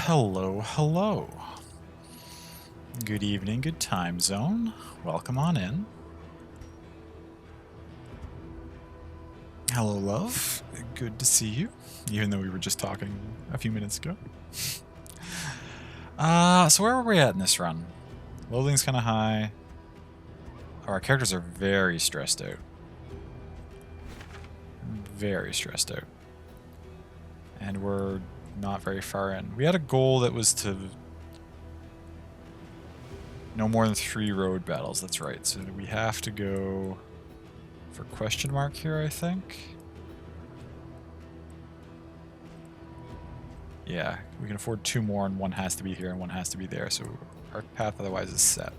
Hello, hello. Good evening, good time zone. Welcome on in. Hello, love. Good to see you, even though we were just talking a few minutes ago. So where were we at in this run? Loading's kind of high. Our characters are very stressed out. Very stressed out. And we're not very far in. We had a goal that was to no more than 3 road battles, that's right. So we have to go for question mark here, I think. Yeah, we can afford 2 more, and 1 has to be here and 1 has to be there, so our path otherwise is set.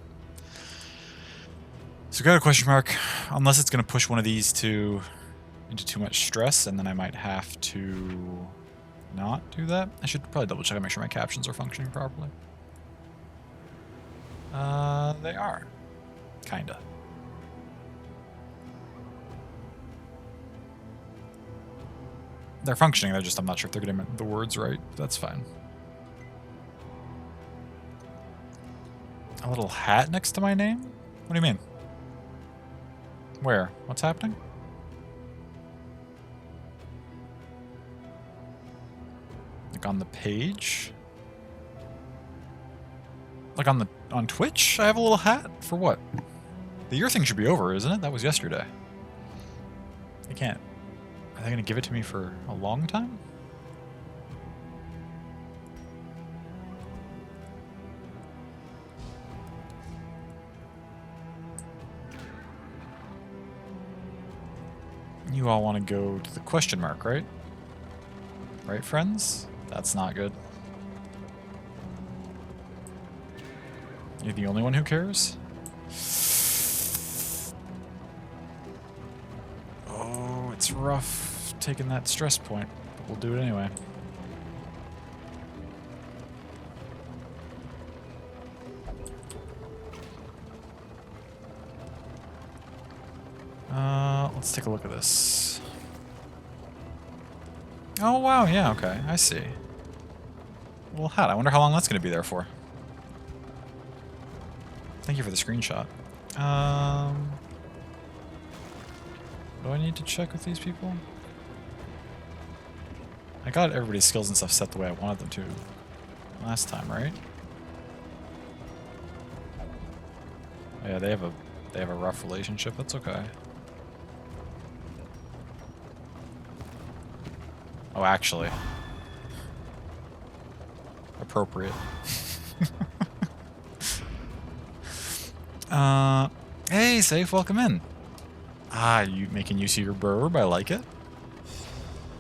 So go to question mark, unless it's going to push one of these two into too much stress, and then I might have to not do that. I should probably double check and make sure my captions are functioning properly. They are. Kinda. They're functioning, I'm not sure if they're getting the words right. That's fine. A little hat next to my name? What do you mean? Where? What's happening? Like on the page? Like on Twitch? I have a little hat? For what? The year thing should be over, isn't it? That was yesterday. I can't. Are they gonna give it to me for a long time? You all want to go to the question mark, right? Right, friends? That's not good. You're the only one who cares? Oh, it's rough taking that stress point, but we'll do it anyway. Let's take a look at this. Oh, wow, yeah, okay, I see. Well, hat, I wonder how long that's going to be there for. Thank you for the screenshot. Do I need to check with these people? I got everybody's skills and stuff set the way I wanted them to last time, right? Yeah, they have a rough relationship. That's okay. Oh, actually. Appropriate. Hey, Safe, welcome in. Ah, you making use of your burb, I like it.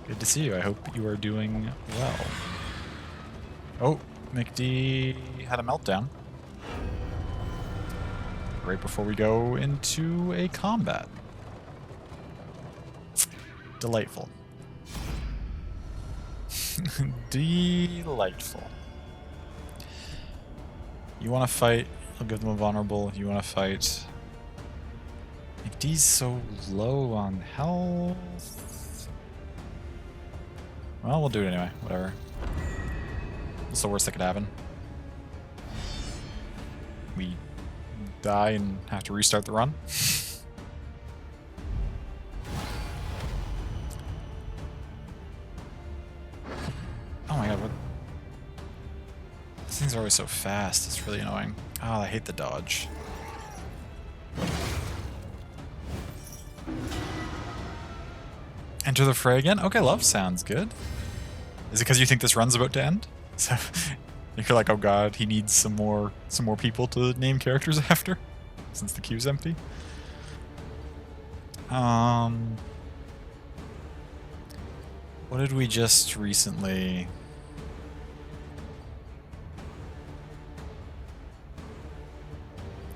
Good to see you, I hope you are doing well. Oh, McD had a meltdown. Right before we go into a combat. Delightful. Delightful. You want to fight? I'll give them a vulnerable. You want to fight? McD's so low on health. Well, we'll do it anyway. Whatever. What's the worst that could happen? We die and have to restart the run. Oh my god, what? These things are always so fast, it's really annoying. Oh, I hate the dodge. Enter the fray again? Okay, love, sounds good. Is it because you think this run's about to end? So you're like, oh god, he needs some more people to name characters after, since the queue's empty. What did we just recently?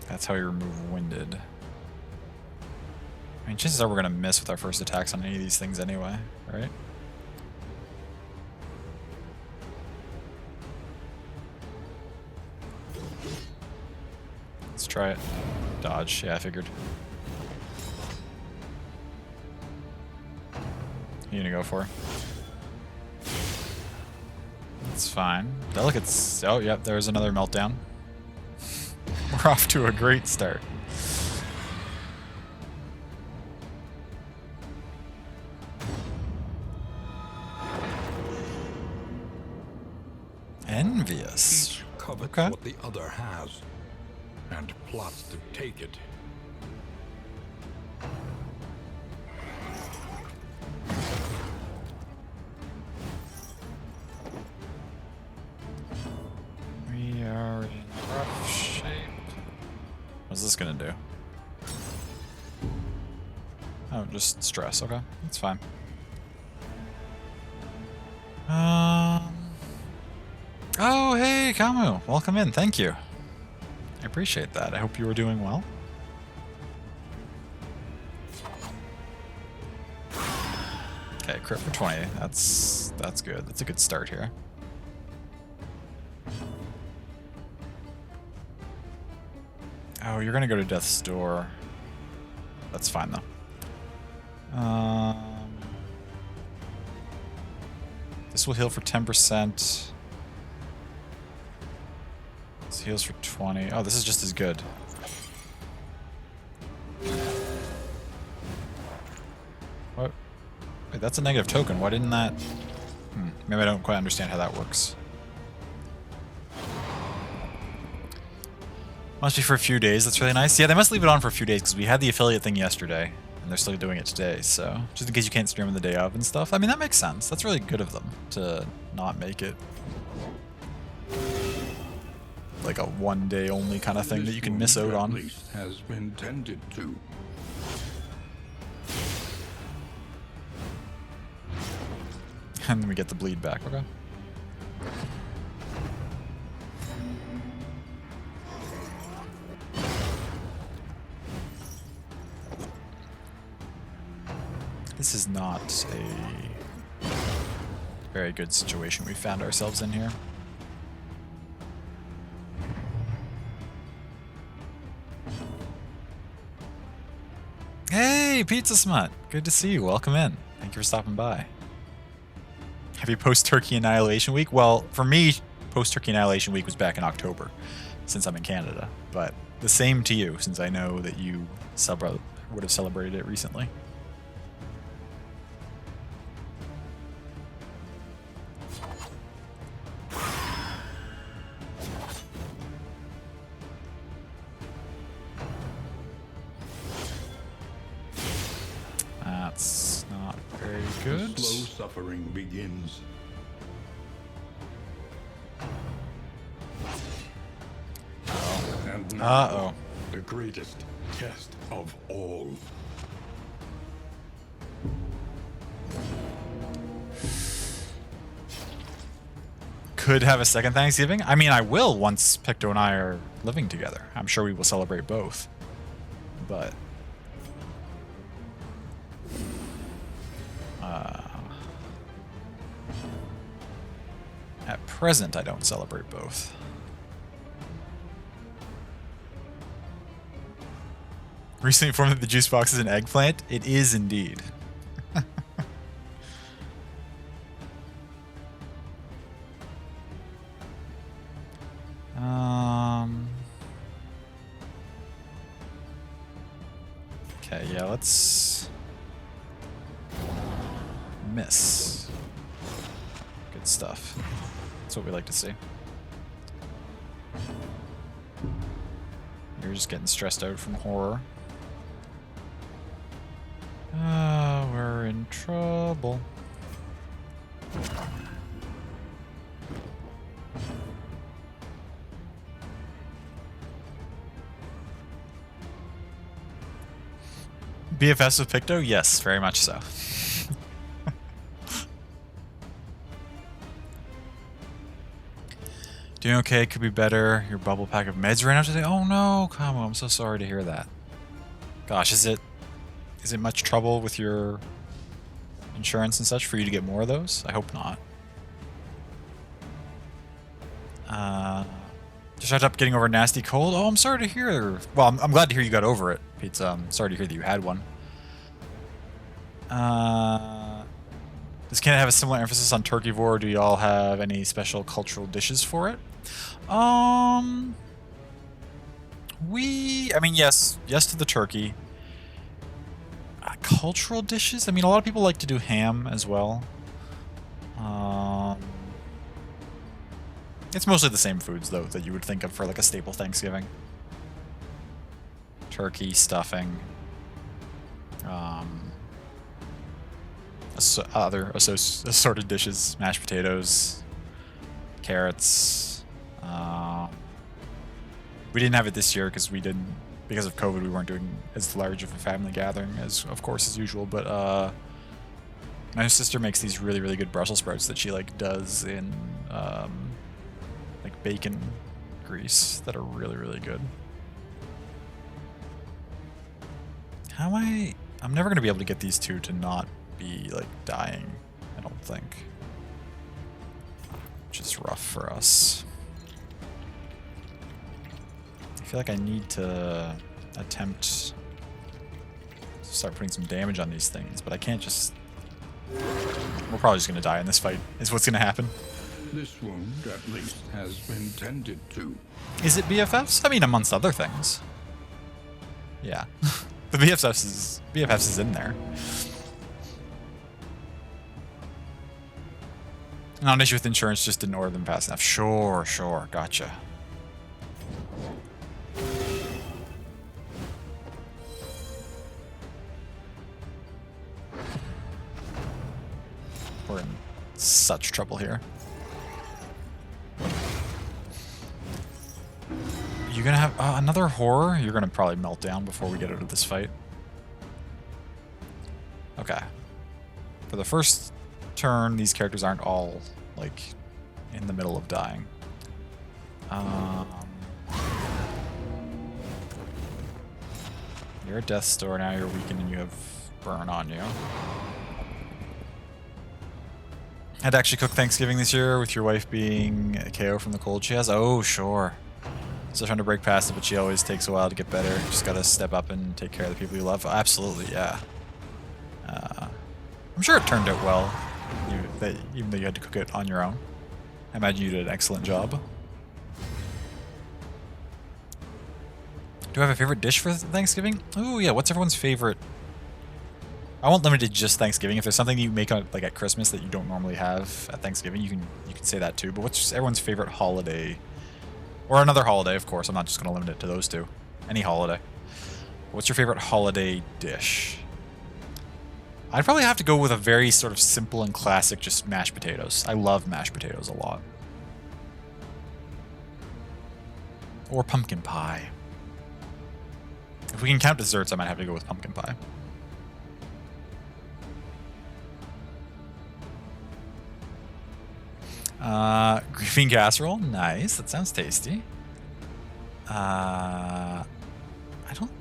That's how you remove winded. I mean, chances are we're gonna miss with our first attacks on any of these things anyway, right? Let's try it. Dodge, yeah, I figured. You gonna go for? That's fine. Delicate's... Oh, yep, there's another meltdown. We're off to a great start. Envious. Each covets Okay. what the other has, and plots to take it. We are in rough shape. What's this gonna do? Oh, just stress. Okay, that's fine. Oh, hey, Kamu. Welcome in. Thank you. I appreciate that. I hope you are doing well. Okay, crit for 20. That's good. That's a good start here. Oh, you're gonna go to Death's Door. That's fine though. This will heal for 10%. This heals for 20. Oh, this is just as good. What? Wait, that's a negative token. Why didn't that... Maybe I don't quite understand how that works. Must be for a few days. That's really nice. Yeah, they must leave it on for a few days because we had the affiliate thing yesterday, and they're still doing it today. So just in case you can't stream on the day of and stuff. I mean, that makes sense. That's really good of them to not make it like a one-day only kind of thing that you can miss out on. At least has been tended to. And then we get the bleed back. Okay. This is not a very good situation we found ourselves in here. Hey, Pizza Smut! Good to see you. Welcome in. Thank you for stopping by. Happy post-Turkey Annihilation Week? Well, for me, post-Turkey Annihilation Week was back in October, since I'm in Canada. But the same to you, since I know that you would have celebrated it recently. That's not very good. The slow suffering begins. And now, the greatest test of all. Could have a second Thanksgiving. I mean, I will once Picto and I are living together. I'm sure we will celebrate both. But at present, I don't celebrate both. Recently informed that the juice box is an eggplant. It is indeed. Okay, yeah, let's miss. Good stuff. That's what we like to see. You're just getting stressed out from horror. We're in trouble. BFS with Picto? Yes, very much so. Doing okay, could be better. Your bubble pack of meds ran out today. Oh no, Kamo, I'm so sorry to hear that. Gosh, is it much trouble with your insurance and such for you to get more of those? I hope not. Just ended up getting over a nasty cold. Oh, I'm sorry to hear. Well, I'm glad to hear you got over it, Pizza. I'm sorry to hear that you had one. Does Canada have a similar emphasis on turkeyvore? Do y'all have any special cultural dishes for it? I mean, yes to the turkey. Cultural dishes? I mean, a lot of people like to do ham as well. It's mostly the same foods, though, that you would think of for like a staple Thanksgiving. Turkey, stuffing, other assorted dishes, mashed potatoes, carrots. We didn't have it this year because because of COVID, we weren't doing as large of a family gathering as, of course, as usual. But my sister makes these really, really good Brussels sprouts that she like does in like bacon grease that are really, really good. I'm never gonna be able to get these two to not be like dying, I don't think. Which is rough for us. I feel like I need to attempt to start putting some damage on these things, but I can't just... We're probably just gonna die in this fight, is what's gonna happen. This wound, at least, has been tended to. Is it BFFs? I mean, amongst other things. Yeah. The BFFs is in there. Not an issue with insurance, just didn't order them fast enough. Sure, gotcha. We're in such trouble here. You gonna have another horror? You're gonna probably melt down before we get out of this fight. Okay. For the first turn, these characters aren't all, like, in the middle of dying. You're at Death's Door now, you're weakened and you have burn on you. Had to actually cook Thanksgiving this year with your wife being a KO from the cold she has? Oh, sure. Still trying to break past it, but she always takes a while to get better. Just gotta step up and take care of the people you love. Absolutely, yeah. I'm sure it turned out well, even though you had to cook it on your own. I imagine you did an excellent job. Do I have a favorite dish for Thanksgiving? Oh yeah, what's everyone's favorite? I won't limit it to just Thanksgiving. If there's something you make like at Christmas that you don't normally have at Thanksgiving, you can say that too. But what's everyone's favorite holiday? Or another holiday, of course. I'm not just going to limit it to those two. Any holiday. What's your favorite holiday dish? I'd probably have to go with a very sort of simple and classic, just mashed potatoes. I love mashed potatoes a lot. Or pumpkin pie. If we can count desserts, I might have to go with pumpkin pie. Green bean casserole, nice. That sounds tasty.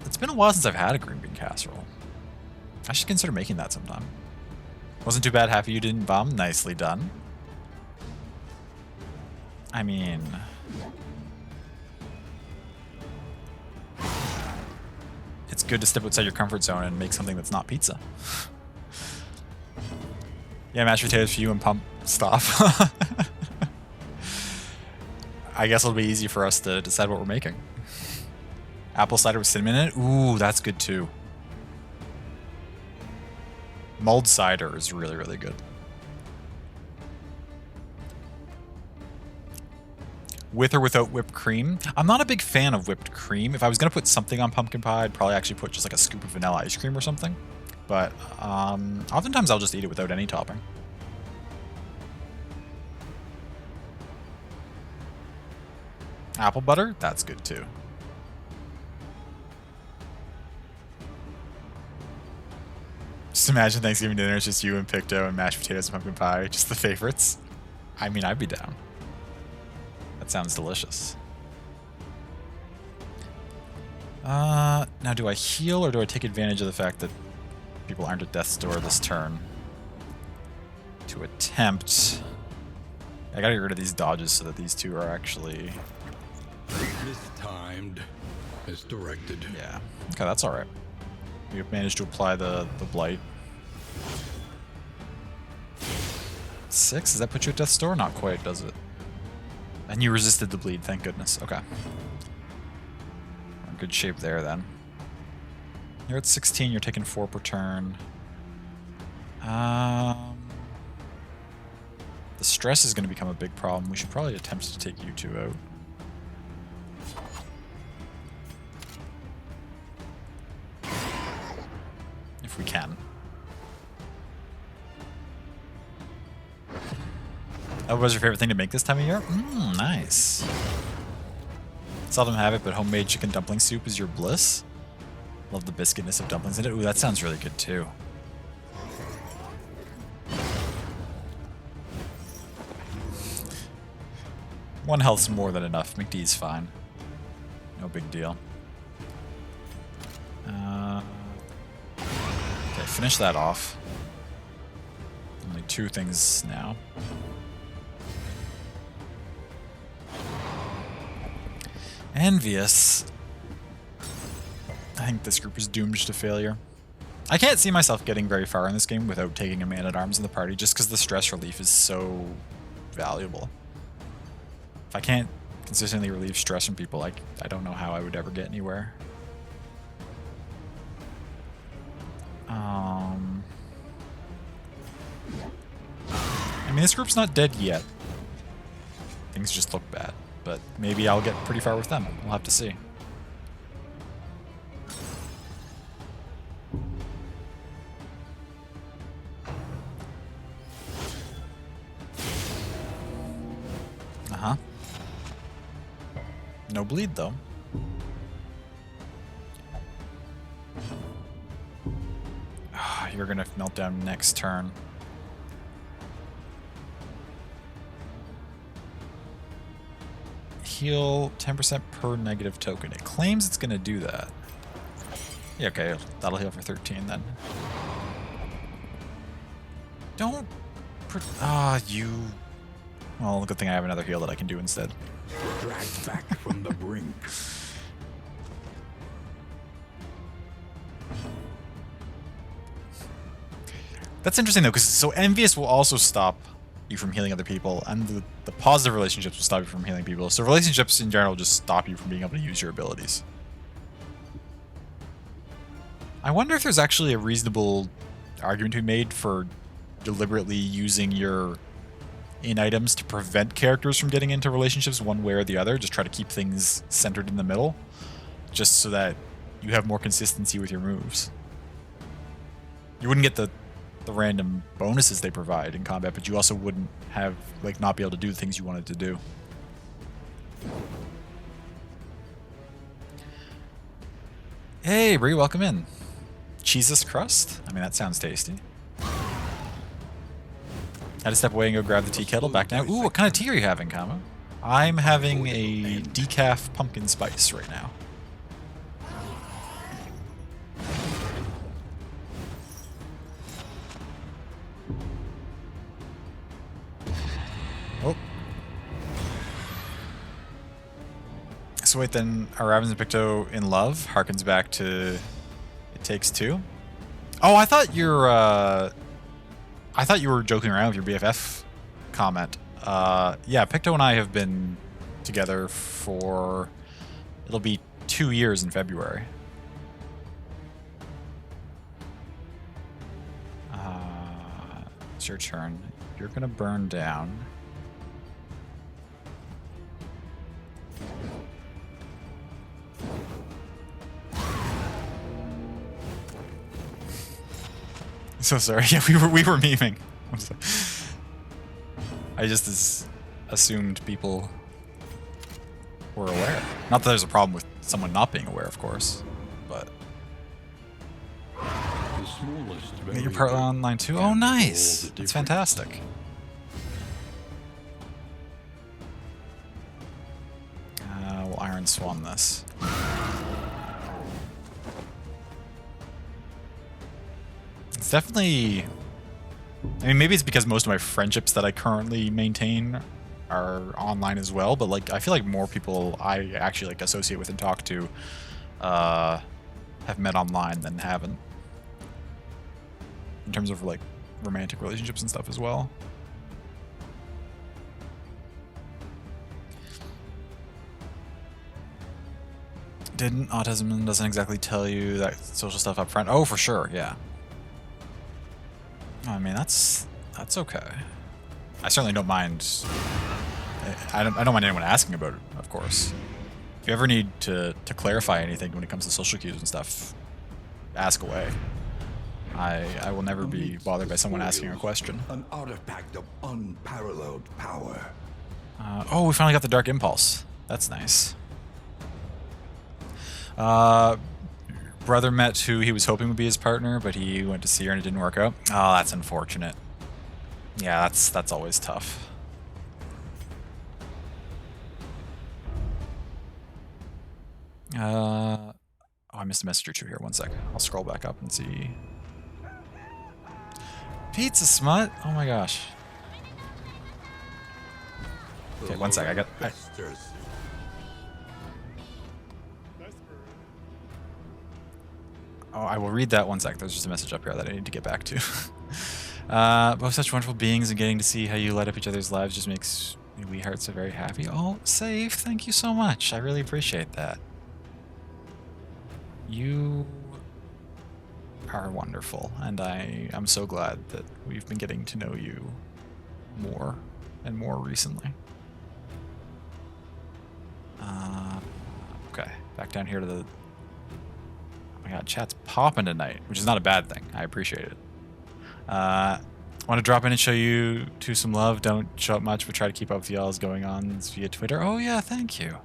It's been a while since I've had a green bean casserole. I should consider making that sometime. Wasn't too bad. Half of you didn't bomb. Nicely done. I mean, it's good to step outside your comfort zone and make something that's not pizza. Yeah, mashed potatoes for you and pump stuff. I guess it'll be easy for us to decide what we're making. Apple cider with cinnamon in it? Ooh, that's good too. Mulled cider is really, really good. With or without whipped cream? I'm not a big fan of whipped cream. If I was going to put something on pumpkin pie, I'd probably actually put just like a scoop of vanilla ice cream or something. But oftentimes I'll just eat it without any topping. Apple butter? That's good too. Just imagine Thanksgiving dinner is just you and Picto and mashed potatoes and pumpkin pie. Just the favorites. I mean, I'd be down. That sounds delicious. Now do I heal or do I take advantage of the fact that people aren't at Death's Door this turn? To attempt... I gotta get rid of these dodges so that these two are actually... Mistimed. Misdirected. Yeah. Okay, that's alright. We've managed to apply the blight. 6? Does that put you at death's door? Not quite, does it? And you resisted the bleed, thank goodness. Okay. We're in good shape there, then. You're at 16, you're taking 4 per turn. The stress is going to become a big problem. We should probably attempt to take you two out. If we can. What was your favorite thing to make this time of year? Nice. Seldom have it, but homemade chicken dumpling soup is your bliss. Love the biscuitness of dumplings in it. Ooh, that sounds really good too. One health's more than enough. McD's fine. No big deal. Okay, finish that off. Only 2 things now. Envious. I think this group is doomed to failure. I can't see myself getting very far in this game without taking a man-at-arms in the party, just because the stress relief is so valuable. If I can't consistently relieve stress from people, I don't know how I would ever get anywhere. I mean, this group's not dead yet. Things just look bad, but maybe I'll get pretty far with them. We'll have to see. Uh-huh. No bleed, though. You're gonna melt down next turn. Heal 10% per negative token. It claims it's gonna do that. Yeah, okay, that'll heal for 13 then. Don't... you... Well, good thing I have another heal that I can do instead. Dragged back from the brink. That's interesting though, because so Envious will also stop you from healing other people, and the positive relationships will stop you from healing people. So relationships in general just stop you from being able to use your abilities. I wonder if there's actually a reasonable argument to be made for deliberately using your in-items to prevent characters from getting into relationships one way or the other. Just try to keep things centered in the middle, just so that you have more consistency with your moves. You wouldn't get the random bonuses they provide in combat, but you also wouldn't have, like, not be able to do the things you wanted to do. Hey, Bree, welcome in. Cheeseless crust? I mean, that sounds tasty. Had to step away and go grab the tea kettle. Back now. Ooh, what kind of tea are you having, Kamo? I'm having a decaf pumpkin spice right now. Oh. So wait, then are Ravens and Picto in love? Harkens back to It Takes Two. Oh, I thought you were joking around with your BFF comment. Yeah, Picto and I have been together for... It'll be 2 years in February. It's your turn. You're gonna burn down. So sorry. Yeah, we were memeing. I'm sorry. I just assumed people were aware. Not that there's a problem with someone not being aware, of course, but. The smallest You're partly online too. Oh, nice. That's fantastic. We'll Iron Swan this. It's definitely... I mean, maybe it's because most of my friendships that I currently maintain are online as well, but like I feel like more people I actually like associate with and talk to have met online than haven't. In terms of like romantic relationships and stuff as well. Didn't autism doesn't exactly tell you that social stuff up front. Oh, for sure, yeah. I mean, that's okay. I certainly don't mind. I don't mind anyone asking about it, of course. If you ever need to clarify anything when it comes to social cues and stuff, ask away. I will never be bothered by someone asking a question. An artifact of unparalleled power. Oh, we finally got the Dark Impulse. That's nice. Brother met who he was hoping would be his partner, but he went to see her and it didn't work out. Oh, that's unfortunate. Yeah, that's always tough. Oh, I missed a message or two here. One sec. I'll scroll back up and see. Pizza Smut? Oh my gosh. Okay, one sec. Oh, I will read that one sec. There's just a message up here that I need to get back to. Both such wonderful beings, and getting to see how you light up each other's lives just makes we hearts so very happy. Oh, Safe, thank you so much. I really appreciate that. You are wonderful, and I'm so glad that we've been getting to know you more and more recently. Okay, back down here to the... Oh my god, chat's popping tonight, which is not a bad thing. I appreciate it. Want to drop in and show you some love. Don't show up much, but try to keep up with y'all's going on via Twitter. Oh yeah, thank you.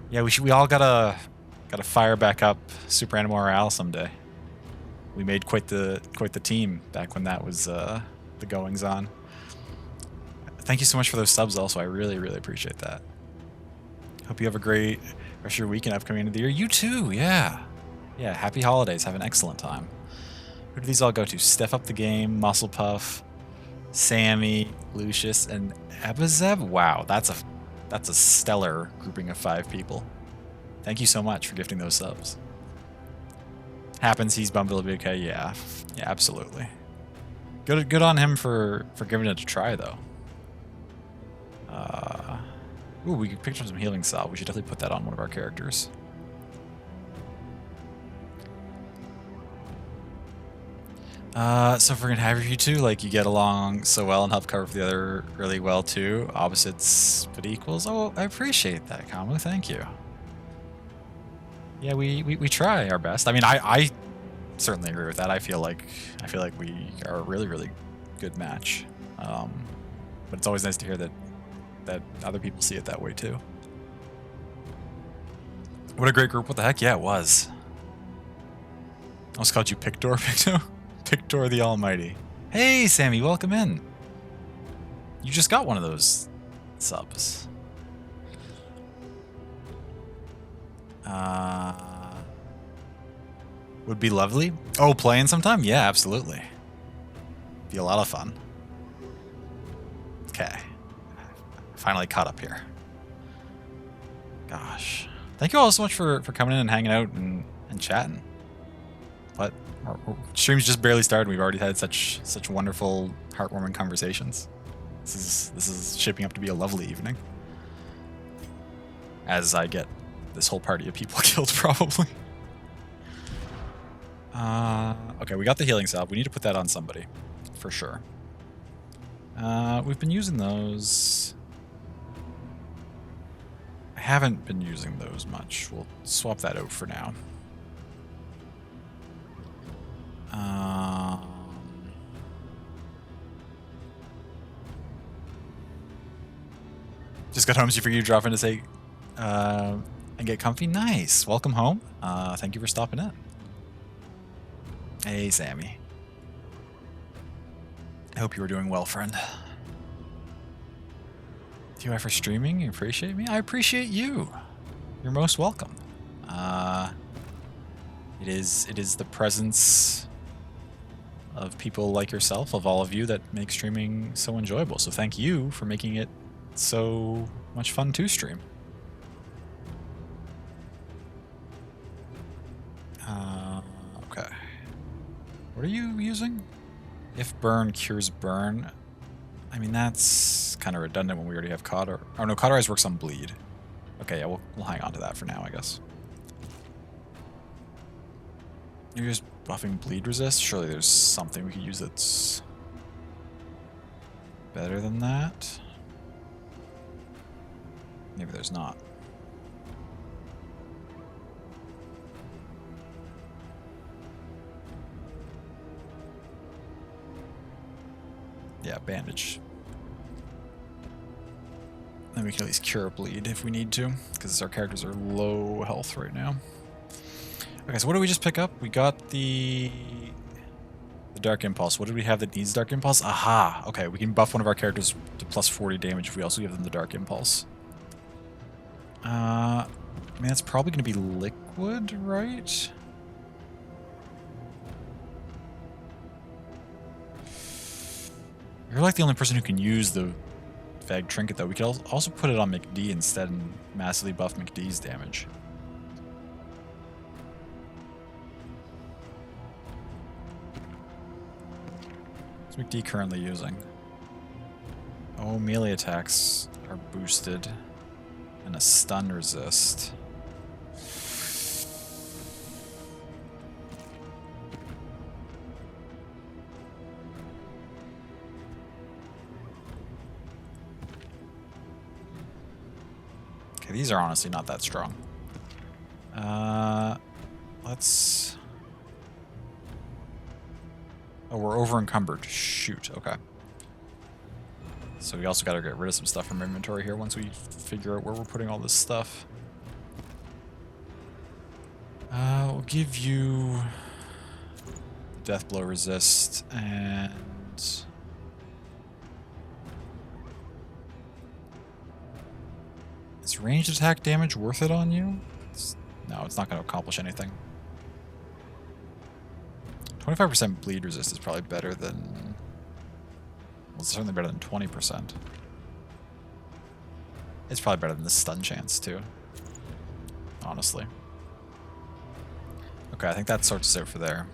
Yeah, we all gotta fire back up Super Animal Morale someday. We made quite the team back when that was the goings on. Thank you so much for those subs also. I really appreciate that. Hope you have a great rest of your weekend upcoming into the year. You too, yeah. Yeah, happy holidays. Have an excellent time. Who do these all go to? Steph Up the Game, Muscle Puff, Sammy, Lucius, and Ebazeb? Wow, that's a stellar grouping of 5 people. Thank you so much for gifting those subs. Happens, he's Bumblebee. Okay, yeah, absolutely. Good on him for giving it a try though. Ooh, we could picture some healing salve. We should definitely put that on one of our characters. So if we're gonna have you two, like, you get along so well and help cover for the other really well too. Opposites but equals. Oh, I appreciate that, Kamu. Thank you. Yeah, we try our best. I mean, I certainly agree with that. I feel like we are a really good match. But it's always nice to hear that other people see it that way too. What a great group! What the heck? Yeah, it was. I almost called you Pictor, Pictor the Almighty. Hey, Sammy, welcome in. You just got one of those subs. Would be lovely. Oh, playing sometime? Yeah, absolutely. Be a lot of fun. Okay. Finally caught up here. Gosh. Thank you all so much for coming in and hanging out and chatting. But our stream's just barely started. We've already had such wonderful, heartwarming conversations. This is shaping up to be a lovely evening. As I get this whole party of people killed, probably. Okay, we got the healing salve. We need to put that on somebody, for sure. We've been using those. I haven't been using those much. We'll swap that out for now. Just got home for you to drop in to say and get comfy. Nice. Welcome home. Thank you for stopping in. Hey, Sammy. I hope you were doing well, friend. Thank you for streaming. You appreciate me? I appreciate you. You're most welcome. It is the presence of people like yourself, of all of you, that make streaming so enjoyable. So thank you for making it so much fun to stream. Okay. What are you using? If burn cures burn. I mean, that's kind of redundant when we already have Cauterize. Oh no, Cauterize works on bleed. Okay, yeah, we'll hang on to that for now, I guess. You're just buffing bleed resist? Surely there's something we could use that's better than that. Maybe there's not. Yeah, bandage. Then we can at least cure a bleed if we need to, because our characters are low health right now. Okay, so what did we just pick up? We got the Dark Impulse. What did we have that needs Dark Impulse? Aha! Okay, we can buff one of our characters to plus 40 damage if we also give them the Dark Impulse. I mean, that's probably going to be liquid, right? You're like the only person who can use the Vag Trinket, though. We could also put it on McD instead and massively buff McD's damage. What's McD currently using? Oh, melee attacks are boosted. And a stun resist. Okay, these are honestly not that strong. Let's... Oh, we're over encumbered. Shoot, okay. So we also gotta get rid of some stuff from inventory here once we figure out where we're putting all this stuff. We'll give you death blow resist and is ranged attack damage worth it on you? No, it's not going to accomplish anything. 25% bleed resist is probably better than... Well, it's certainly better than 20%. It's probably better than the stun chance, too. Honestly. Okay, I think that sorts us out for there.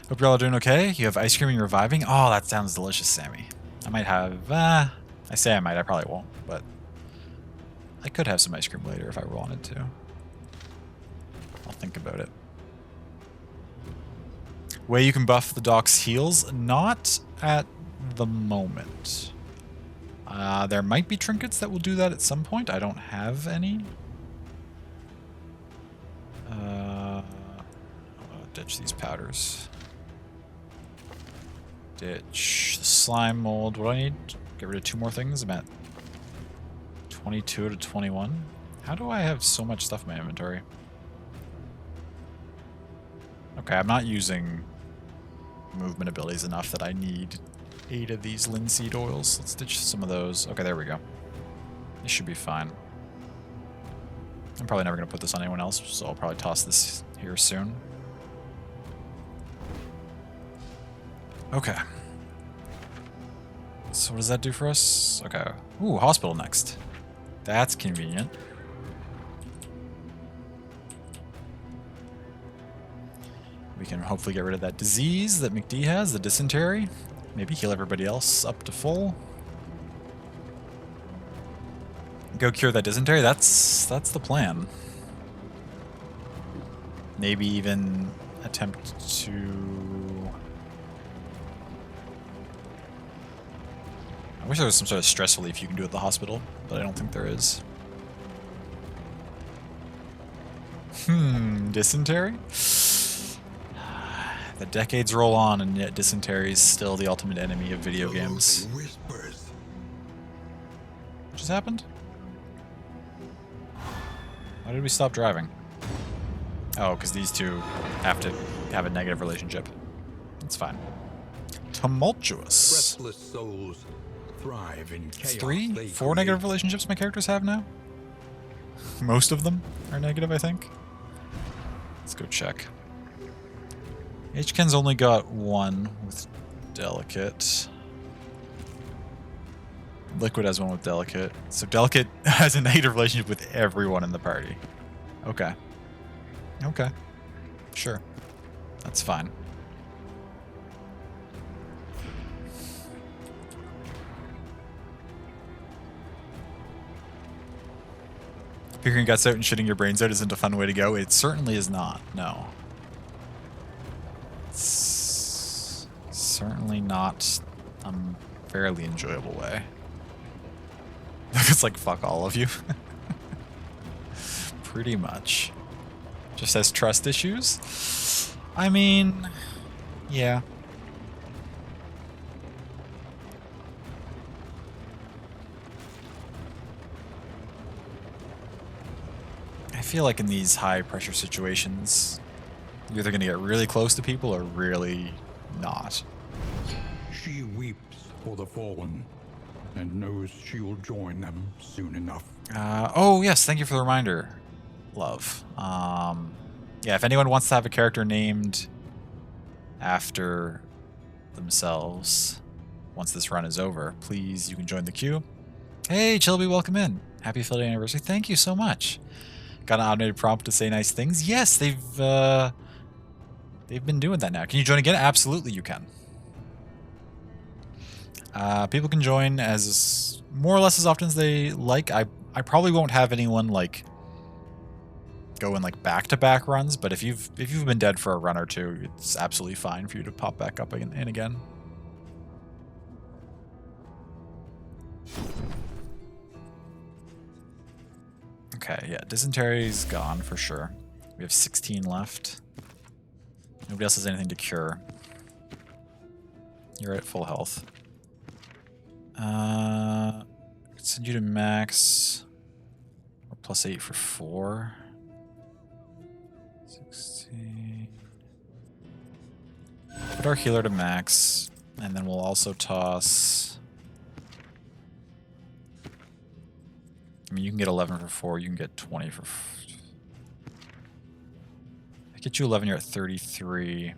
Hope you're all doing okay. You have ice cream and you're reviving? Oh, that sounds delicious, Sammy. I might have... I say I might, I probably won't, but... I could have some ice cream later if I wanted to. I'll think about it. Way you can buff the Doc's heals? Not at the moment. There might be trinkets that will do that at some point. I don't have any. I'll ditch these powders. Ditch the slime mold. What do I need? Get rid of 2 more things? I'm at 22 to 21. How do I have so much stuff in my inventory? Okay, I'm not using movement abilities enough that I need 8 of these linseed oils. Let's ditch some of those. Okay, there we go. This should be fine. I'm probably never going to put this on anyone else, so I'll probably toss this here soon. Okay. So what does that do for us? Okay. Ooh, hospital next. That's convenient. We can hopefully get rid of that disease that McD has, the dysentery. Maybe heal everybody else up to full. Go cure that dysentery? That's the plan. Maybe even attempt to... I wish there was some sort of stress relief you can do at the hospital, but I don't think there is. Dysentery? The decades roll on, and yet dysentery is still the ultimate enemy of video games. What just happened? Why did we stop driving? Oh, because these two have to have a negative relationship. That's fine. Tumultuous. Restless souls thrive in chaos. 3? 4 negative relationships my characters have now? Most of them are negative, I think. Let's go check. HKen's only got 1 with Delicate. Liquid has 1 with Delicate. So Delicate has a negative relationship with everyone in the party. Okay. Okay. Sure. That's fine. Figuring guts out and shitting your brains out isn't a fun way to go. It certainly is not. No. Certainly not a fairly enjoyable way. It's like, fuck all of you. Pretty much. Just has trust issues? I mean, yeah. I feel like in these high pressure situations, you're either going to get really close to people or really not. She weeps for the fallen and knows she will join them soon enough. Oh, yes, thank you for the reminder, love. Yeah, if anyone wants to have a character named after themselves once this run is over, please, you can join the queue. Hey, Chilby, welcome in. Happy affiliate anniversary. Thank you so much. Got an automated prompt to say nice things. Yes, they've been doing that now. Can you join again? Absolutely, you can. People can join as more or less as often as they like. I probably won't have anyone like go in like back-to-back runs, but if you've been dead for a run or two, it's absolutely fine for you to pop back up in again. Okay, yeah, dysentery's gone for sure. We have 16 left. Nobody else has anything to cure. You're at full health. Send you to max. Or +8 for 4. 16. Put our healer to max, and then we'll also toss. I mean, you can get 11 for 4. You can get 20 for. I get you 11. You're at 33.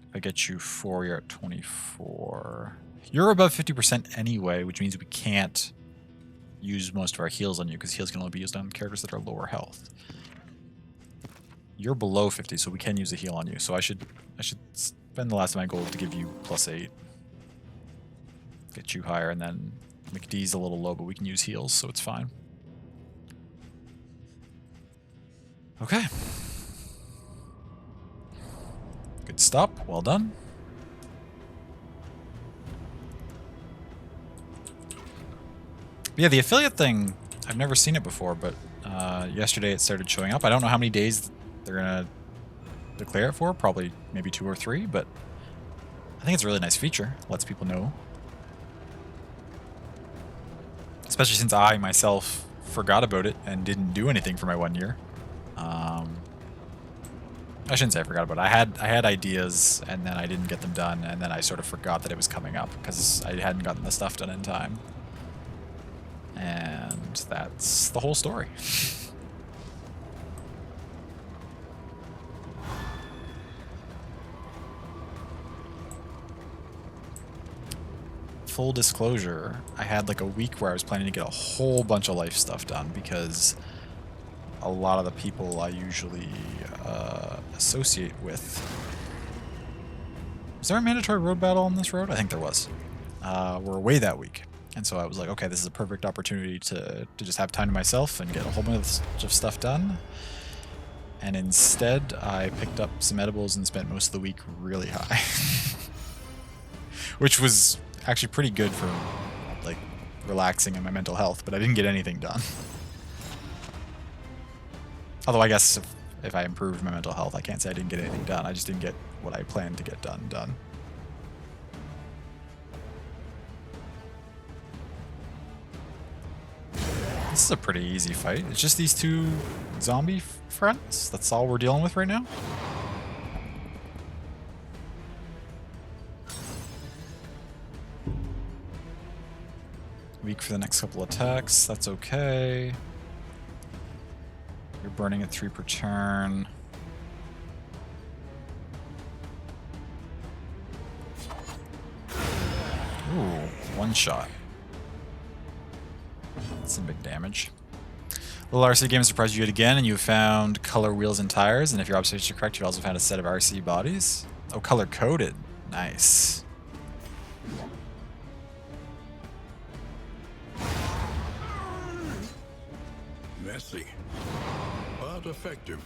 If I get you 4, you're at 24. You're above 50% anyway, which means we can't use most of our heals on you because heals can only be used on characters that are lower health. You're below 50, so we can use a heal on you. So I should spend the last of my gold to give you +8. Get you higher, and then McD's a little low, but we can use heals, so it's fine. Okay. Good stop. Well done. Yeah, the affiliate thing, I've never seen it before, but yesterday it started showing up. I don't know how many days they're going to declare it for. Probably maybe 2 or 3, but I think it's a really nice feature. Lets people know. Especially since I myself forgot about it and didn't do anything for my 1 year. I shouldn't say I forgot about it. I had ideas and then I didn't get them done, and then I sort of forgot that it was coming up because I hadn't gotten the stuff done in time. And that's the whole story. Full disclosure, I had like a week where I was planning to get a whole bunch of life stuff done because a lot of the people I usually associate with. Was there a mandatory road battle on this road? I think there was. We're away that week. And so I was like, okay, this is a perfect opportunity to just have time to myself and get a whole bunch of stuff done. And instead, I picked up some edibles and spent most of the week really high. Which was actually pretty good for like relaxing and my mental health, but I didn't get anything done. Although I guess if I improved my mental health, I can't say I didn't get anything done. I just didn't get what I planned to get done. This is a pretty easy fight. It's just these 2 zombie friends. That's all we're dealing with right now. Weak for the next couple attacks. That's okay. You're burning at 3 per turn. Ooh, 1 shot. That's some big damage. Little RC game surprised you yet again, and you found color wheels and tires, and if your observations are correct, you also found a set of RC bodies. Oh, color-coded. Nice. Messy, but effective.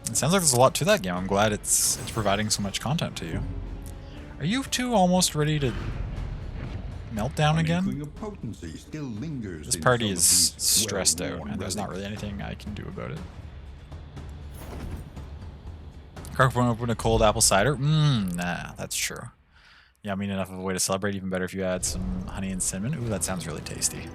It sounds like there's a lot to that game. I'm glad it's providing so much content to you. Are you two almost ready to melt down again? Of potency still lingers This in party some of is these stressed out, well-worn and there's not relics. really anything I can do about it. Crack open a cold apple cider? Nah, that's true. Yeah, I mean, enough of a way to celebrate. Even better if you add some honey and cinnamon. Ooh, that sounds really tasty.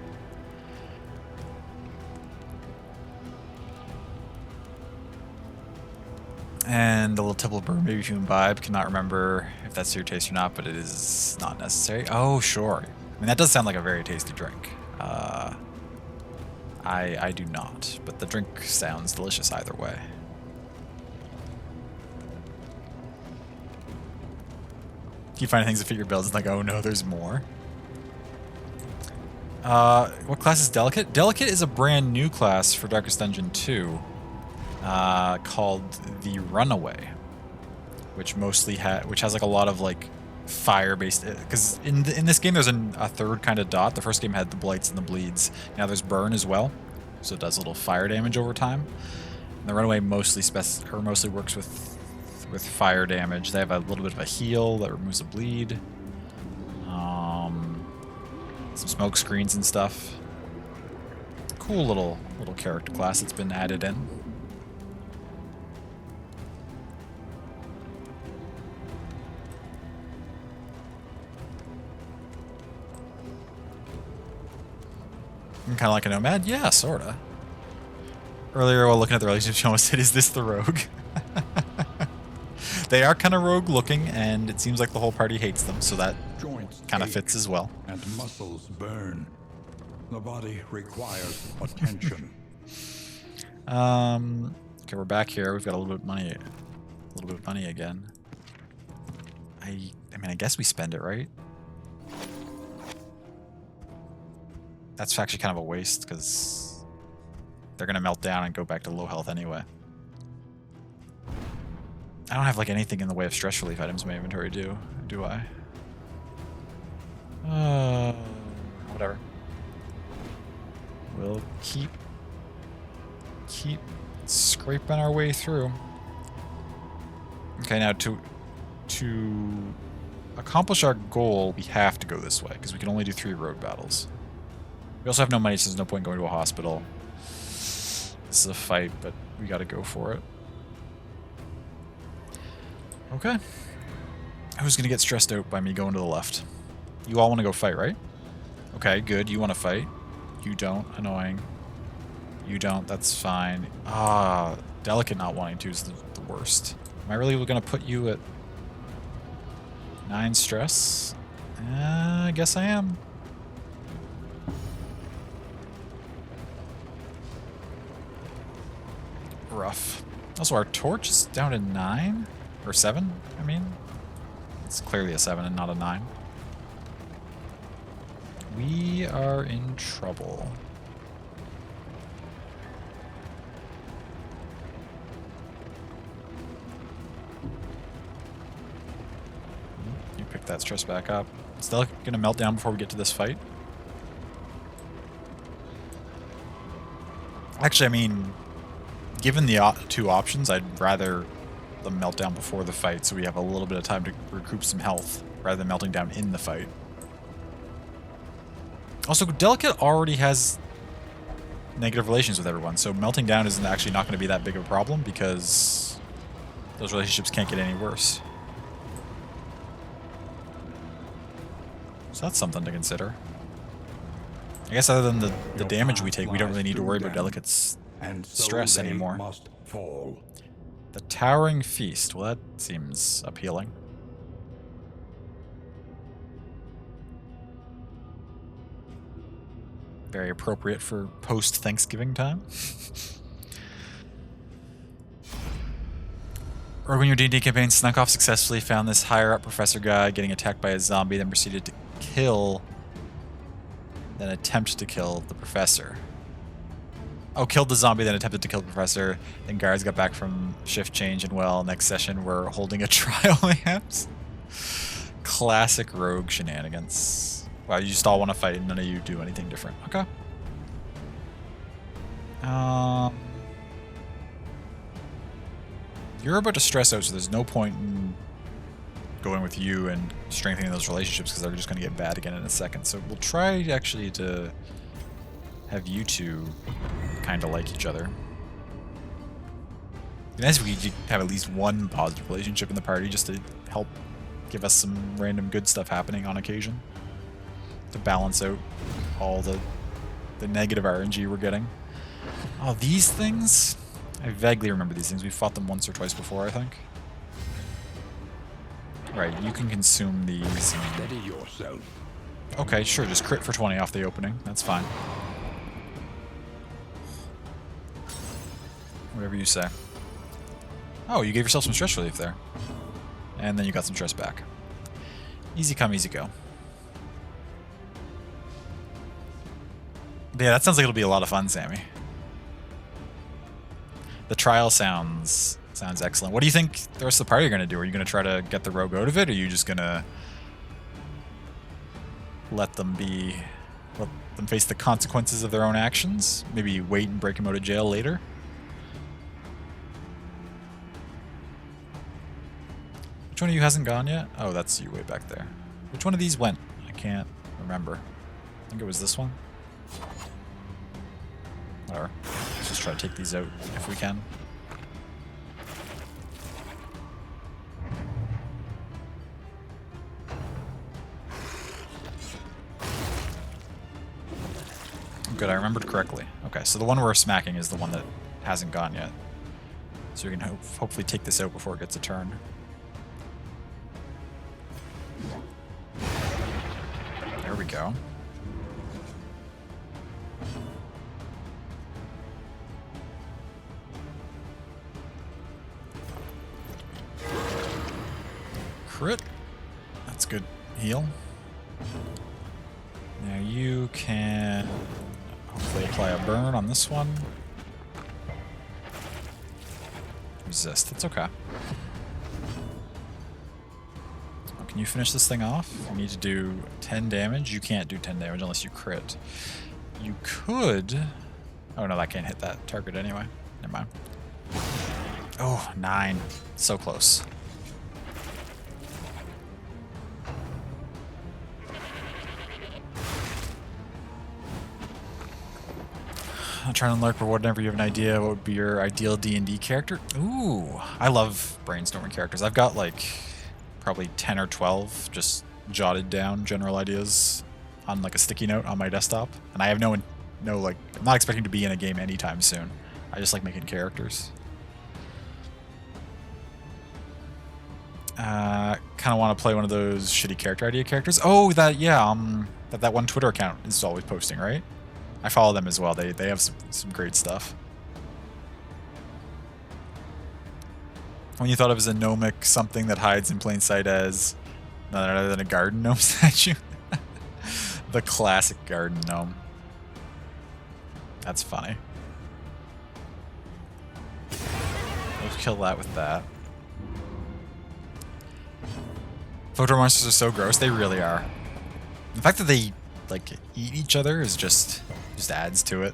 And a little tipple of bourbon, maybe if you imbibe. Cannot remember if that's to your taste or not, but it is not necessary. Oh, sure. I mean, that does sound like a very tasty drink. I do not, but the drink sounds delicious either way. Keep finding things to fit your builds. It's like, oh no, there's more. What class is Delicate? Delicate is a brand new class for Darkest Dungeon 2, called the Runaway, which has like a lot of like fire-based. Because in this game, there's a third kind of dot. The first game had the blights and the bleeds. Now there's burn as well, so it does a little fire damage over time. And the Runaway mostly works with fire damage. They have a little bit of a heal that removes a bleed. Some smoke screens and stuff. Cool little character class that's been added in. I'm kind of like a nomad? Yeah, sorta. Earlier, while looking at the relationship, she almost said, is this the rogue? They are kind of rogue looking, and it seems like the whole party hates them, so that kind of fits as well. And muscles burn. The body requires attention. Okay, we're back here. We've got a little bit of money again. I mean, I guess we spend it, right? That's actually kind of a waste, because they're going to melt down and go back to low health anyway. I don't have like anything in the way of stress relief items in my inventory, do I? Whatever. We'll keep scraping our way through. Okay, now to accomplish our goal, we have to go this way, because we can only do 3 road battles. We also have no money, so there's no point going to a hospital. This is a fight, but we gotta go for it. Okay. Who's gonna get stressed out by me going to the left? You all want to go fight, right? Okay, good. You want to fight. You don't. Annoying. You don't. That's fine. Delicate not wanting to is the worst. Am I really gonna put you at 9 stress? I guess I am. Rough. Also, our torch is down to 9? Or 7, I mean? It's clearly a 7 and not a 9. We are in trouble. You pick that stress back up. Is Delicate gonna melt down before we get to this fight? Actually, I mean, given the 2 options, I'd rather them melt down before the fight, so we have a little bit of time to recoup some health, rather than melting down in the fight. Also, Delicate already has negative relations with everyone, so melting down isn't actually not going to be that big of a problem, because those relationships can't get any worse. So that's something to consider. I guess other than the damage we take, we don't really need to worry about Delicate's stress anymore. Must fall. The Towering Feast. Well, that seems appealing. Very appropriate for post-Thanksgiving time. Or when your D&D campaign snuck off successfully, found this higher-up professor guy getting attacked by a zombie, then proceeded to attempt to kill the professor. Oh, killed the zombie, then attempted to kill the professor. Then guards got back from shift change, and well, next session we're holding a trial, perhaps. Classic rogue shenanigans. Wow, you just all want to fight, and none of you do anything different. Okay. You're about to stress out, so there's no point in going with you and strengthening those relationships because they're just going to get bad again in a second. So we'll try actually to have you two kind of like each other. It'd be nice if we could have at least one positive relationship in the party just to help give us some random good stuff happening on occasion. To balance out all the negative RNG we're getting. Oh, these things? I vaguely remember these things. We fought them once or twice before, I think. Right, you can consume these. Steady yourself. Okay, sure, just crit for 20 off the opening. That's fine. Whatever you say. Oh, you gave yourself some stress relief there. And then you got some stress back. Easy come, easy go. But yeah, that sounds like it'll be a lot of fun, Sammy. The trial sounds excellent. What do you think the rest of the party are going to do? Are you going to try to get the rogue out of it, or are you just going to let them face the consequences of their own actions? Maybe wait and break him out of jail later? Which one of you hasn't gone yet? Oh, that's you way back there. Which one of these went? I can't remember. I think it was this one. Whatever. Let's just try to take these out if we can. Good, I remembered correctly. Okay, so the one we're smacking is the one that hasn't gone yet. So we can hopefully take this out before it gets a turn. There we go. Crit. That's good heal. Now you can hopefully apply a burn on this one. Resist. That's okay. Oh, can you finish this thing off? You need to do 10 damage. You can't do 10 damage unless you crit. You could... Oh no, that can't hit that target anyway. Never mind. Oh, 9. So close. I'm trying to look for whatever you have an idea. What would be your ideal D&D character? Ooh, I love brainstorming characters. I've got like probably 10 or 12 just jotted down general ideas on like a sticky note on my desktop, and I have no like I'm not expecting to be in a game anytime soon. I just like making characters. Kind of want to play one of those shitty character idea characters. Oh, that that one Twitter account is always posting, right? I follow them as well. They have some great stuff. When you thought of as a gnomic something that hides in plain sight as none other than a garden gnome statue. The classic garden gnome. That's funny. Let's kill that with that. Photo monsters are so gross. They really are. The fact that they like eat each other is just adds to it.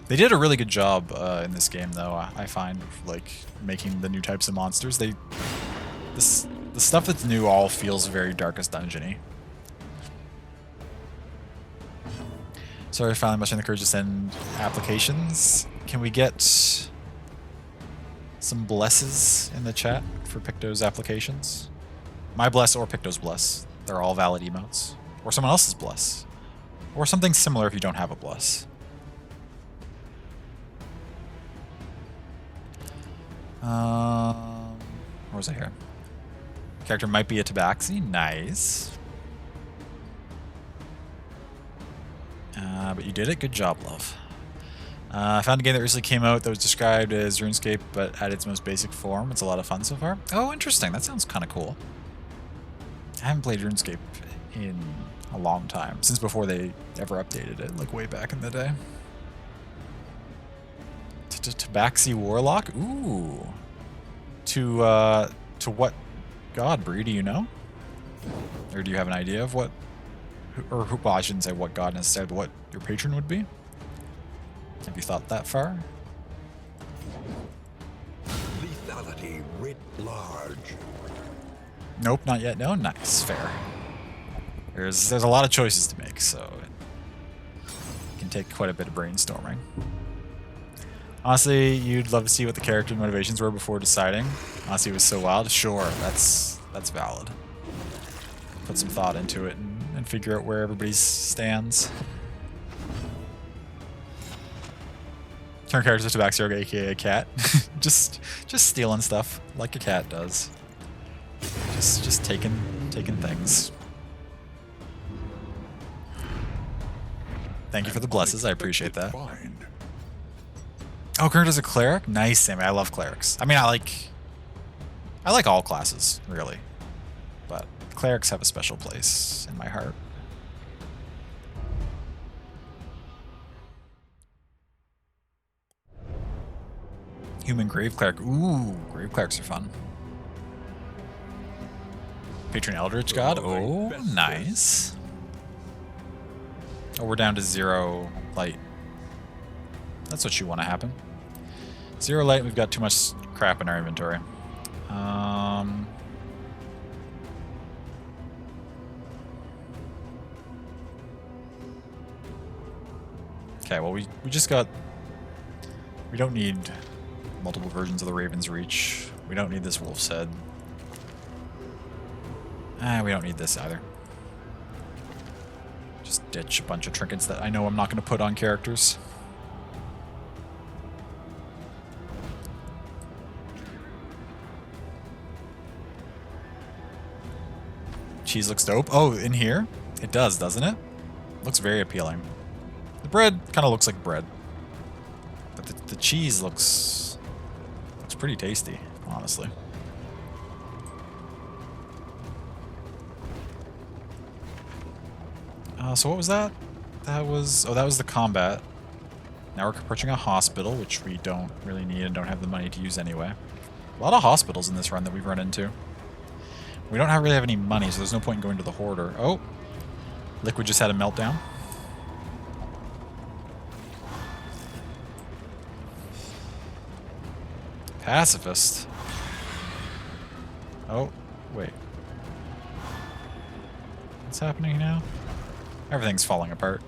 They did a really good job in this game, though. I find like making the new types of monsters. The stuff that's new all feels very Darkest Dungeon-y. Sorry, finally mushing the courage to send applications. Can we get some blesses in the chat for Picto's applications? My bless or Picto's bless. They're all valid emotes. Or someone else's bless. Or something similar if you don't have a bless. Where was I here? Character might be a tabaxi. Nice. But you did it. Good job, love. I found a game that recently came out that was described as RuneScape, but at its most basic form. It's a lot of fun so far. Oh, interesting. That sounds kind of cool. I haven't played RuneScape in a long time, since before they ever updated it, like way back in the day. Tabaxi Warlock? Ooh. To what god, Bree, do you know? Or do you have an idea of what... Well, I shouldn't say what god necessarily, but what your patron would be? Have you thought that far? Lethality writ large. Nope, not yet. No, nice, fair. There's a lot of choices to make, so it can take quite a bit of brainstorming. Honestly, you'd love to see what the character motivations were before deciding. Honestly, it was so wild. Sure, that's valid. Put some thought into it and figure out where everybody stands. Turn characters to back zero, aka a cat. just stealing stuff like a cat does. Just taking things. Thank you for the blesses. I appreciate that. Oh, Kurt is a cleric? Nice, Sammy. I love clerics. I mean, I like all classes, really. But clerics have a special place in my heart. Human Grave Cleric. Ooh, Grave Clerics are fun. Patron Eldritch God. Oh, nice. Oh, we're down to 0 light. That's what you want to happen. 0 light, we've got too much crap in our inventory. Okay, well, we just got... We don't need multiple versions of the Raven's Reach. We don't need this Wolf's Head. We don't need this either. Just ditch a bunch of trinkets that I know I'm not going to put on characters. Cheese looks dope. Oh, in here? It does, doesn't it? Looks very appealing. The bread kind of looks like bread. But the cheese looks pretty tasty, honestly. So what was that? That was the combat. Now we're approaching a hospital, which we don't really need and don't have the money to use anyway. A lot of hospitals in this run that we've run into. We don't really have any money, so there's no point in going to the Hoarder. Oh! Liquid just had a meltdown. Pacifist? Oh, wait. What's happening now? Everything's falling apart.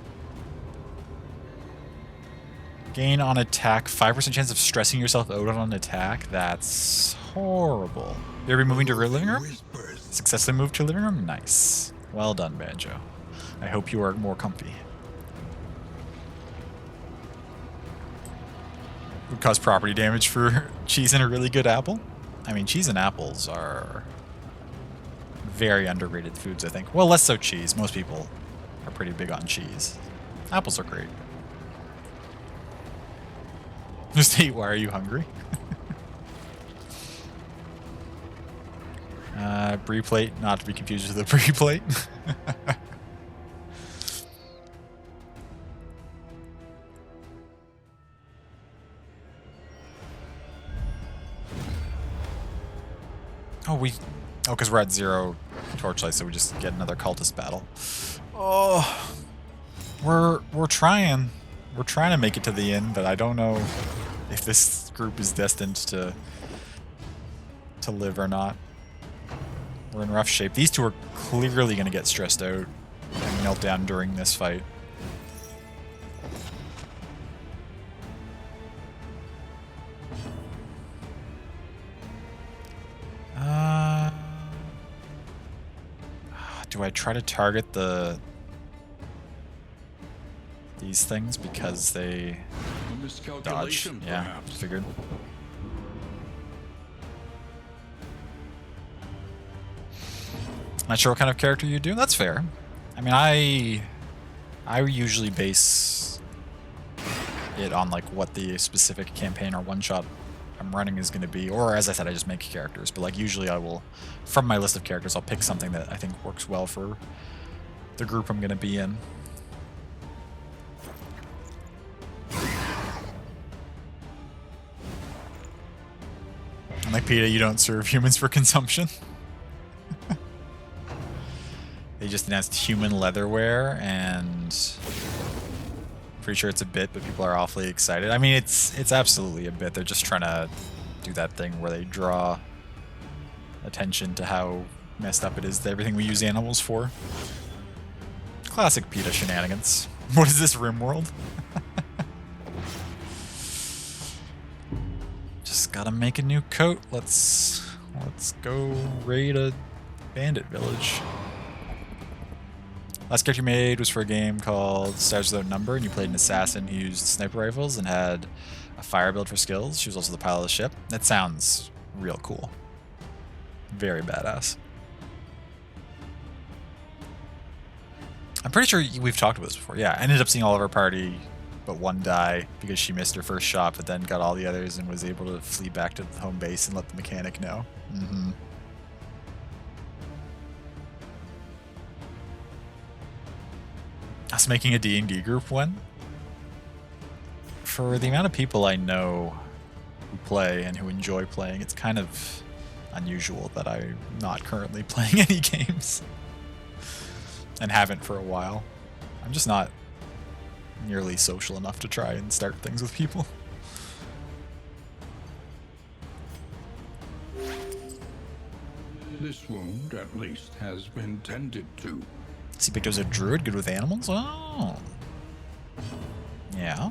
Gain on attack, 5% chance of stressing yourself out on an attack? That's horrible. You're moving to living room? Successfully moved to living room? Nice. Well done, Banjo. I hope you are more comfy. Would cause property damage for cheese and a really good apple? I mean, cheese and apples are very underrated foods, I think. Well, less so cheese. Most people are pretty big on cheese. Apples are great. Just eat, why are you hungry? Brie plate, not to be confused with the brie plate. Oh, because we're at 0 torchlight, so we just get another cultist battle. Oh, we're trying. We're trying to make it to the end, but I don't know if this group is destined to live or not. We're in rough shape. These two are clearly going to get stressed out and melt down during this fight. Do I try to target these things because they dodge? Yeah, perhaps. figured. Not sure what kind of character you do. That's fair. I mean, I usually base it on like what the specific campaign or one shot I'm running is going to be, or as I said, I just make characters. But like usually, I will, from my list of characters, I'll pick something that I think works well for the group I'm going to be in. And like PETA, you don't serve humans for consumption. They just announced human leatherware and Pretty sure it's a bit, but people are awfully excited. I mean, it's absolutely a bit. They're just trying to do that thing where they draw attention to how messed up it is to everything we use animals for. Classic PETA shenanigans. What is this, RimWorld? Just gotta make a new coat. Let's go raid a bandit village. Last character you made was for a game called Stars Without Number, and you played an assassin who used sniper rifles and had a fire build for skills. She was also the pilot of the ship. That sounds real cool. Very badass. I'm pretty sure we've talked about this before. Yeah, I ended up seeing all of our party but one die because she missed her first shot, but then got all the others and was able to flee back to the home base and let the mechanic know. Mm-hmm. Us making a D&D group when? For the amount of people I know who play and who enjoy playing, it's kind of unusual that I'm not currently playing any games. And haven't for a while. I'm just not nearly social enough to try and start things with people. This wound, at least, has been tended to. Seabigto's a druid, good with animals? Oh. Yeah.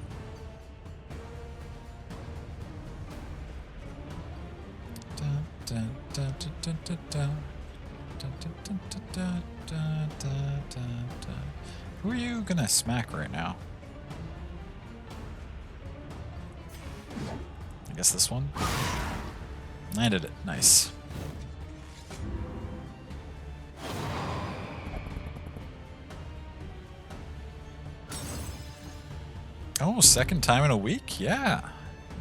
Who are you gonna smack right now? I guess this one? Landed it. Nice. Oh, second time in a week? Yeah.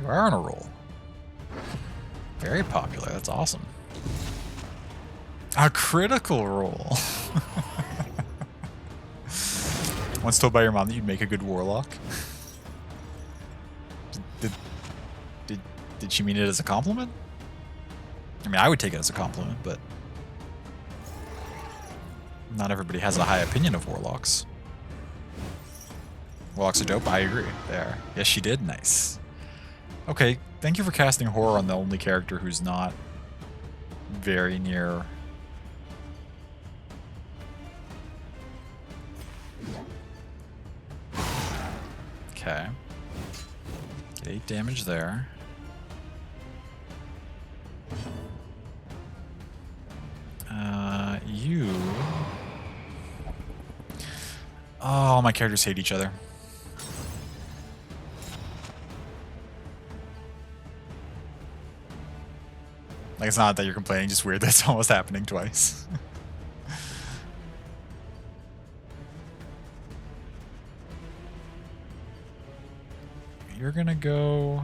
You are on a roll. Very popular. That's awesome. A critical roll. Once told by your mom that you'd make a good warlock. Did she mean it as a compliment? I mean, I would take it as a compliment, but not everybody has a high opinion of warlocks. Warlocks are dope. I agree. There. Yes, she did. Nice. Okay, thank you for casting horror on the only character who's not very near. Okay. Get 8 damage there. You... Oh, my characters hate each other. Like, it's not that you're complaining, just weird that it's almost happening twice. You're gonna go...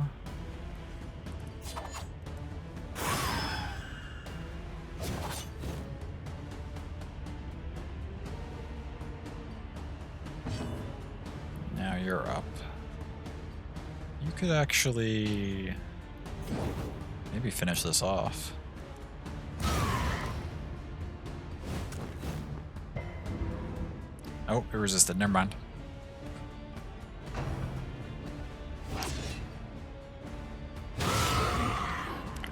Now you're up. You could actually... maybe finish this off. Oh, it resisted. Never mind.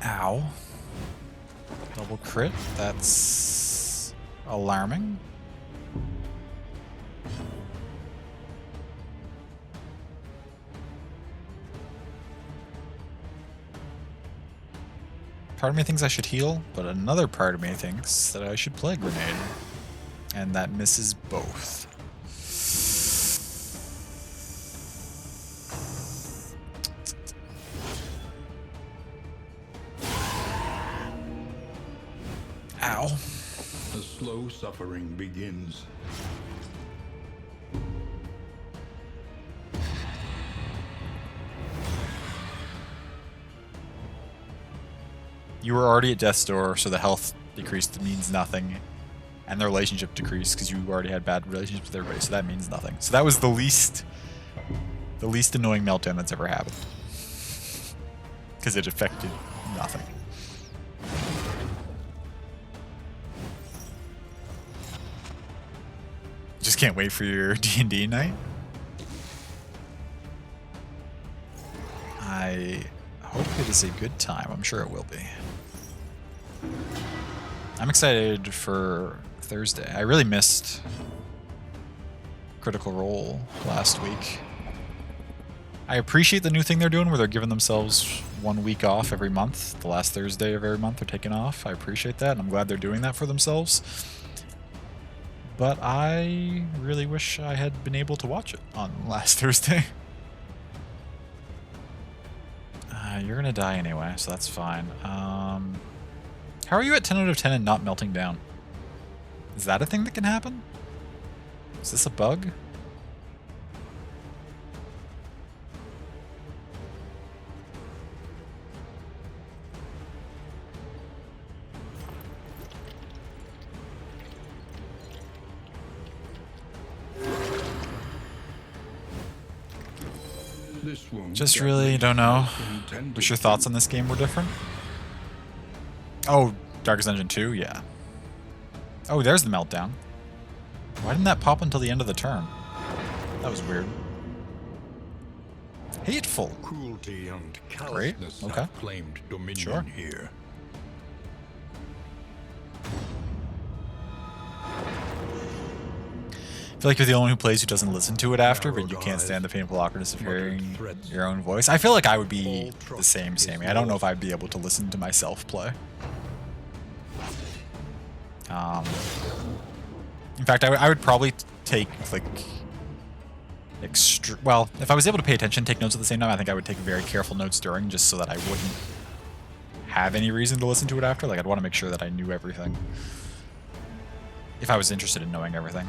Ow. Double crit. That's alarming. Part of me thinks I should heal, but another part of me thinks that I should play grenade. And that misses both. Ow. The slow suffering begins. You were already at death's door, so the health decreased means nothing. And the relationship decreased because you already had bad relationships with everybody, so that means nothing. So that was the least annoying meltdown that's ever happened. Because it affected nothing. Just can't wait for your D&D night. it is a good time. I'm sure it will be. I'm excited for Thursday. I really missed Critical Role last week. I appreciate the new thing they're doing where they're giving themselves 1 week off every month. The last Thursday of every month they're taking off. I appreciate that, and I'm glad they're doing that for themselves. But I really wish I had been able to watch it on last Thursday. You're gonna die anyway, so that's fine. How are you at 10 out of 10 and not melting down? Is that a thing that can happen? Is this a bug? This won't Just get really don't know. intended. Wish your thoughts on this game were different. Oh, Darkest Dungeon 2? Yeah. Oh, there's the meltdown. Why didn't that pop until the end of the turn? That was weird. Hateful. Cruelty and Great, callousness okay. have claimed dominion Sure. here. I feel like you're the only one who plays who doesn't listen to it after, but you can't stand the painful awkwardness of hearing your own voice. I feel like I would be the same, Sammy. I don't know if I'd be able to listen to myself play. In fact, I would probably take, like, well, if I was able to pay attention, take notes at the same time, I think I would take very careful notes during, just so that I wouldn't have any reason to listen to it after. Like, I'd want to make sure that I knew everything. If I was interested in knowing everything.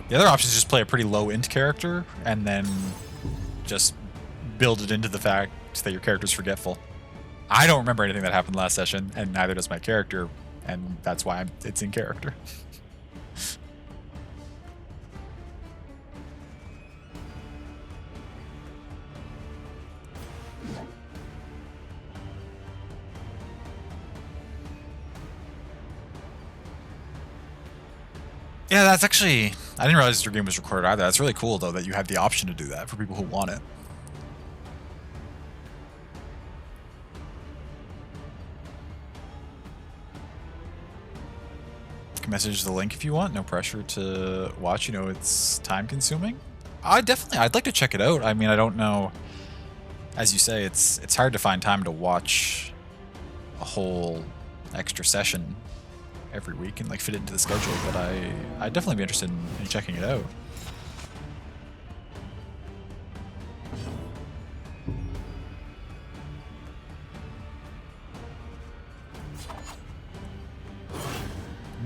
The other option is just play a pretty low int character and then just build it into the fact that your character's forgetful. I don't remember anything that happened last session, and neither does my character, and that's why it's in character. Yeah, that's actually... I didn't realize your game was recorded either. That's really cool, though, that you have the option to do that for people who want it. You can message the link if you want. No pressure to watch. You know, it's time-consuming. I'd like to check it out. I mean, I don't know... As you say, it's hard to find time to watch a whole extra session every week and like fit it into the schedule, but I'd definitely be interested in checking it out.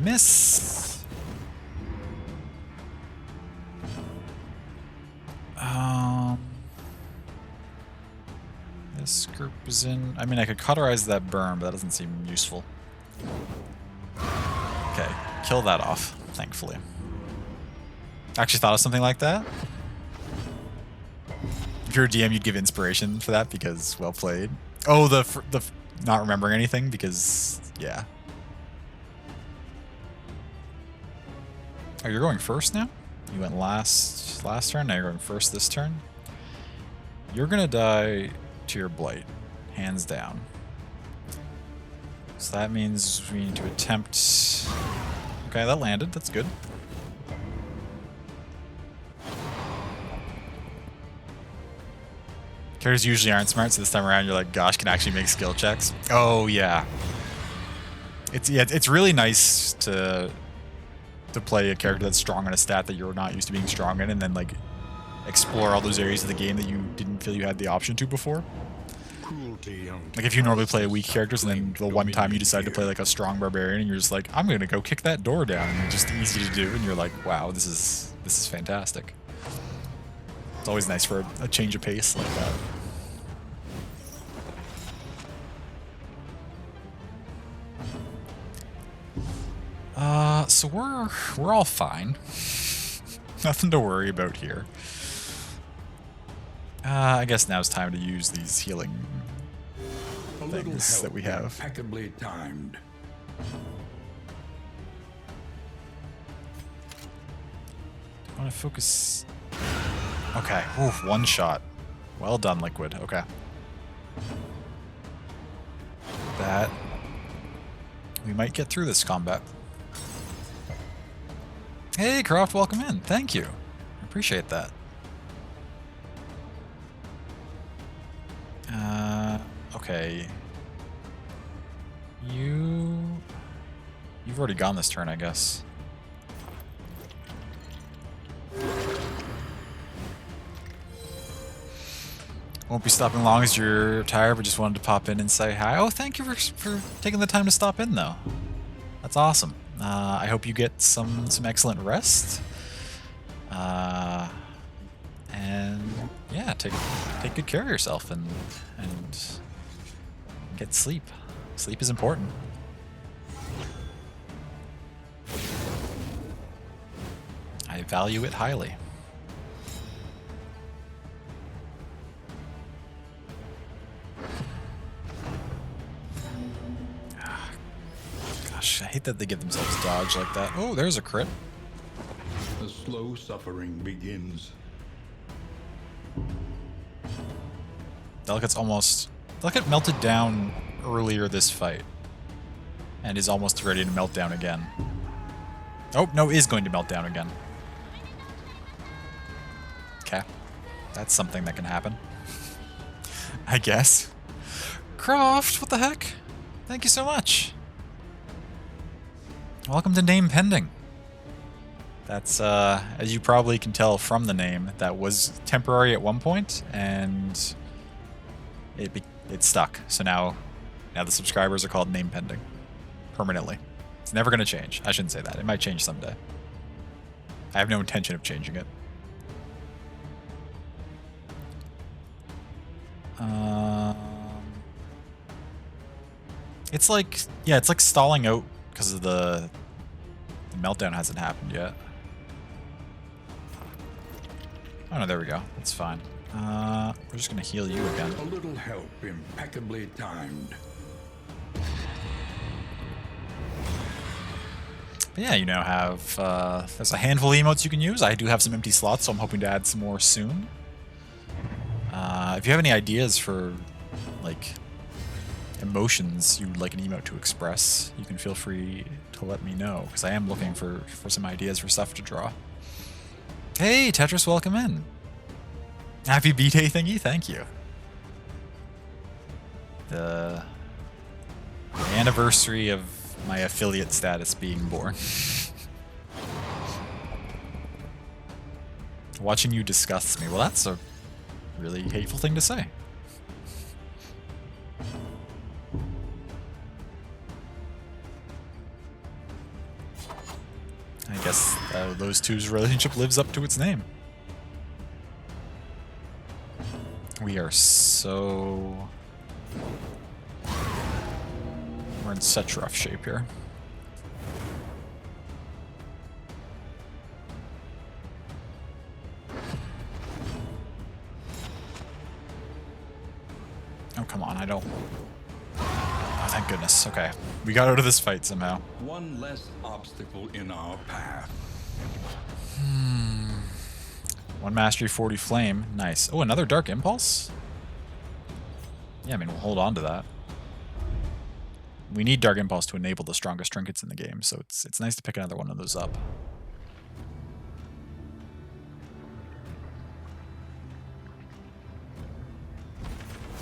Miss. This group is in. I mean, I could cauterize that burn, but that doesn't seem useful. Okay, kill that off, thankfully. Actually thought of something like that. If you're a DM, you'd give inspiration for that because well played. Oh, the not remembering anything because, yeah. Oh, you're going first now? You went last turn, now you're going first this turn. You're gonna die to your blight, hands down. So that means we need to attempt... Okay, that landed. That's good. Characters usually aren't smart, so this time around you're like, gosh, can actually make skill checks. Oh, yeah. It's really nice to play a character that's strong on a stat that you're not used to being strong in, and then, like, explore all those areas of the game that you didn't feel you had the option to before. Like if you normally play weak characters and then the one time you decide to play like a strong barbarian and you're just like, I'm gonna go kick that door down, and it's just easy to do, and you're like, wow, this is fantastic. It's always nice for a change of pace like that. So we're all fine. Nothing to worry about here. I guess now's time to use these healing things that we have. Impeccably timed. I want to focus. Okay. Oof, one shot. Well done, Liquid. Okay. That... We might get through this combat. Hey, Croft, welcome in. Thank you. I appreciate that. Okay. You've already gone this turn, I guess. Won't be stopping long as you're tired, but just wanted to pop in and say hi. Oh, thank you for taking the time to stop in, though. That's awesome. I hope you get some excellent rest. And yeah, take good care of yourself and get sleep. Sleep is important. I value it highly. Gosh, I hate that they give themselves dodge like that. Oh, there's a crit. The slow suffering begins. Delicate's almost... Delicate melted down earlier this fight. And is almost ready to melt down again. Oh, no, is going to melt down again. Okay. That's something that can happen. I guess. Croft, what the heck? Thank you so much. Welcome to Name Pending. That's, as you probably can tell from the name, that was temporary at one point, and it stuck. So now the subscribers are called Name Pending. Permanently. It's never going to change. I shouldn't say that. It might change someday. I have no intention of changing it. It's like, yeah, it's like stalling out because of the meltdown hasn't happened yet. Oh no, there we go. That's fine. We're just gonna heal you again. A little help impeccably timed. But yeah, you now have, there's a handful of emotes you can use. I do have some empty slots, so I'm hoping to add some more soon. If you have any ideas for, like, emotions you'd like an emote to express, you can feel free to let me know, because I am looking for some ideas for stuff to draw. Hey, Tetris, welcome in. Happy B-Day thingy, thank you. The anniversary of my affiliate status being born. Watching you disgusts me. Well, that's a really hateful thing to say. I guess those two's relationship lives up to its name. We are so... We're in such rough shape here. Oh, come on, I don't... Oh, thank goodness. Okay. We got out of this fight somehow. One less obstacle in our path. One Mastery 40 Flame. Nice. Oh, another Dark Impulse? Yeah, I mean, we'll hold on to that. We need Dark Impulse to enable the strongest trinkets in the game, so it's nice to pick another one of those up.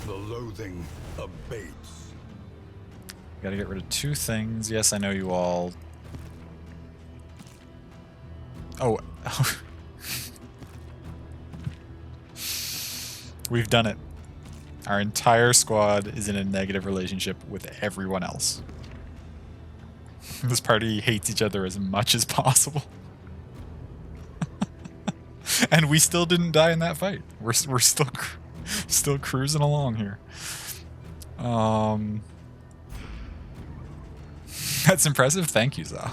The loathing abates. Gotta get rid of two things. Yes, I know you all... Oh. We've done it. Our entire squad is in a negative relationship with everyone else. This party hates each other as much as possible. And we still didn't die in that fight. We're still cruising along here. That's impressive. Thank you, Zal.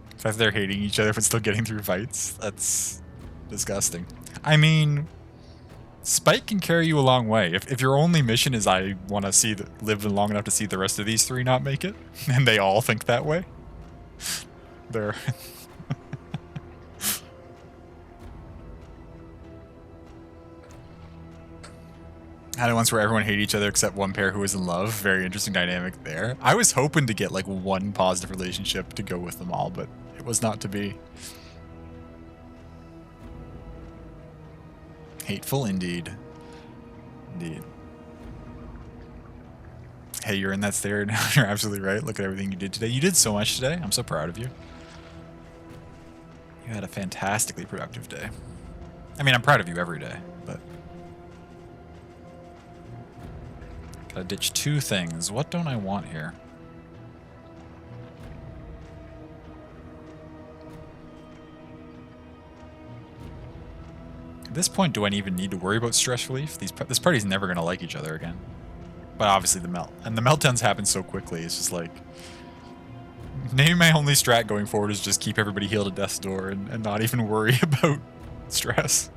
The fact that they're hating each other but still getting through fights, that's disgusting. I mean, Spike can carry you a long way. If your only mission is I want to live long enough to see the rest of these three not make it, and they all think that way, they're Had it once where everyone hated each other except one pair who was in love. Very interesting dynamic there. I was hoping to get like one positive relationship to go with them all, but it was not to be. Hateful indeed. Indeed. Hey, you're in that stare now. You're absolutely right. Look at everything you did today. You did so much today. I'm so proud of you. You had a fantastically productive day. I mean, I'm proud of you every day, but... Gotta ditch 2 things. What don't I want here? At this point, do I even need to worry about stress relief? This party's never gonna like each other again. But obviously the melt. And the meltdowns happen so quickly, it's just like... Maybe my only strat going forward is just keep everybody healed at death's door and not even worry about stress.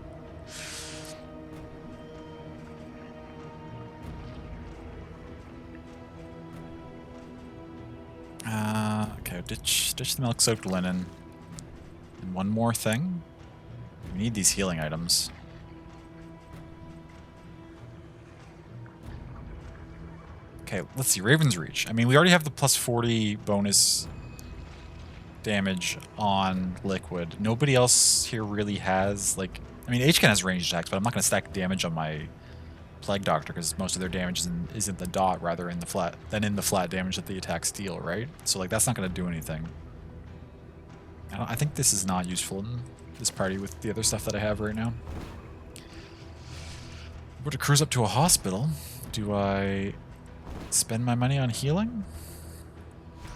Okay, ditch the milk-soaked linen. And one more thing. We need these healing items. Okay, let's see. Raven's Reach. I mean, we already have the plus 40 bonus damage on Liquid. Nobody else here really has, like... I mean, HCAN has ranged attacks, but I'm not going to stack damage on my Plague Doctor because most of their damage is in the dot rather in the flat damage that the attacks deal, right? So, like, that's not going to do anything. I think this is not useful in this party with the other stuff that I have right now. I'm going to cruise up to a hospital. Do I spend my money on healing?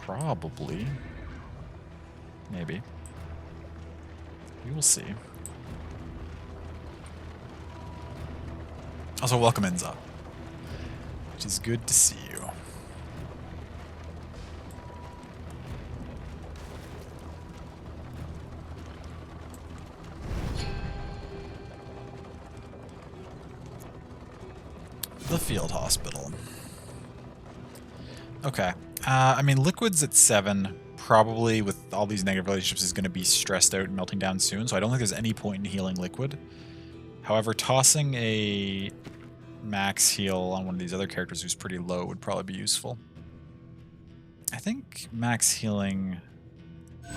Probably. Maybe. We will see. Also, welcome Enza. Which is good to see you. The field hospital. Okay. I mean, Liquid's at 7. Probably, with all these negative relationships, is going to be stressed out and melting down soon, so I don't think there's any point in healing Liquid. However, tossing a max heal on one of these other characters who's pretty low would probably be useful. I think max healing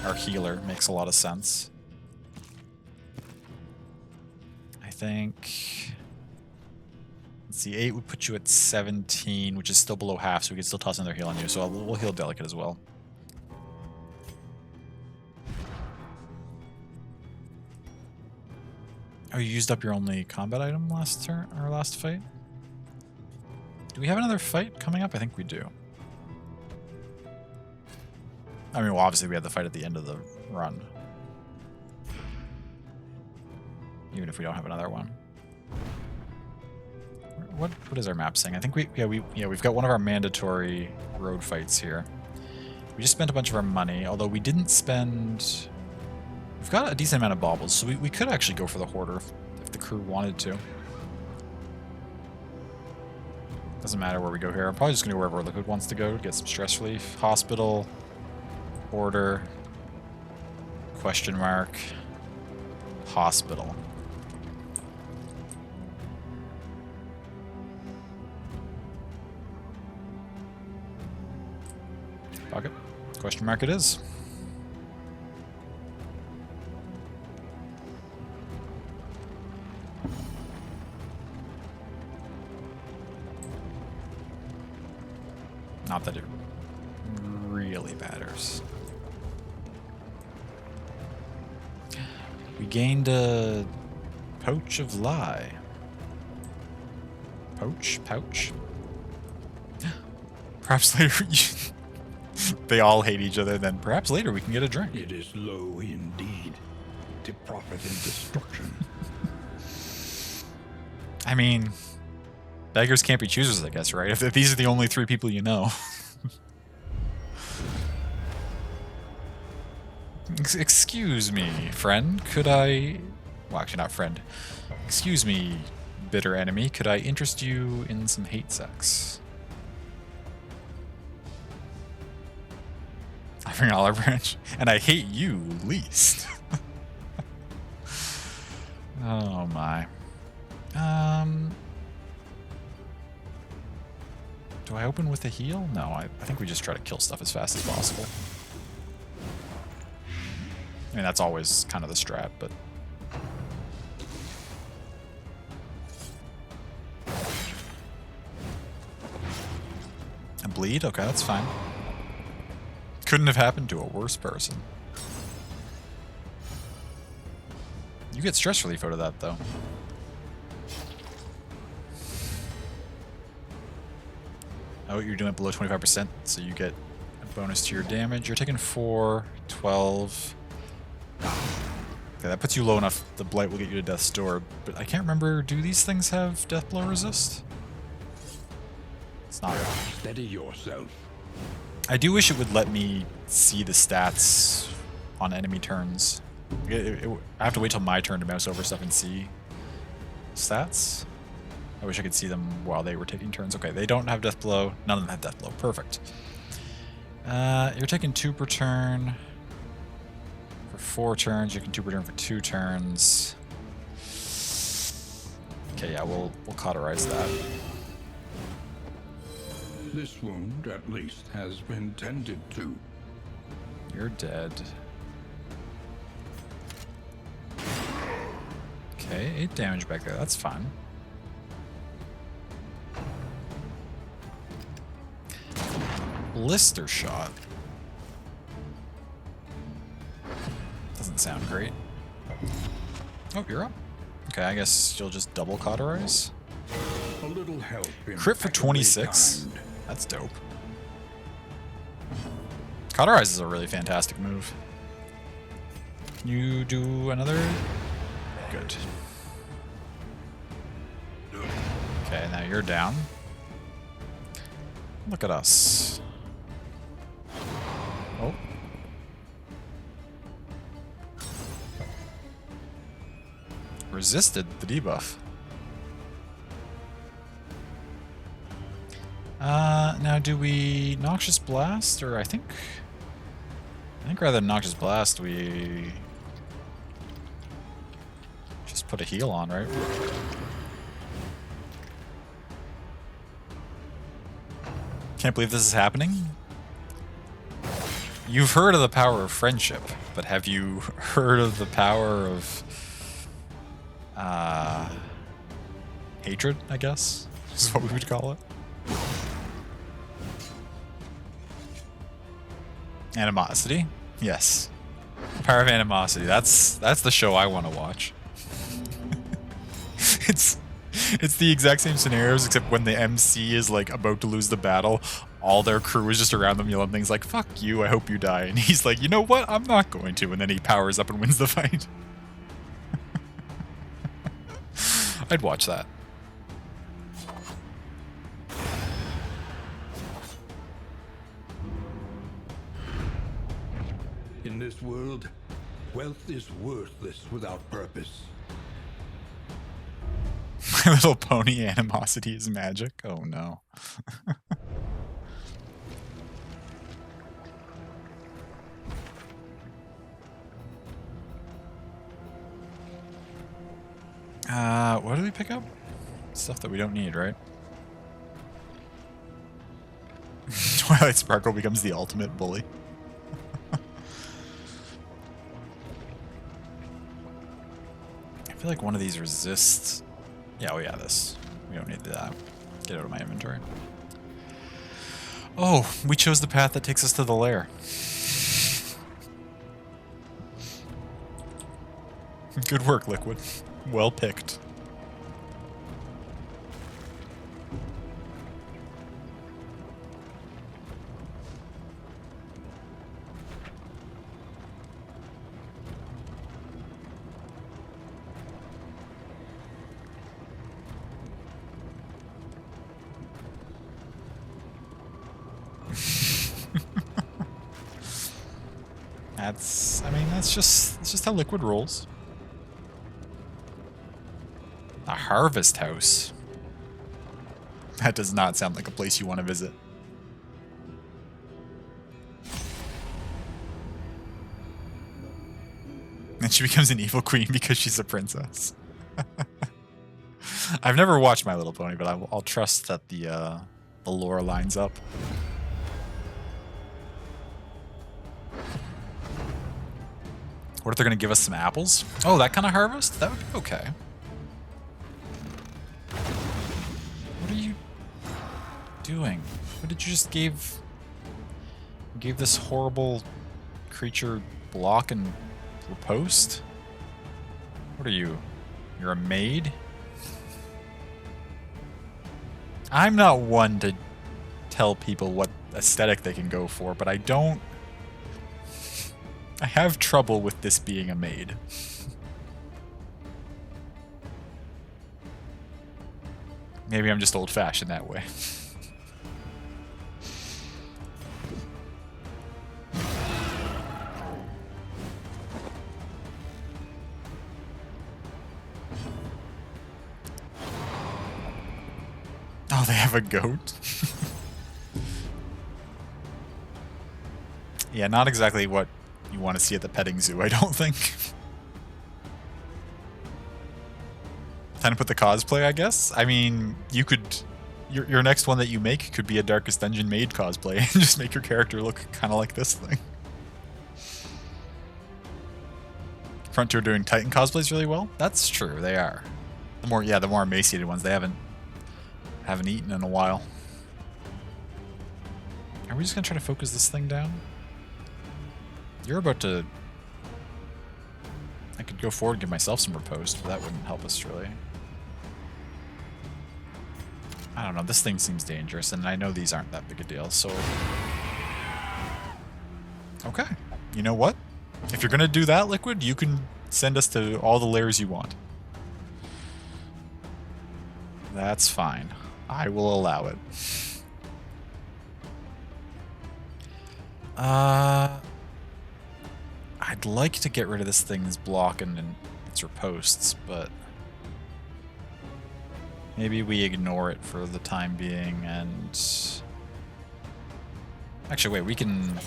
our healer makes a lot of sense. I think... Let's see, 8 would put you at 17, which is still below half, so we can still toss another heal on you, so we'll heal Delicate as well. Oh, you used up your only combat item last turn, or last fight? Do we have another fight coming up? I think we do. I mean, well, obviously we had the fight at the end of the run. Even if we don't have another one. What is our map saying? I think we've got one of our mandatory road fights here. We just spent a bunch of our money, although we didn't spend... We've got a decent amount of baubles, so we could actually go for the Hoarder if the crew wanted to. Doesn't matter where we go here. I'm probably just going to go wherever Liquid wants to go to get some stress relief. Hospital, Hoarder, question mark, hospital. Pocket. Question mark it is. Not that it really matters. We gained a pouch of lie. Pouch? Perhaps later they all hate each other, then perhaps later we can get a drink. It is low indeed, to profit in destruction. I mean, beggars can't be choosers, I guess, right? If these are the only 3 people you know. Excuse me, friend. Could I... Well, actually not friend. Excuse me, bitter enemy. Could I interest you in some hate sex? I bring olive branch. And I hate you least. Oh my. Do I open with a heal? No, I think we just try to kill stuff as fast as possible. I mean, that's always kind of the strat, but... A bleed? Okay, that's fine. Couldn't have happened to a worse person. You get stress relief out of that, though. Oh, you're doing it below 25%, so you get a bonus to your damage. You're taking 4, 12... Okay, that puts you low enough. The blight will get you to death's door, but I can't remember. Do these things have death blow resist? It's not. Steady yourself. I do wish it would let me see the stats on enemy turns. I have to wait till my turn to mouse over stuff and see stats. I wish I could see them while they were taking turns. Okay, they don't have death blow. None of them have death blow. Perfect. You're taking 2 per turn. 4 turns, you can 2 per turn for 2 turns. Okay, yeah, we'll cauterize that. This wound, at least, has been tended to. You're dead. Okay, 8 damage back there, that's fine. Blister shot. Doesn't sound great. Oh, you're up. Okay, I guess you'll just double cauterize. A little help. Crit for 26. That's dope. Cauterize is a really fantastic move. Can you do another? Good. Okay, now you're down. Look at us. Oh. Resisted the debuff. Now do we Noxious Blast, or I think rather than Noxious Blast we just put a heal on, right? Can't believe this is happening. You've heard of the power of friendship, but have you heard of the power of hatred, I guess, is what we would call it. Animosity? Yes. Power of animosity. That's the show I want to watch. It's the exact same scenarios, except when the MC is like about to lose the battle, all their crew is just around them yelling things like, "Fuck you, I hope you die." And he's like, "You know what? I'm not going to." And then he powers up and wins the fight. I'd watch that. In this world, wealth is worthless without purpose. My Little Pony animosity is magic. Oh no. What do we pick up? Stuff that we don't need, right? Twilight Sparkle becomes the ultimate bully. I feel like one of these resists... Yeah, oh yeah, this. We don't need that. Get out of my inventory. Oh, we chose the path that takes us to the lair. Good work, Liquid. Well picked. That's just how Liquid rolls. A harvest house. That does not sound like a place you want to visit. And she becomes an evil queen because she's a princess. I've never watched My Little Pony, but I'll trust that the the lore lines up. What if they're going to give us some apples? Oh, that kind of harvest? That would be okay. What are you doing? What did you just gave this horrible creature block and riposte? What are you? You're a maid? I'm not one to tell people what aesthetic they can go for, but I have trouble with this being a maid. Maybe I'm just old-fashioned that way. Oh, they have a goat? Yeah, not exactly what you want to see at the petting zoo, I don't think. Time to put the cosplay, I guess? I mean, you could... Your next one that you make could be a Darkest Dungeon maid cosplay and just make your character look kind of like this thing. Frontier doing Titan cosplays really well? That's true, they are. The more emaciated ones, they haven't eaten in a while. Are we just gonna try to focus this thing down? You're about to... I could go forward and give myself some riposte, but that wouldn't help us really. I don't know, this thing seems dangerous, and I know these aren't that big a deal, so... Okay. You know what? If you're gonna do that, Liquid, you can send us to all the lairs you want. That's fine. I will allow it. I'd like to get rid of this thing's block and its riposts, but maybe we ignore it for the time being and... Actually, wait, we can...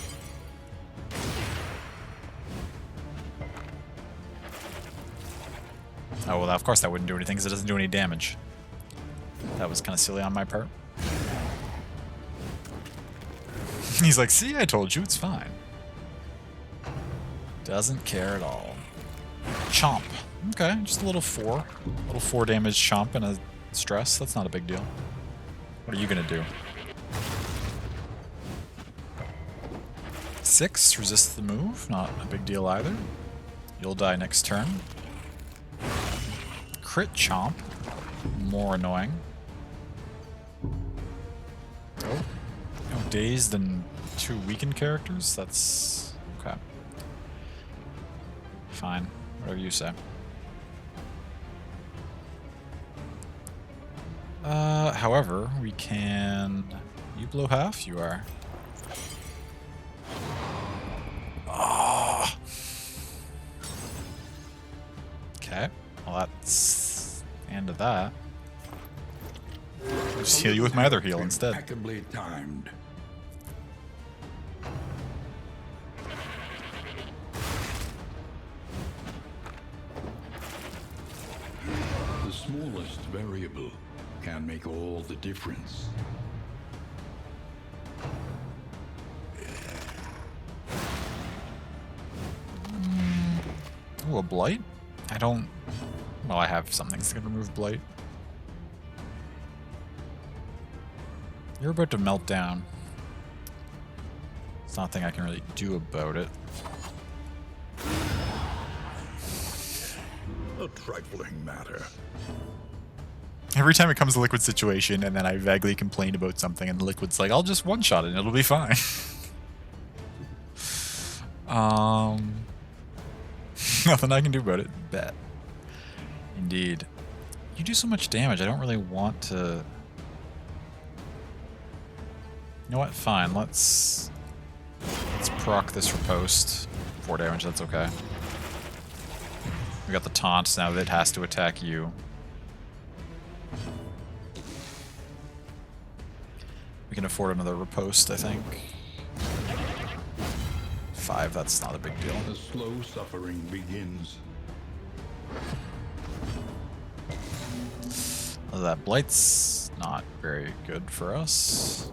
Oh, well, of course that wouldn't do anything because it doesn't do any damage. That was kind of silly on my part. He's like, see, I told you, it's fine. Doesn't care at all. Chomp. Okay, just a little 4. A little 4 damage chomp and a stress. That's not a big deal. What are you gonna do? 6, resist the move. Not a big deal either. You'll die next turn. Crit chomp. More annoying. Oh. Oh, dazed and 2 weakened characters? That's... okay. Fine. Whatever you say. However, we can... You blow half? You are. Oh. Okay. Well, that's the end of that. I'll just heal you with my other heal instead. Impeccably timed. The smallest variable can make all the difference. Ooh, a blight? I don't... Well, I have something that's gonna remove blight. You're about to melt down. There's nothing I can really do about it. A trifling matter. Every time it comes to Liquid situation, and then I vaguely complain about something, and the Liquid's like, I'll just one-shot it and it'll be fine. Nothing I can do about it. Bet. Indeed. You do so much damage, I don't really want to... You know what? Fine, let's proc this riposte. 4 damage, that's okay. We got the taunt, now that it has to attack you. We can afford another riposte, I think. 5, that's not a big deal. The slow suffering begins. Oh, that blight's not very good for us.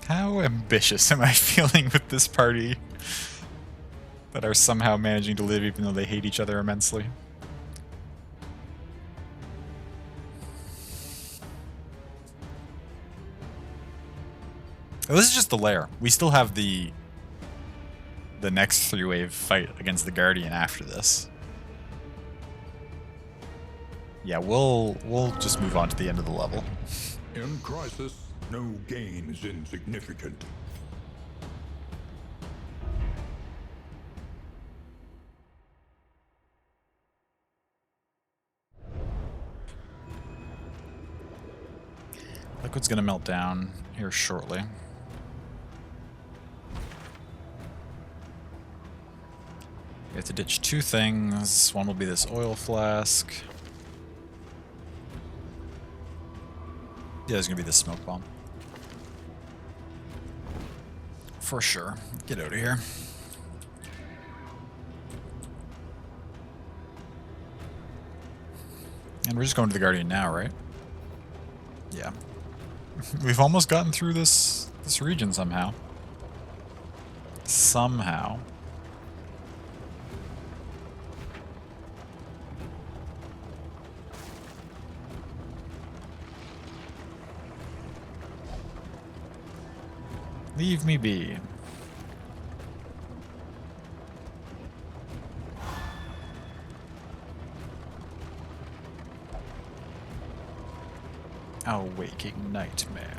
How ambitious am I feeling with this party that are somehow managing to live even though they hate each other immensely? Oh, this is just the lair. We still have the next 3-wave fight against the Guardian after this. Yeah, we'll just move on to the end of the level. In crisis, no gain is insignificant. Liquid's gonna melt down here shortly. We have to ditch 2 things. One will be this oil flask. Yeah, there's gonna be this smoke bomb. For sure. Get out of here. And we're just going to the Guardian now, right? Yeah. We've almost gotten through this region somehow. Somehow. Leave me be. A waking nightmare.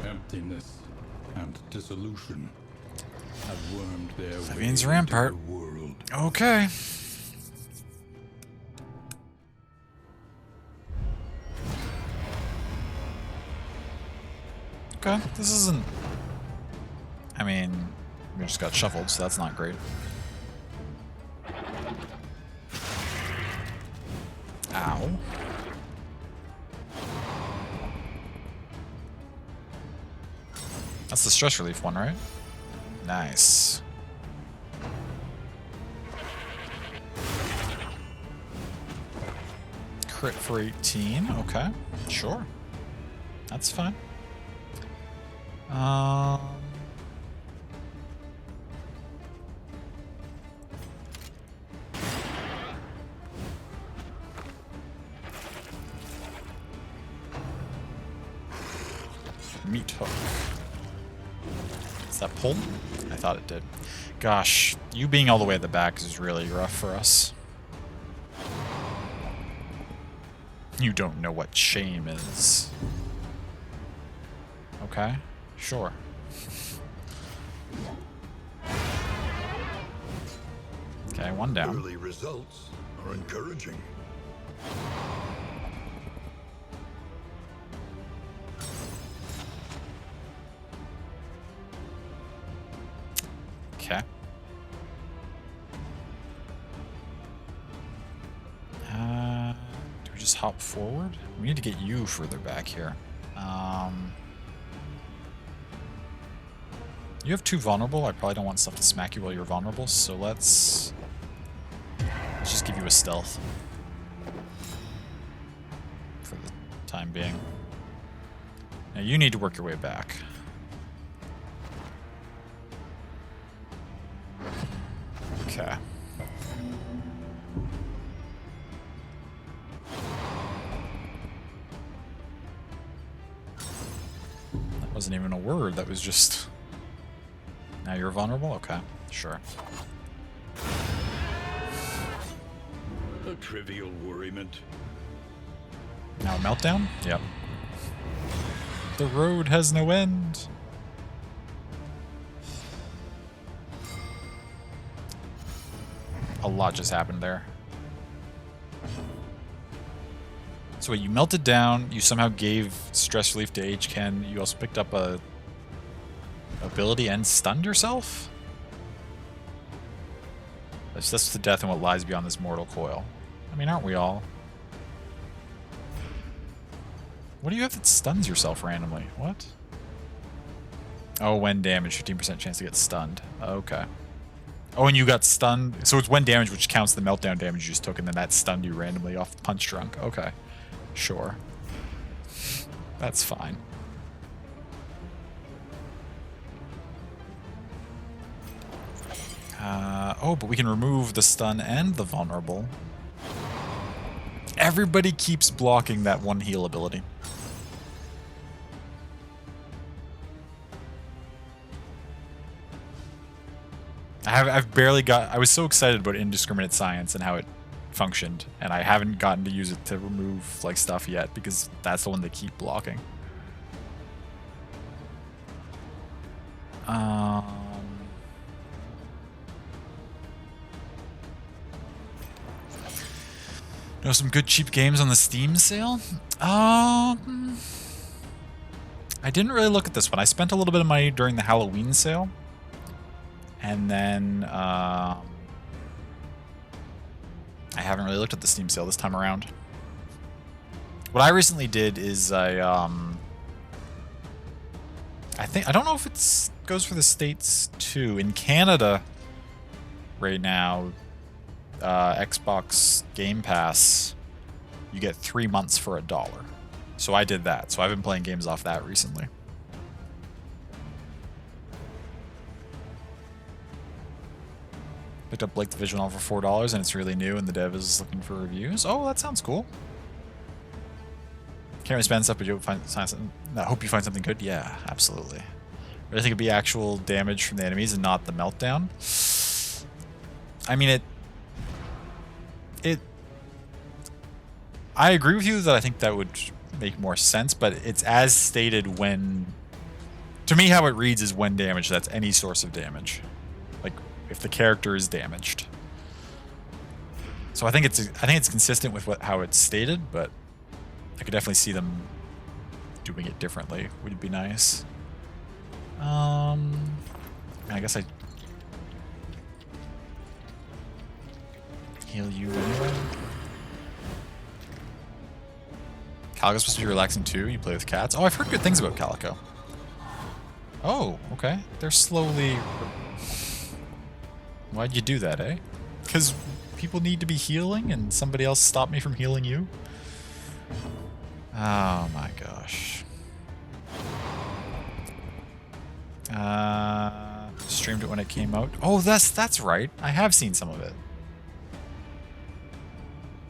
Emptiness and dissolution have wormed their way Levine's into Rampart. the world. Okay. Okay, this isn't... I mean, we just got shuffled, so that's not great. Ow. That's the stress relief one, right? Nice. Crit for 18. Okay, sure. That's fine. Meat hook. Does that pull? I thought it did. Gosh, you being all the way at the back is really rough for us. You don't know what shame is. Okay, sure. Okay, one down. Early results are encouraging. Okay. Do we just hop forward? We need to get you further back here. You have 2 vulnerable. I probably don't want stuff to smack you while you're vulnerable, so let's just give you a stealth for the time being. Now you need to work your way back. Okay. wasn't even a word. That was just... Now you're vulnerable? Okay, sure. A trivial worriment. Now meltdown? Yep. The road has no end. A lot just happened there. So wait, you melted down, you somehow gave stress relief to H-Ken, you also picked up a ability and stunned yourself? That's the death and what lies beyond this mortal coil. I mean, aren't we all? What do you have that stuns yourself randomly? What? Oh, when damaged, 15% chance to get stunned. Okay. Oh, and you got stunned. So it's when damage, which counts the meltdown damage you just took, and then that stunned you randomly off punch drunk. Okay. Sure. That's fine. Oh, but we can remove the stun and the vulnerable. Everybody keeps blocking that one heal ability. I've barely got... I was so excited about indiscriminate science and how it functioned, and I haven't gotten to use it to remove like stuff yet because that's the one they keep blocking. Know some good cheap games on the Steam sale? I didn't really look at this one. I spent a little bit of money during the Halloween sale. And then, I haven't really looked at the Steam sale this time around. What I recently did is I don't know if it goes for the States too. In Canada, right now, Xbox Game Pass, you get 3 months for $1. So I did that. So I've been playing games off that recently. Picked up Blake the Visual Novel for $4, and it's really new, and the dev is looking for reviews. Oh, that sounds cool. Can't really spend stuff, but you'll find something. I hope you find something good. Yeah, absolutely. But I think it'd be actual damage from the enemies and not the meltdown. I mean, I agree with you that I think that would make more sense, but it's as stated when... To me, how it reads is when damaged. That's any source of damage. Like, if the character is damaged. So I think it's consistent with how it's stated, but I could definitely see them doing it differently. Would be nice. I guess I heal you anyway. Calico's supposed to be relaxing too. You play with cats. Oh, I've heard good things about Calico. Oh, okay. They're slowly... Why'd you do that, eh? Because people need to be healing and somebody else stopped me from healing you? Oh my gosh. Streamed it when it came out. Oh, that's right. I have seen some of it.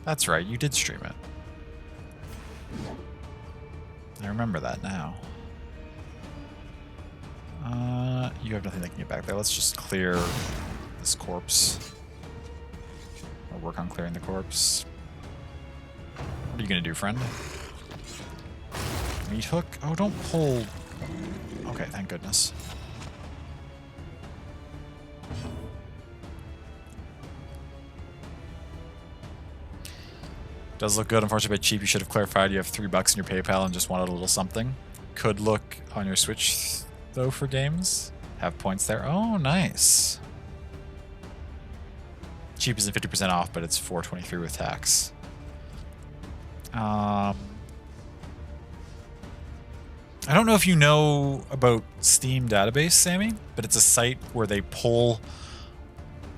That's right. You did stream it. I remember that now. You have nothing that can get back there. Let's just clear this corpse. I'll work on clearing the corpse. What are you gonna do, friend? Meat hook? Oh, don't pull. Okay, thank goodness. Does look good. Unfortunately, a bit cheap. You should have clarified you have $3 in your PayPal and just wanted a little something. Could look on your Switch, though, for games. Have points there. Oh, nice. Cheap isn't 50% off, but it's $4.23 with tax. I don't know if you know about Steam database, Sammy, but it's a site where they pull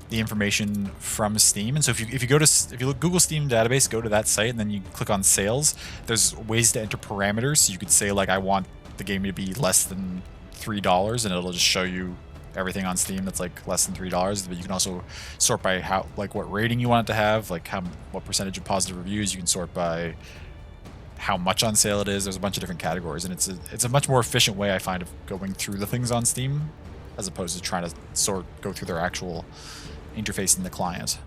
the information from Steam. And so if you look Google Steam database, go to that site, and then you click on sales. There's ways to enter parameters. So you could say, like, I want the game to be less than $3, and it'll just show you everything on Steam that's like less than $3. But you can also sort by what rating you want it to have, like what percentage of positive reviews. You can sort by how much on sale it is. There's a bunch of different categories, and it's a much more efficient way I find of going through the things on Steam, as opposed to trying to go through their actual interface in the client.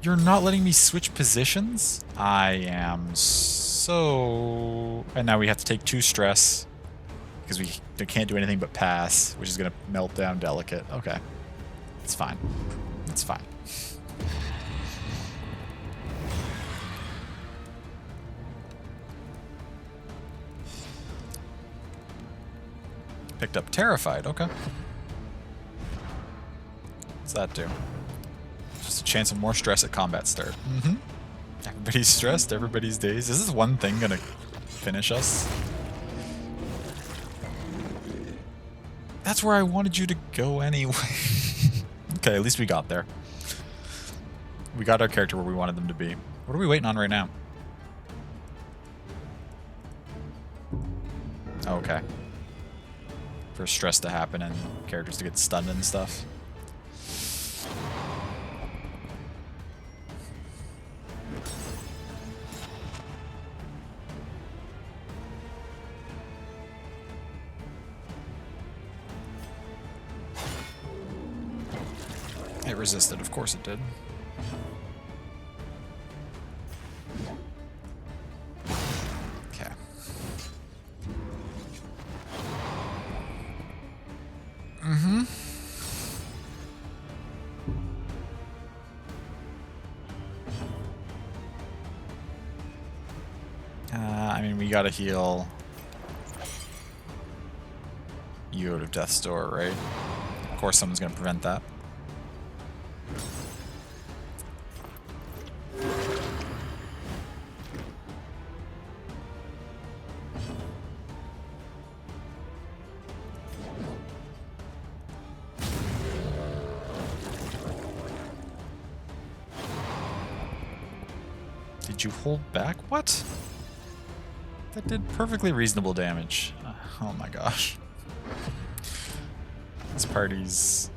You're not letting me switch positions? I am so... And now we have to take 2 stress because we can't do anything but pass, which is going to melt down delicate. Okay. It's fine. It's fine. Picked up terrified. Okay. What's that do? Just a chance of more stress at combat start. Mm-hmm. Everybody's stressed, everybody's dazed. Is this one thing gonna finish us? That's where I wanted you to go anyway. Okay, at least we got there. We got our character where we wanted them to be. What are we waiting on right now? Oh, okay. For stress to happen and characters to get stunned and stuff. It resisted, of course it did. Okay. Mm-hmm. I mean, we gotta heal you out of Death's Door, right? Of course someone's gonna prevent that. Did you hold back? What? That did perfectly reasonable damage. Oh my gosh. This party's...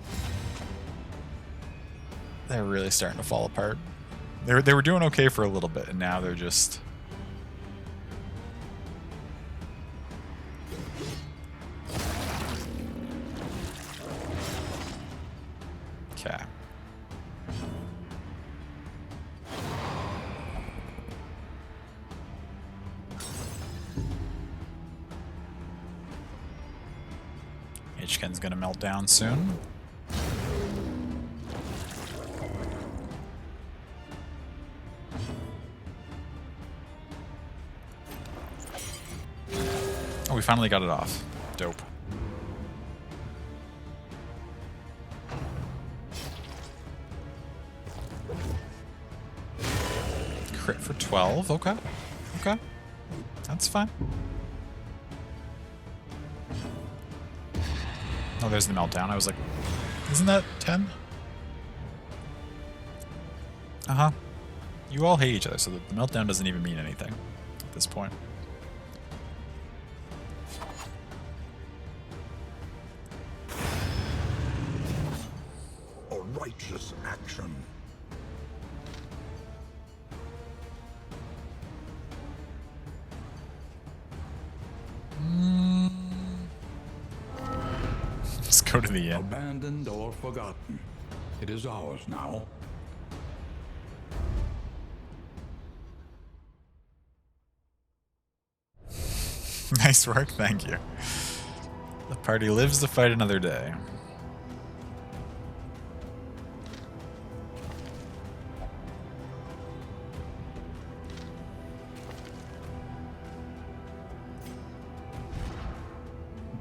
They're really starting to fall apart. They were doing okay for a little bit, and now they're just... Okay. H-Ken's gonna melt down soon. Oh, we finally got it off. Dope. Crit for 12. Okay. Okay. That's fine. Oh, there's the meltdown. I was like, isn't that 10? Uh-huh. You all hate each other, so the meltdown doesn't even mean anything at this point. A righteous action. Let's go to the end. Abandoned or forgotten. It is ours now. Nice work, thank you. The party lives to fight another day.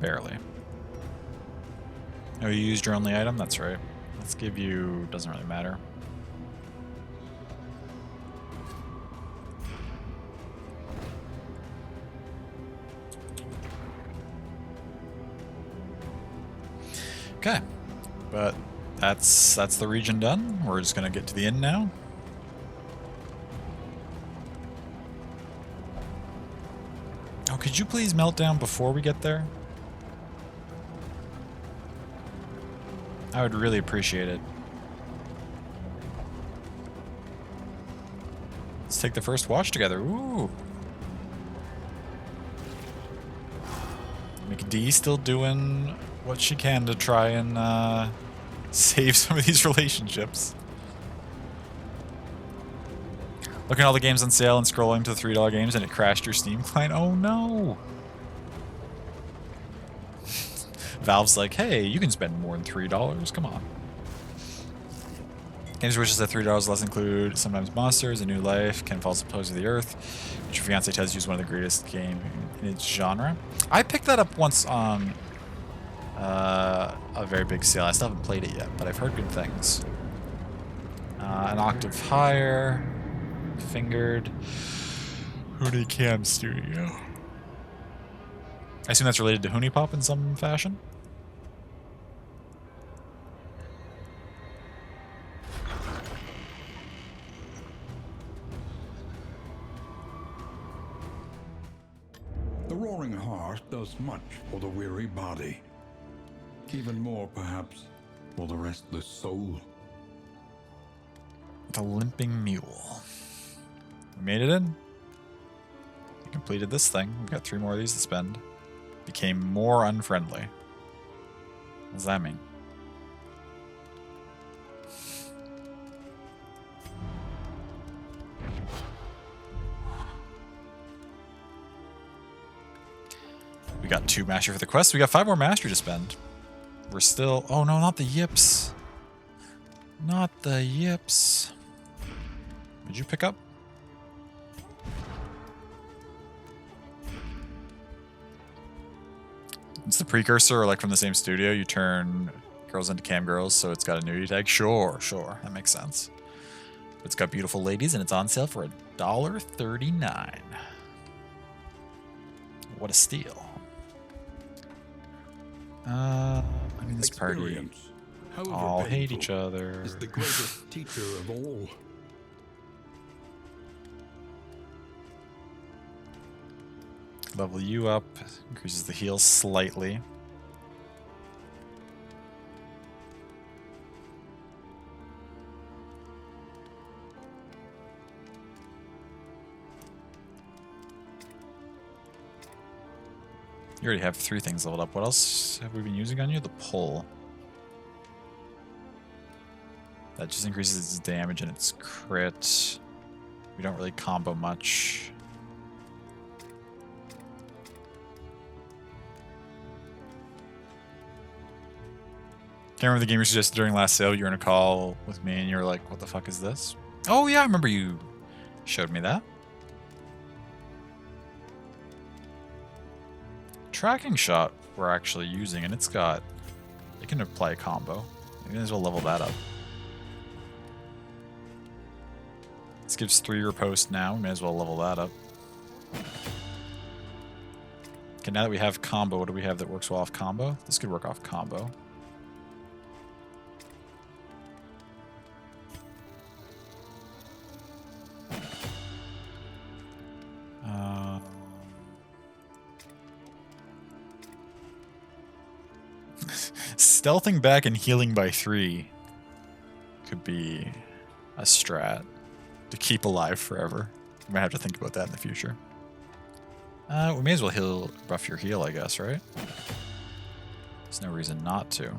Barely. Oh, you used your only item? That's right. Let's give you... doesn't really matter. Okay. But that's the region done. We're just gonna get to the end now. Oh, could you please melt down before we get there? I would really appreciate it. Let's take the first watch together. Ooh. McD still doing what she can to try and save some of these relationships. Looking at all the games on sale and scrolling to the $3 games and it crashed your Steam client. Oh no! Valve's like, hey, you can spend more than $3. Come on. Games wishes that $3 less include sometimes monsters, a new life, can fall supposed to the earth, which your fiance tells you is one of the greatest game in its genre. I picked that up once on a very big sale. I still haven't played it yet, but I've heard good things. An octave higher, fingered, Huni Cam Studio. I assume that's related to Huni Pop in some fashion. The roaring heart does much for the weary body. Even more, perhaps, for the restless soul. The Limping Mule. We made it in. We completed this thing. We've got 3 more of these to spend. Became more unfriendly. What does that mean? We got 2 mastery for the quest. We got 5 more mastery to spend. We're still... Oh no, not the yips. Not the yips. Did you pick up? It's the precursor, like from the same studio. You turn girls into cam girls, so it's got a nudity tag. Sure, that makes sense. It's got beautiful ladies, and it's on sale for $1.39. What a steal! I mean, this party all hate each other. Is the greatest teacher of all. Level you up, increases the heal slightly. You already have 3 things leveled up. What else have we been using on you? The pull. That just increases its damage and its crit. We don't really combo much. Can't remember the game you suggested during last sale. You were in a call with me and you were like, what the fuck is this? Oh yeah, I remember you showed me that. Tracking shot we're actually using, and it's got... It can apply a combo. You may as well level that up. This gives 3 riposte now. We may as well level that up. Okay, now that we have combo, what do we have that works well off combo? This could work off combo. Stealthing back and healing by 3 could be a strat to keep alive forever. We might have to think about that in the future. We may as well buff your heal, I guess, right? There's no reason not to.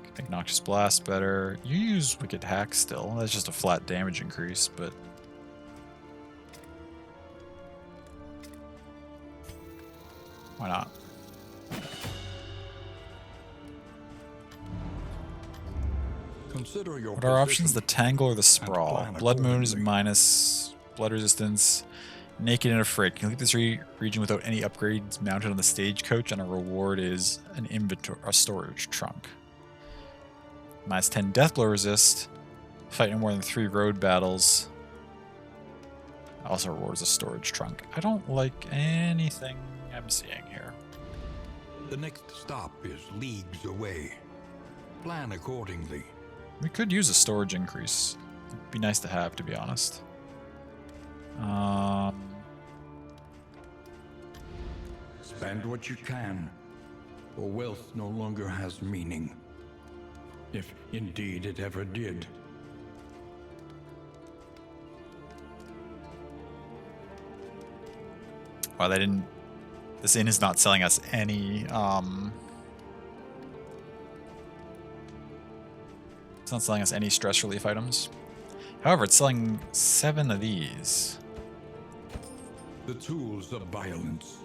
I think Noxious Blast better. You use Wicked Hack still. That's just a flat damage increase, but... Why not? Consider your what are our options? The Tangle or the Sprawl? plan Blood Moon is accordingly. minus blood resistance. Naked and Afraid. Can you leave this region without any upgrades mounted on the stagecoach, and a reward is an inventory, a storage trunk. Minus 10 Deathblow resist. Fight no more than 3 road battles. Also rewards a storage trunk. I don't like anything I'm seeing here. The next stop is leagues away. Plan accordingly. We could use a storage increase. It'd be nice to have, to be honest. Spend what you can, for wealth no longer has meaning. If indeed it ever did. Well, they didn't... This inn is not selling us any, It's not selling us any stress relief items. However, it's selling 7 of these. The tools of violence.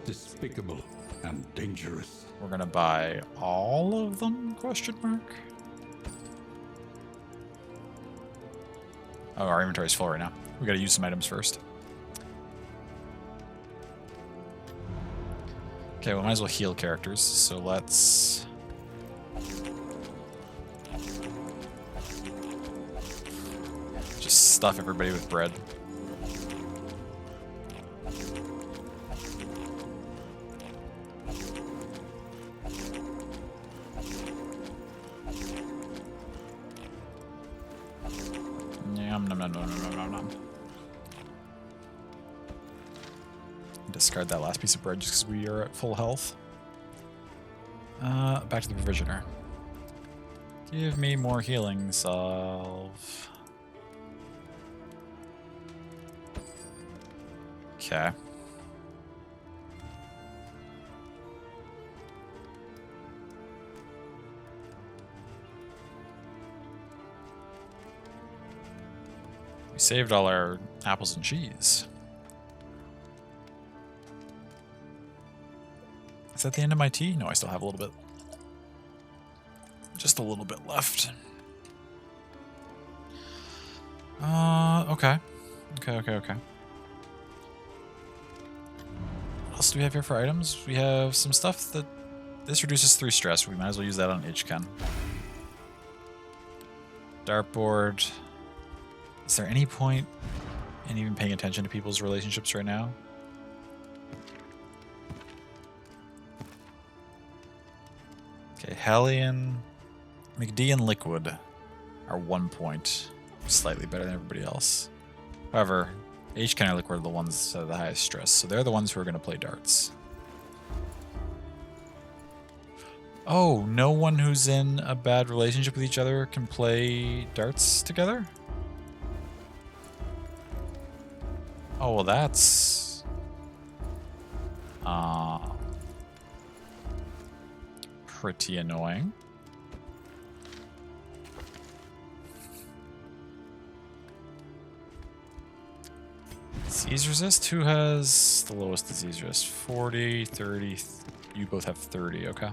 Despicable and dangerous. We're gonna buy all of them? Question mark. Oh, our inventory's full right now. We gotta use some items first. Okay, we might as well heal characters, so let's... just stuff everybody with bread. Nom, nom, nom, nom, nom, nom, nom. Discard that last piece of bread just because we are at full health. Back to the provisioner. Give me more healing salve. Okay. We saved all our apples and cheese. Is that the end of my tea? No, I still have a little bit. Just a little bit left. Okay. Okay. What else do we have here for items? We have some stuff that... This reduces 3 stress. We might as well use that on Ichken. Dartboard. Is there any point in even paying attention to people's relationships right now? Okay, Hellion, McD, and Liquid are 1 point. Slightly better than everybody else. However, H-Ken and Liquid are the ones that have the highest stress, so they're the ones who are going to play darts. Oh, no one who's in a bad relationship with each other can play darts together? Oh, well that's... pretty annoying. Disease resist? Who has the lowest disease resist? 40, 30... You both have 30, okay.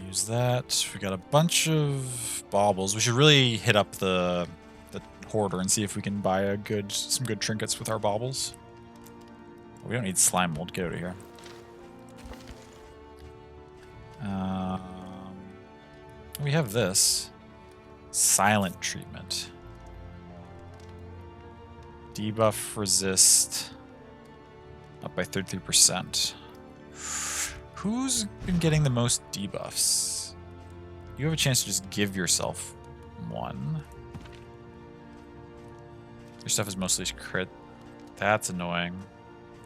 Use that. We got a bunch of baubles. We should really hit up the hoarder and see if we can buy some good trinkets with our baubles. We don't need slime mold. Get out of here. We have this silent treatment. Debuff resist up by 33%. Who's been getting the most debuffs? You have a chance to just give yourself one. Your stuff is mostly crit. That's annoying.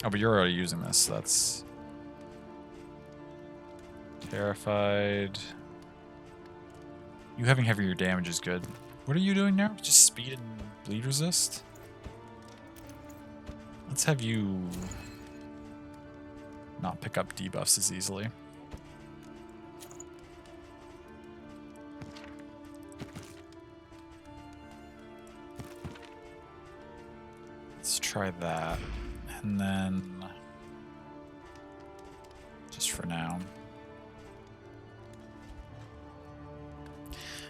Oh, but you're already using this, so that's... Terrified. You having heavier damage is good. What are you doing now? Just speed and bleed resist? Let's have you not pick up debuffs as easily. Let's try that. And then... just for now.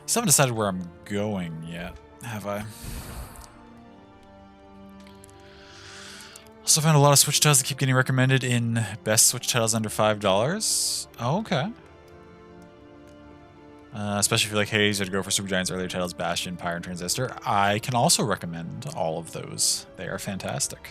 Still haven't decided where I'm going yet, have I? Also found a lot of Switch titles that keep getting recommended in best Switch titles under $5. Oh, okay. Especially if you like Hades or to go for Supergiant's earlier titles, Bastion, Pyre, and Transistor. I can also recommend all of those. They are fantastic.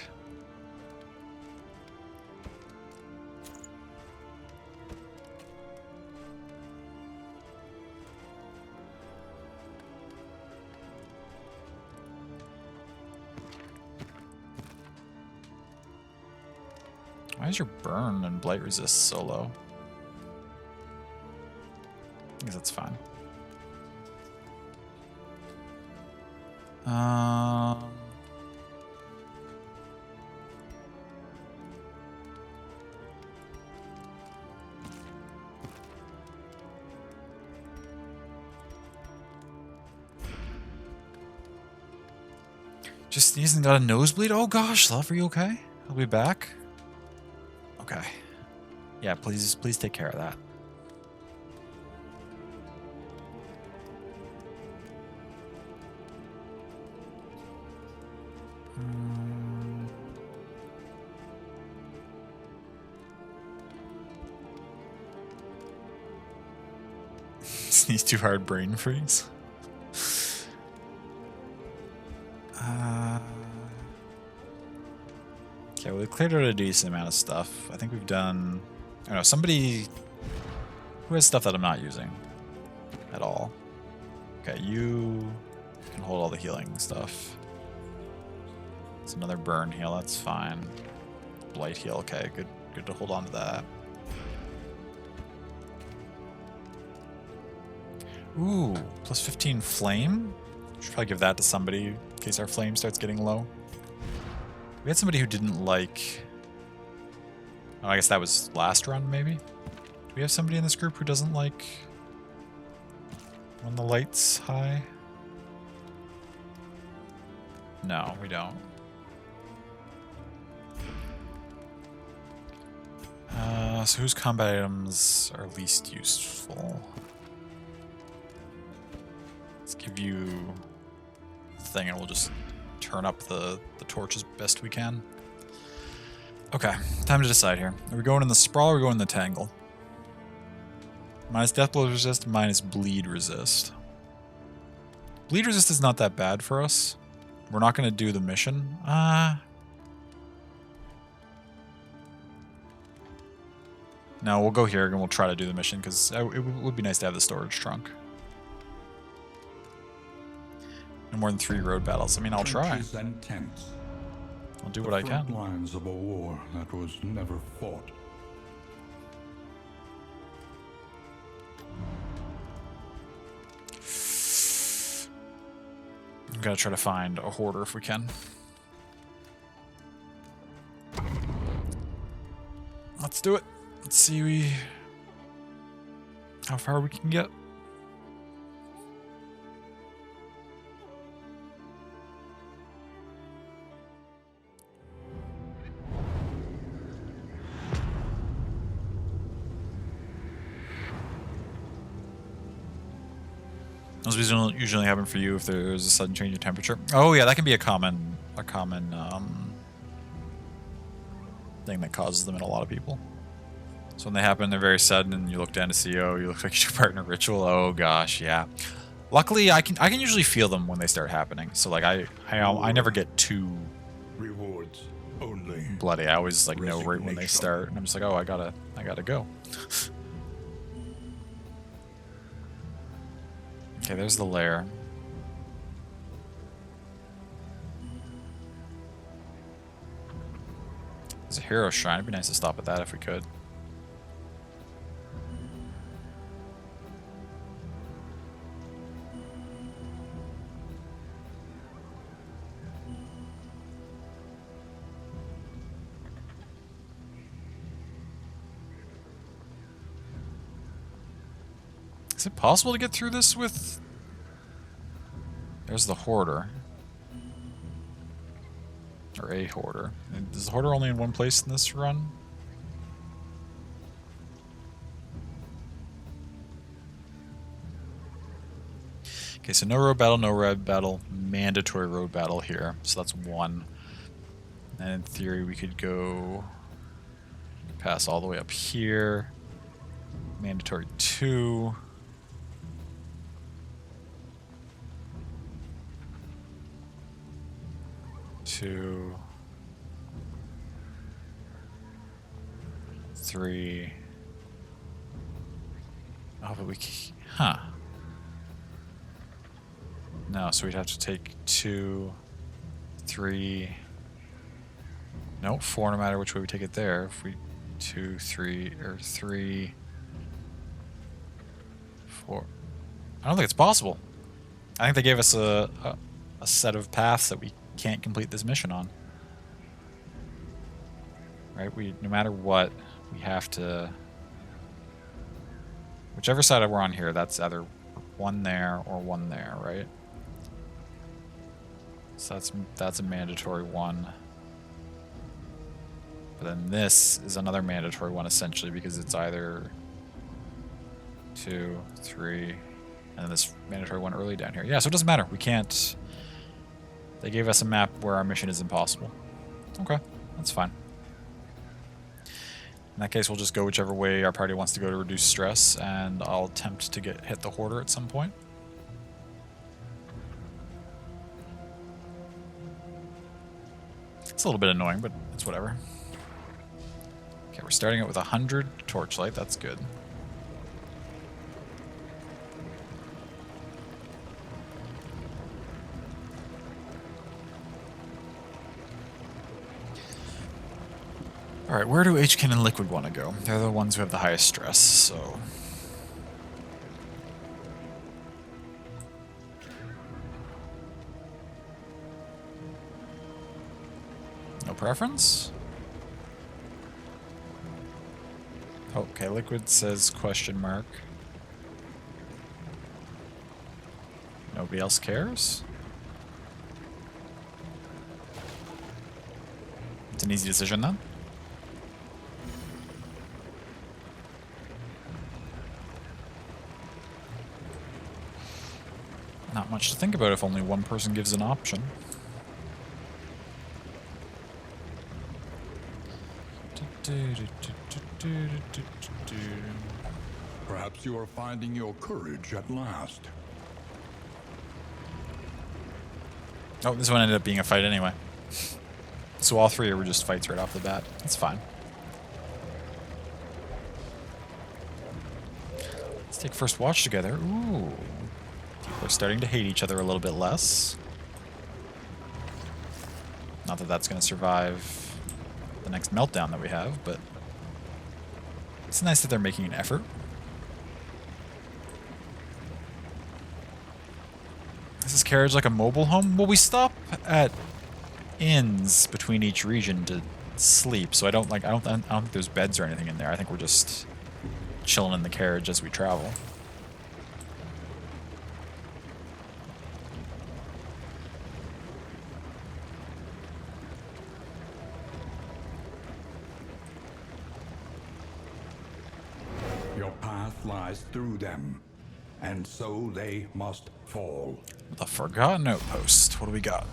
Why is your burn and blight resist so low? I guess that's fine. Just he hasn't got a nosebleed? Oh gosh, love, are you okay? I'll be back. Okay. Yeah, please take care of that. Sneeze too hard, brain freeze. Okay, well, we've cleared out a decent amount of stuff. I think we've done... I don't know, somebody... Who has stuff that I'm not using at all? Okay, you can hold all the healing stuff. It's another burn heal, that's fine. Blight heal, okay, good to hold on to that. Ooh, plus 15 flame? Should probably give that to somebody in case our flame starts getting low. We had somebody who didn't like... Oh, I guess that was last run, maybe? Do we have somebody in this group who doesn't like when the light's high? No, we don't. So whose combat items are least useful? Let's give you the thing and we'll just turn up the torch as best we can. Okay, time to decide here. Are we going in the sprawl or are we going in the tangle? Minus death blow resist, minus bleed resist. Bleed resist is not that bad for us. We're not going to do the mission. No, we'll go here and we'll try to do the mission because it would be nice to have the storage trunk. No more than 3 road battles. I mean, I'll try. I'll do what I can. Lines of a war that was never fought. I'm gonna try to find a hoarder if we can. Let's do it. Let's see how far we can get. Those usually happen for you if there's a sudden change in temperature. Oh yeah, that can be a common thing that causes them in a lot of people. So when they happen, they're very sudden, and you look down to see, oh, you look like you took part in a ritual. Oh gosh, yeah. Luckily, I can usually feel them when they start happening. So like I never get too rewards only. Bloody. I always like know right when they start, and I'm just like, oh, I gotta go. Okay, there's the lair. There's a hero shrine. It'd be nice to stop at that if we could. Is it possible to get through this with... There's the hoarder. Or a hoarder. Is the hoarder only in one place in this run? Okay, so no road battle, mandatory road battle here. So that's 1. And in theory we could go... pass all the way up here. Mandatory 2. 2, 3. Oh, but we can't. Huh. No, so we'd have to take 2, 3, No, 4 no matter which way we take it there. If we 2, 3, or 3, 4. I don't think it's possible. I think they gave us a set of paths that we can't complete this mission on. Right? No matter what, we have to... Whichever side we're on here, that's either 1 there or 1 there, right? So that's a mandatory 1. But then this is another mandatory 1 essentially because it's either 2, 3, and then this mandatory 1 early down here. Yeah, so it doesn't matter. We can't... They gave us a map where our mission is impossible. Okay, that's fine. In that case, we'll just go whichever way our party wants to go to reduce stress, and I'll attempt to hit the Hoarder at some point. It's a little bit annoying, but it's whatever. Okay, we're starting it with 100 torchlight. That's good. Alright, where do Hkin and Liquid want to go? They're the ones who have the highest stress, so... No preference? Okay, Liquid says question mark. Nobody else cares? It's an easy decision then. Not much to think about if only one person gives an option. Perhaps you are finding your courage at last. Oh, this one ended up being a fight anyway. So all 3 were just fights right off the bat. That's fine. Let's take first watch together. Ooh. People are starting to hate each other a little bit less. Not that that's going to survive the next meltdown that we have, but it's nice that they're making an effort. Is this carriage like a mobile home? Well, we stop at inns between each region to sleep, so I don't think there's beds or anything in there. I think we're just chilling in the carriage as we travel. Your path lies through them, and so they must fall. The Forgotten Outpost. What do we got?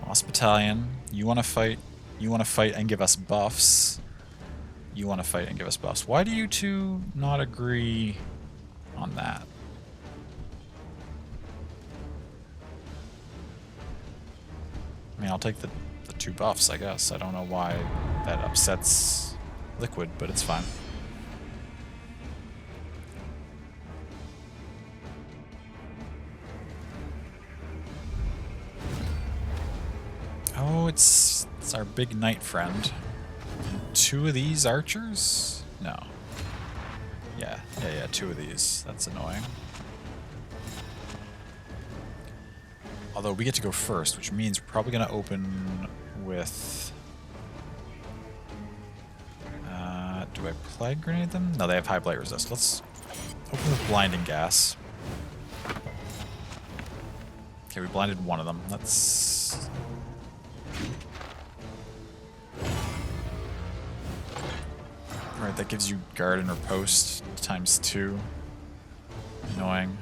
Lost Battalion. You want to fight? You want to fight and give us buffs. You want to fight and give us buffs. Why do you two not agree on that? I mean, I'll take the 2 buffs, I guess. I don't know why that upsets Liquid, but it's fine. Oh, it's our big knight friend. 2 of these archers? No. Yeah, 2 of these. That's annoying. Although we get to go first, which means we're probably going to open with... do I plague grenade them? No, they have high blight resist. Let's open with blinding gas. Okay, we blinded one of them. Let's... Alright, that gives you guard and riposte ×2. Annoying.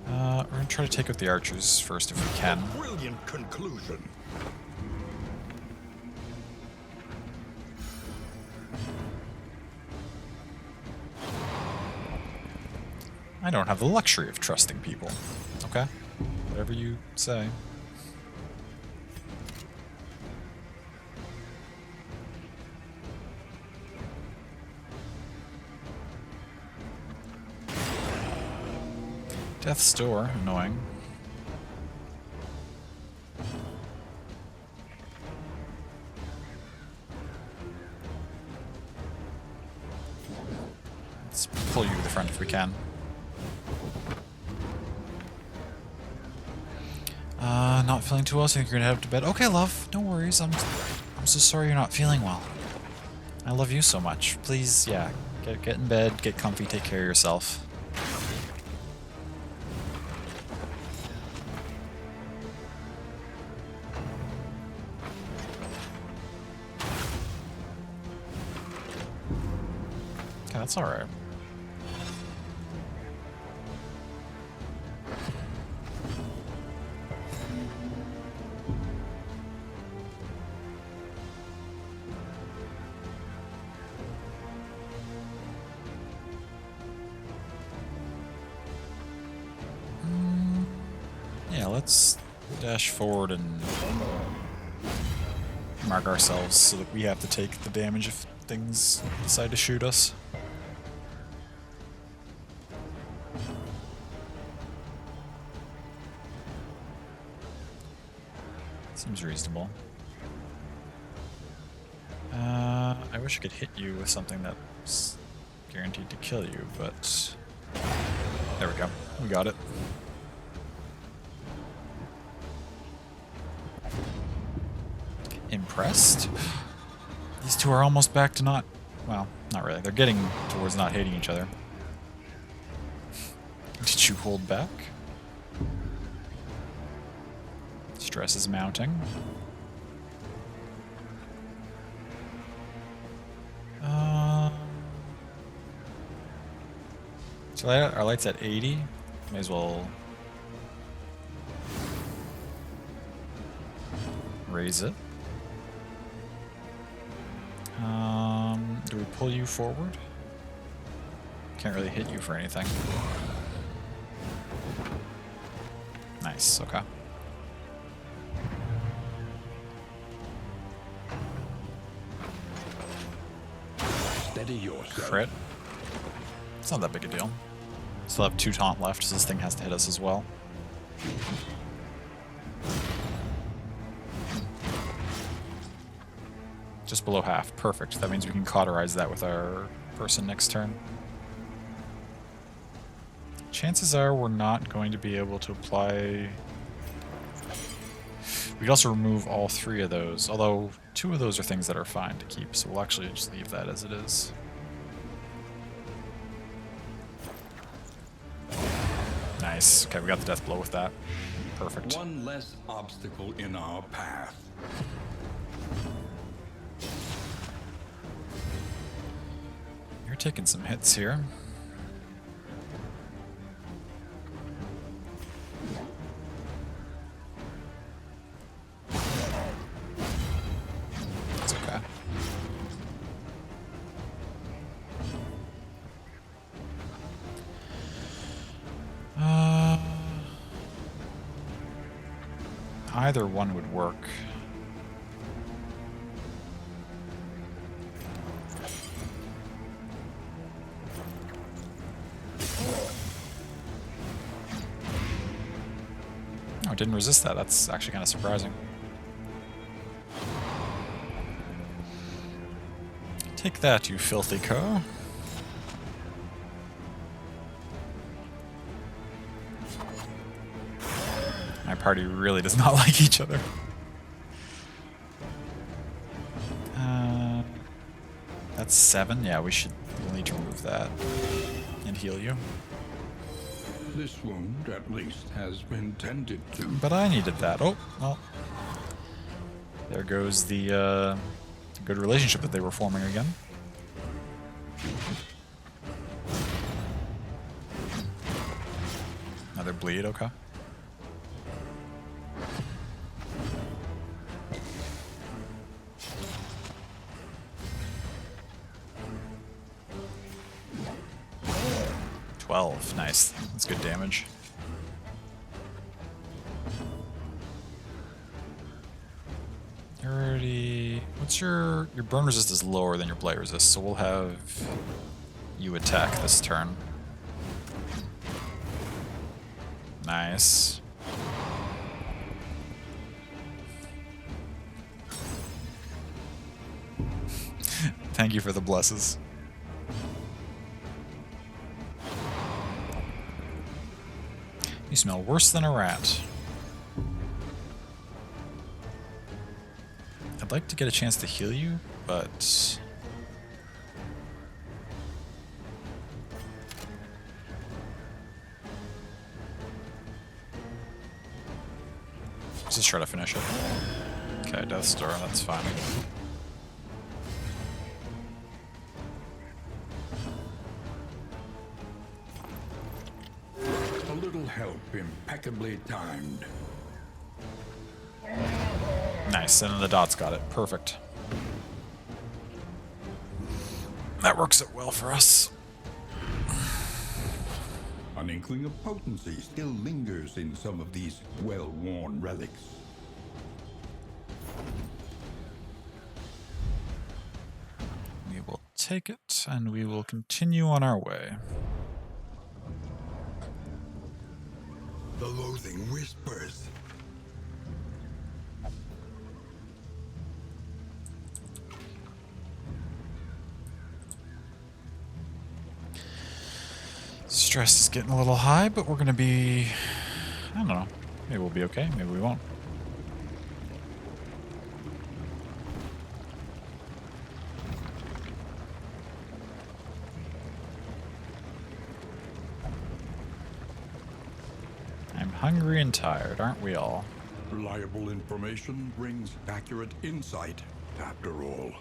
We're gonna try to take out the archers first if we can. Brilliant conclusion. I don't have the luxury of trusting people. Okay? Whatever you say. Death's Door, annoying. Let's pull you to the front if we can. Not feeling too well, so I think you're gonna head up to bed. Okay, love, no worries. I'm so sorry you're not feeling well. I love you so much. Please, yeah, get in bed, get comfy, take care of yourself. Okay, that's alright. Yeah, let's dash forward and mark ourselves so that we have to take the damage if things decide to shoot us. Seems reasonable. I wish I could hit you with something that's guaranteed to kill you, but there we go. We got it. Impressed? These two are almost back to not... Well, not really. They're getting towards not hating each other. Did you hold back? Stress is mounting. So our light's at 80. May as well raise it. Do we pull you forward? Can't really hit you for anything. Nice, okay. Steady yourself. Crit. It's not that big a deal. Still have 2 taunt left, so this thing has to hit us as well. Just below half. Perfect. That means we can cauterize that with our person next turn. Chances are we're not going to be able to apply... We could also remove all 3 of those, although 2 of those are things that are fine to keep, so we'll actually just leave that as it is. Nice. Okay, we got the death blow with that. Perfect. One less obstacle in our path. You're taking some hits here. It's okay. Either one would work. Oh, it didn't resist that. That's actually kind of surprising. Take that, you filthy cur. My party really does not like each other. That's 7. Yeah, we'll need to remove that and heal you. This wound, at least, has been tended to. But I needed that. Oh, well. There goes the good relationship that they were forming again. Another bleed, okay. Nice. That's good damage. You're already... What's your burn resist is lower than your blight resist, so we'll have you attack this turn. Nice. Thank you for the blesses. You smell worse than a rat. I'd like to get a chance to heal you, but... let's just try to finish it. Okay, Death's Door, that's fine. A little help impeccably timed. Nice, and then the dots got it. Perfect. That works out well for us. An inkling of potency still lingers in some of these well-worn relics. We will take it, and we will continue on our way. The loathing whispers. Stress is getting a little high, but we're going to be... I don't know. Maybe we'll be okay. Maybe we won't. I'm hungry and tired, aren't we all? Reliable information brings accurate insight, after all.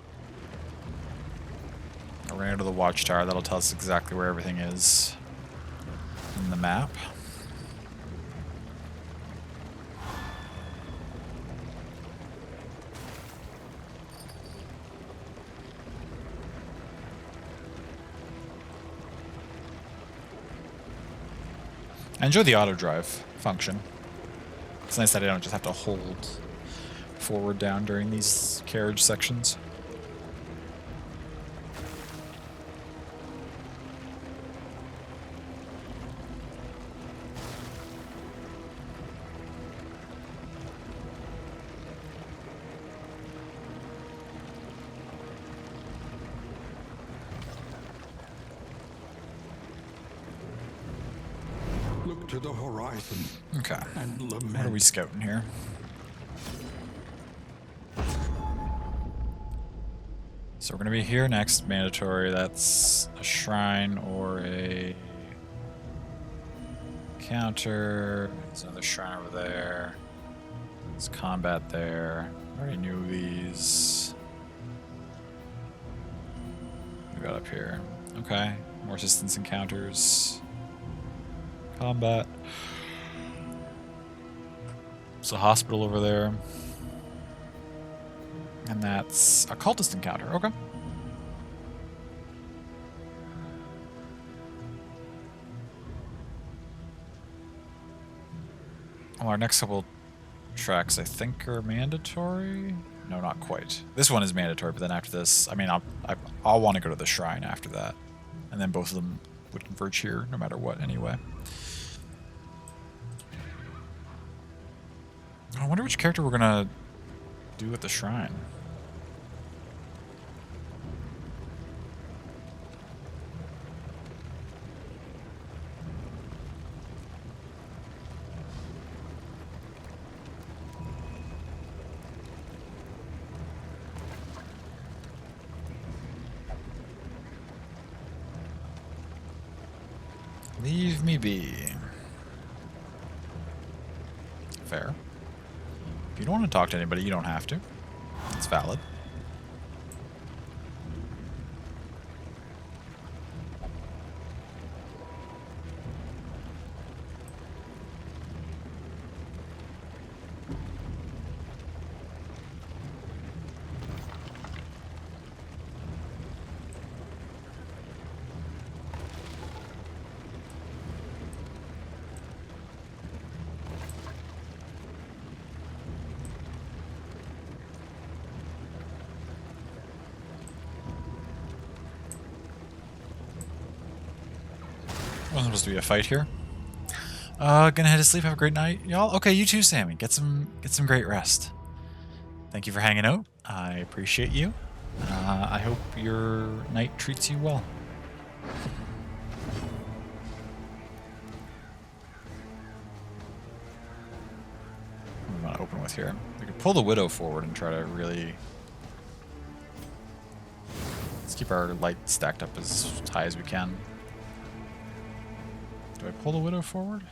I ran into the watchtower. That'll tell us exactly where everything is in the map. I enjoy the auto drive function. It's nice that I don't just have to hold forward down during these carriage sections. Look to the horizon Okay. and lament. What are we scouting here? So we're going to be here next. Mandatory. That's a shrine or a counter. There's another shrine over there. There's combat there. I already knew these. We got up here. Okay. More resistance encounters. Combat. There's a hospital over there. And that's a cultist encounter. Okay. Well, our next couple tracks, I think, are mandatory. No, not quite. This one is mandatory, but then after this, I mean, I'll want to go to the shrine after that. And then both of them would converge here, no matter what, anyway. I wonder which character we're gonna do at the shrine. Leave me be. Fair. If you don't want to talk to anybody, you don't have to. It's valid. Wasn't supposed to be a fight here. Gonna head to sleep. Have a great night, y'all. Okay, you too, Sammy. Get some great rest. Thank you for hanging out. I appreciate you. I hope your night treats you well. here. We could pull the Widow forward and try to really... Let's keep our light stacked up as high as we can. Do I pull the Widow forward?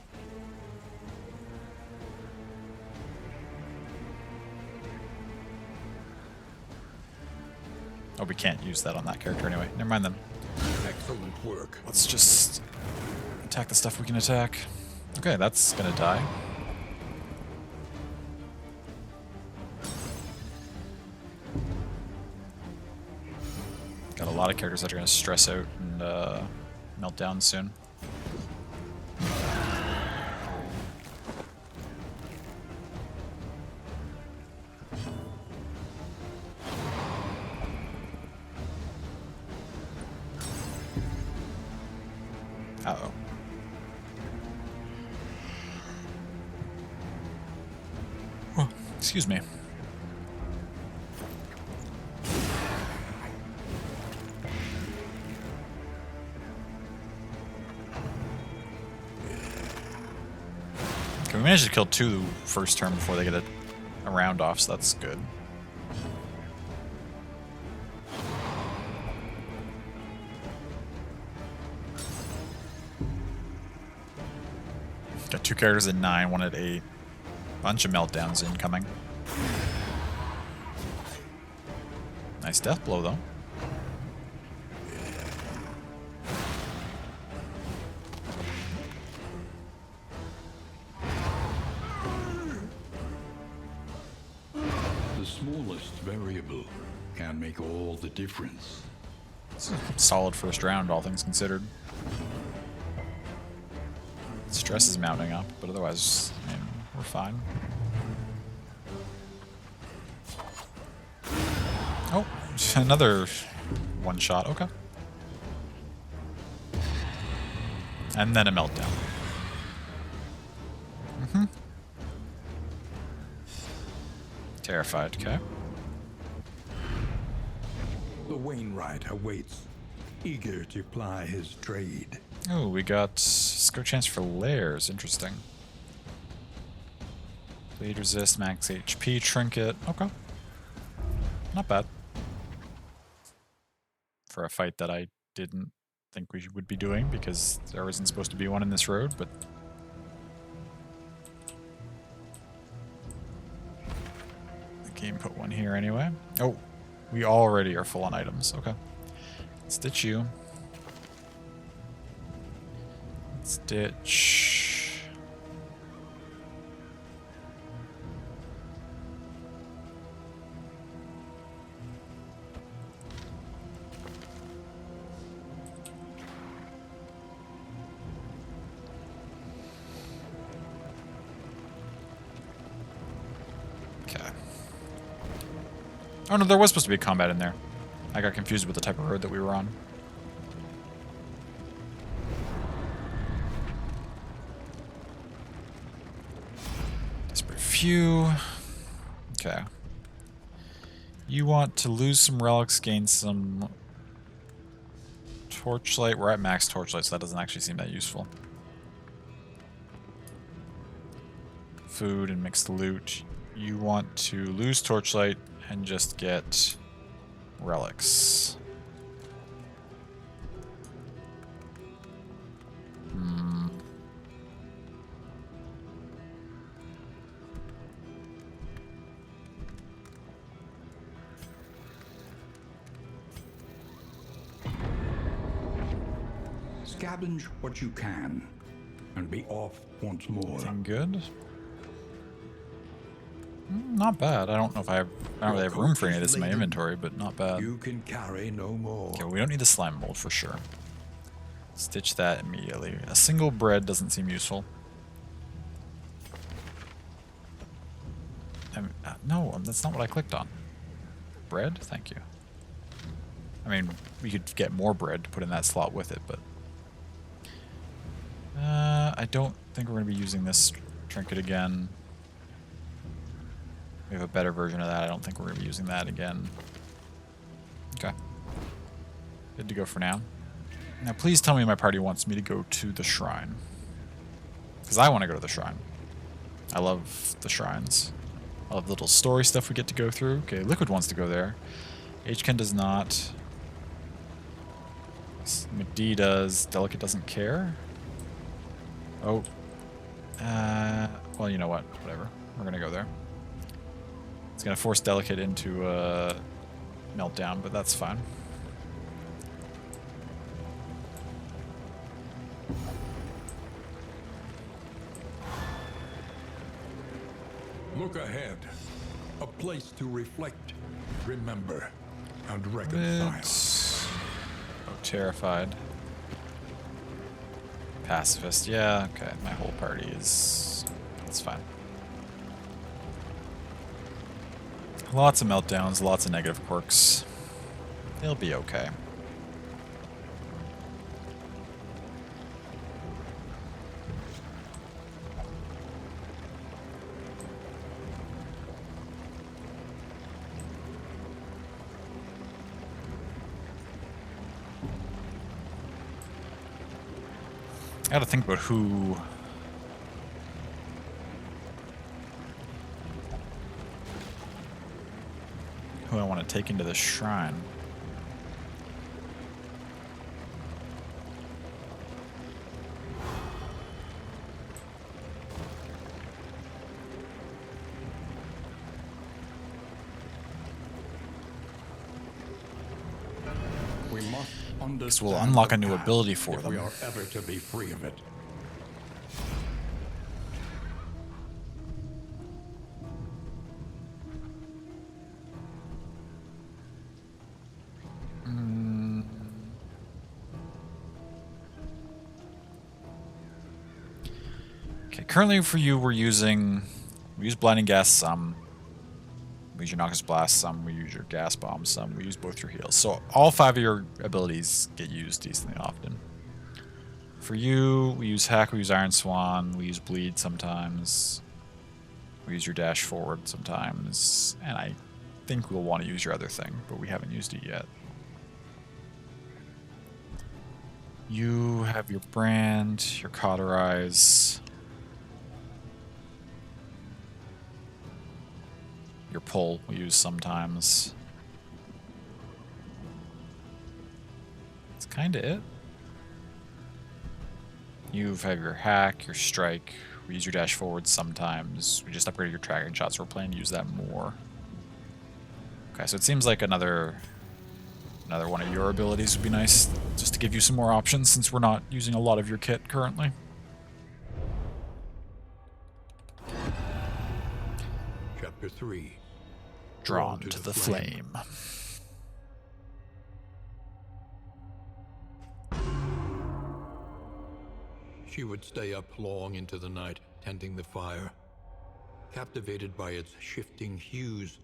Oh, we can't use that on that character anyway. Never mind then. Excellent work. Let's just attack the stuff we can attack. Okay, that's gonna die. Got a lot of characters that are gonna stress out and melt down soon. Uh-oh. Oh, excuse me. Okay, we managed to kill 2 first turn before they get a round off, so that's good. Got 2 characters at 9, 1 at 8. Bunch of meltdowns incoming. Nice death blow, though. The smallest variable can make all the difference. It's a solid first round, all things considered. Stress is mounting up, but otherwise, I mean, we're fine. Oh, another one shot. Okay. And then a meltdown. Terrified, okay. The Wainwright awaits, eager to ply his trade. Oh, we got skill chance for layers. Interesting. Bleed resist, max HP, trinket. Okay. Not bad. For a fight that I didn't think we would be doing because there isn't supposed to be one in this road, but... the game put one here anyway. Oh, we already are full on items. Okay. Stitch you. Stitch. Okay. Oh no, there was supposed to be combat in there. I got confused with the type of road that we were on. Few. Okay. You want to lose some relics, gain some torchlight. We're at max torchlight, so that doesn't actually seem that useful. Food and mixed loot. You want to lose torchlight and just get relics. Scavenge what you can, and be off once more. Anything good? Not bad. I don't know if I don't really have room for any of this in my inventory, but not bad. You can carry no more. Okay, we don't need the slime mold for sure. Stitch that immediately. A single bread doesn't seem useful. No, that's not what I clicked on. Bread? Thank you. I mean, we could get more bread to put in that slot with it, but... I don't think we're going to be using this trinket again. We have a better version of that. I don't think we're going to be using that again. Okay. Good to go for now. Now please tell me my party wants me to go to the shrine. Because I want to go to the shrine. I love the shrines. All of the little story stuff we get to go through. Okay, Liquid wants to go there. HKen does not. McD does. Delicate doesn't care. Oh. Well, you know what? Whatever. We're going to go there. It's going to force Delicate into a meltdown, but that's fine. Look ahead. A place to reflect, remember, and reconcile. Oh, terrified. Pacifist. Yeah, okay. My whole party is... That's fine. Lots of meltdowns, lots of negative quirks. They'll be okay. I gotta think about who I want to take into the shrine. We must understand. This will unlock a new the past ability for if them. we are ever to be free of it. Okay, currently for you we use Blinding Gas some. We use your Noctis Blast some, we use your Gas Bomb some, we use both your heals. So all 5 of your abilities get used decently often. For you, we use Hack, we use Iron Swan, we use Bleed sometimes. We use your Dash Forward sometimes. And I think we'll want to use your other thing, but we haven't used it yet. You have your Brand, your Cauterize, your Pull we use sometimes. That's kind of it. You have your Hack, your Strike. We use your Dash Forward sometimes. We just upgraded your Tracking Shot, so we're planning to use that more. Okay, so it seems like another one of your abilities would be nice, just to give you some more options since we're not using a lot of your kit currently. Chapter 3. Drawn to the flame. She would stay up long into the night, tending the fire. Captivated by its shifting hues,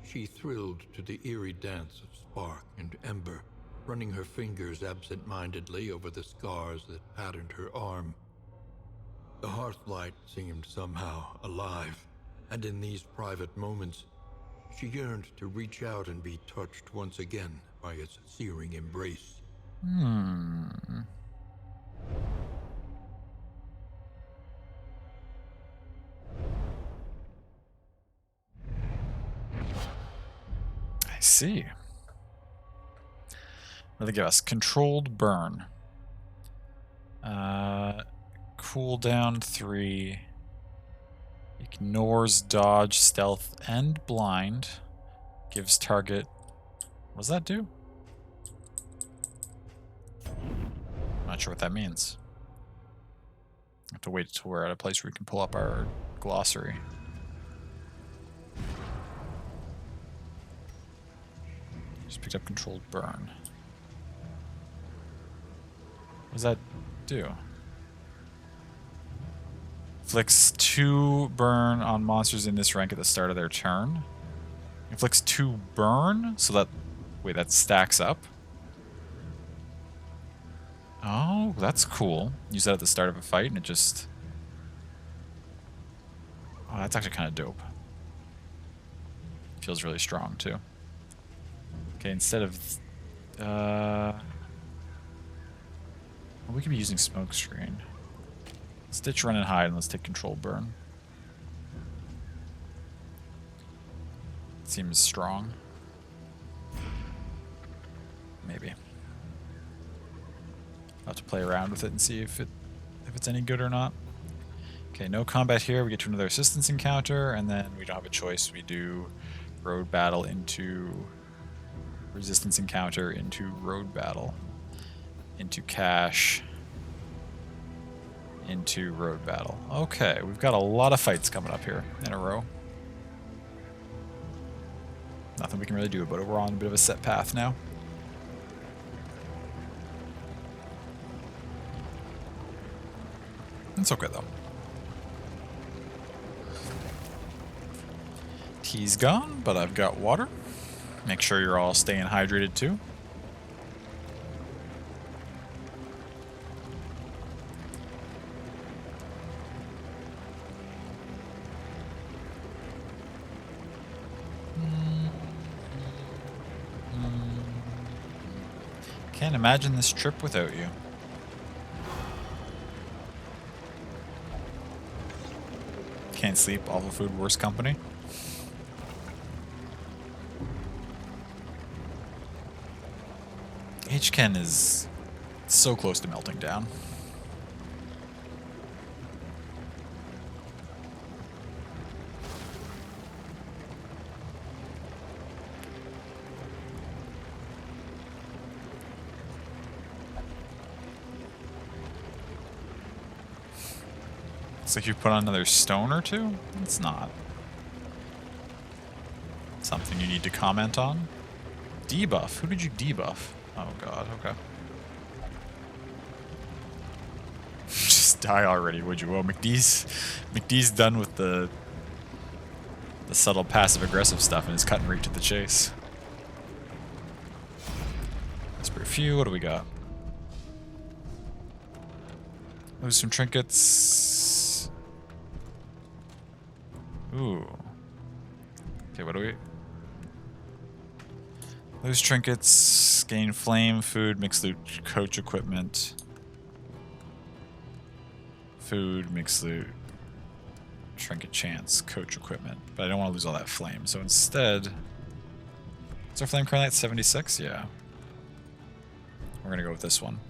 she thrilled to the eerie dance of spark and ember, running her fingers absent-mindedly over the scars that patterned her arm. The hearthlight seemed somehow alive, and in these private moments, she yearned to reach out and be touched once again by its searing embrace. I see. What do they give us? Controlled Burn. Cooldown 3. Ignores dodge, stealth, and blind. Gives target... What does that do? Not sure what that means. I have to wait till we're at a place where we can pull up our glossary. Just picked up Controlled Burn. What does that do? Inflicts 2 burn on monsters in this rank at the start of their turn. Inflicts 2 burn, so that... Wait, that stacks up? Oh, that's cool. Use that at the start of a fight and it just... Oh, that's actually kind of dope. Feels really strong, too. Okay, instead of... Well, we could be using Smokescreen. Stitch, Run, and Hide, and let's take Control Burn. Seems strong. Maybe. I'll have to play around with it and see if it's any good or not. Okay, no combat here. We get to another assistance encounter, and then we don't have a choice. We do road battle into resistance encounter into road battle into cache into road battle. Okay, we've got a lot of fights coming up here in a row. Nothing we can really do about it. We're on a bit of a set path now. It's okay though. Tea's gone, but I've got water. Make sure you're all staying hydrated too. Can't imagine this trip without you. Can't sleep, awful food, worse company. HCAN is so close to melting down. Looks like you put on another stone or two? It's not something you need to comment on. Debuff? Who did you debuff? Oh god, okay. Just die already, would you? Well, McDee's done with the subtle passive-aggressive stuff and is cutting right to the chase. Desperate few, what do we got? Lose some trinkets. Ooh. Okay, what do we... Lose trinkets, gain flame, food, mixed loot, coach equipment. Food, mixed loot, trinket chance, coach equipment. But I don't want to lose all that flame, so instead... Is our flame currently at 76? Yeah. We're gonna go with this one.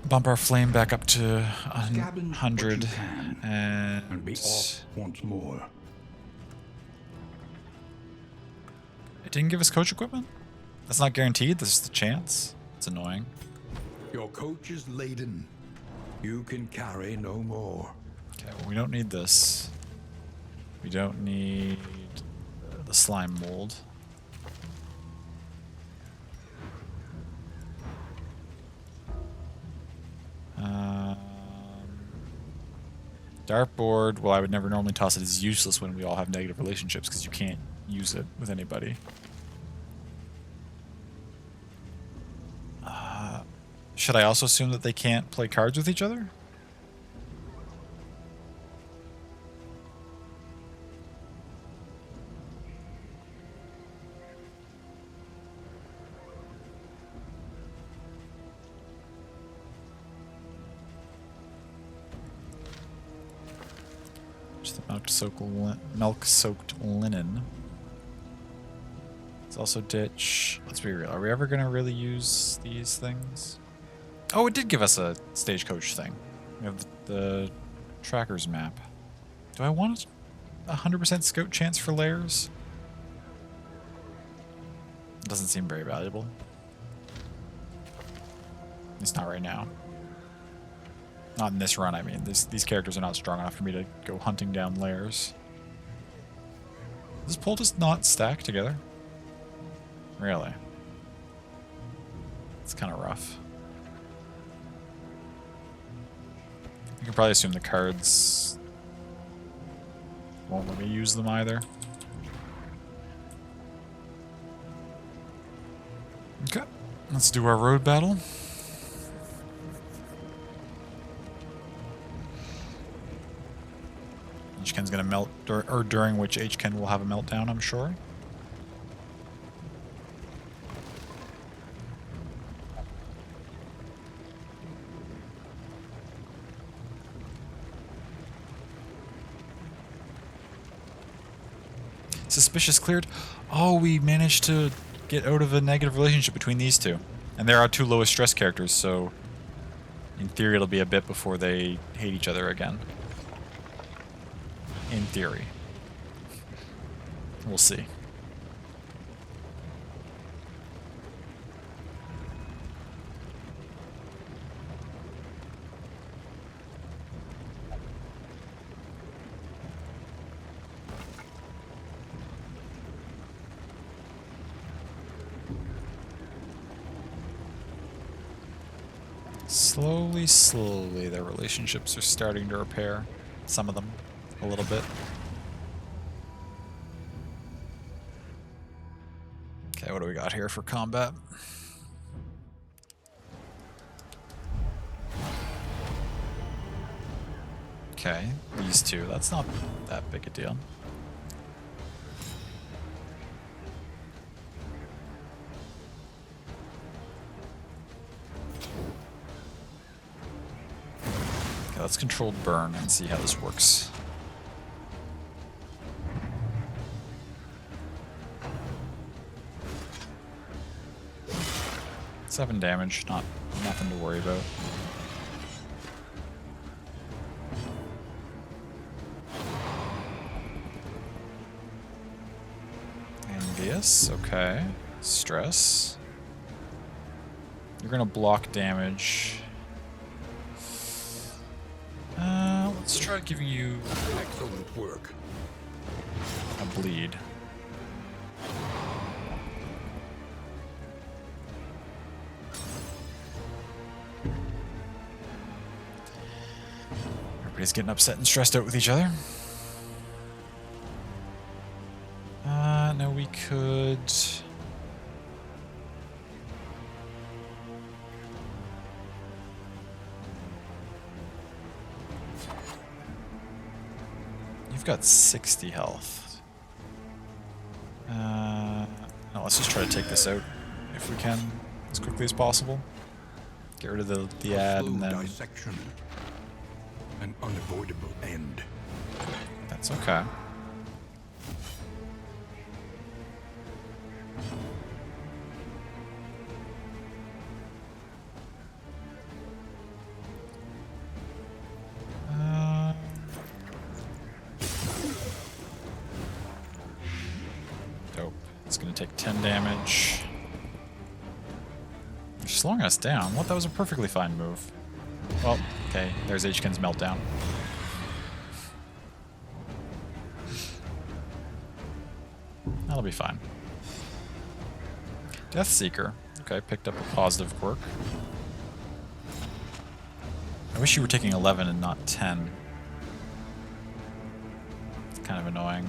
Bump our flame back up to 100 and be off once more. It didn't give us coach equipment? That's not guaranteed, this is the chance. It's annoying. Your coach is laden. You can carry no more. Okay, well, we don't need this. We don't need the slime mold. Dartboard, well, I would never normally toss it as useless when we all have negative relationships because you can't use it with anybody. Should I also assume that they can't play cards with each other? Just the milk-soaked linen. It's also ditch. Let's be real. Are we ever going to really use these things? Oh, it did give us a stagecoach thing. We have the trackers map. Do I want a 100% scout chance for layers? It doesn't seem very valuable. At least not right now. Not in this run, I mean. These characters are not strong enough for me to go hunting down layers. Does this pole just not stack together? Really? It's kind of rough. You can probably assume the cards won't let me use them either. Okay, let's do our road battle. HCAN's gonna melt, or during which HCAN will have a meltdown, I'm sure. Suspicious cleared. Oh, we managed to get out of a negative relationship between these two. And they're our two lowest stress characters, so in theory it'll be a bit before they hate each other again. In theory. We'll see. Slowly, slowly, their relationships are starting to repair. Some of them, a little bit. Okay, what do we got here for combat? Okay, these two. That's not that big a deal. Okay, let's control burn and see how this works. Seven damage, nothing to worry about. Envious, okay. Stress. You're gonna block damage. Let's try giving you Excellent work. a bleed. Everybody's getting upset and stressed out with each other. No, we could... You've got 60 health. No, let's just try to take this out if we can, as quickly as possible. Get rid of the ad and then... Dissection. An unavoidable end. That's okay. Dope. It's gonna take 10 damage. You're slowing us down. What? That was a perfectly fine move. Well, okay. There's Hkin's meltdown. That'll be fine. Deathseeker. Okay, picked up a positive quirk. I wish you were taking 11 and not 10. It's kind of annoying.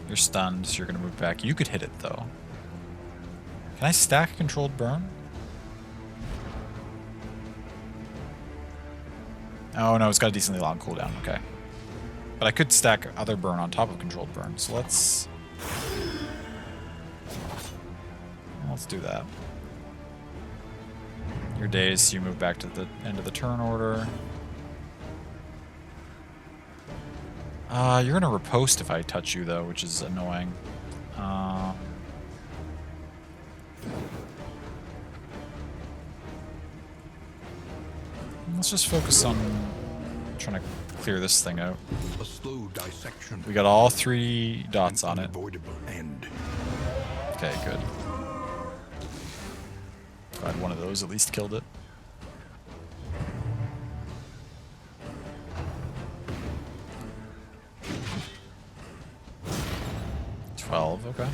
You're stunned, so you're going to move back. You could hit it, though. Can I stack controlled burn? Oh, no, it's got a decently long cooldown. Okay. But I could stack other burn on top of controlled burn, so let's do that. Your days, you move back to the end of the turn order. You're gonna riposte if I touch you, though, which is annoying. Let's just focus on trying to clear this thing out. A slow dissection. We got all 3 dots on it. Unavoidable end. Okay, good. Glad one of those at least killed it. Okay.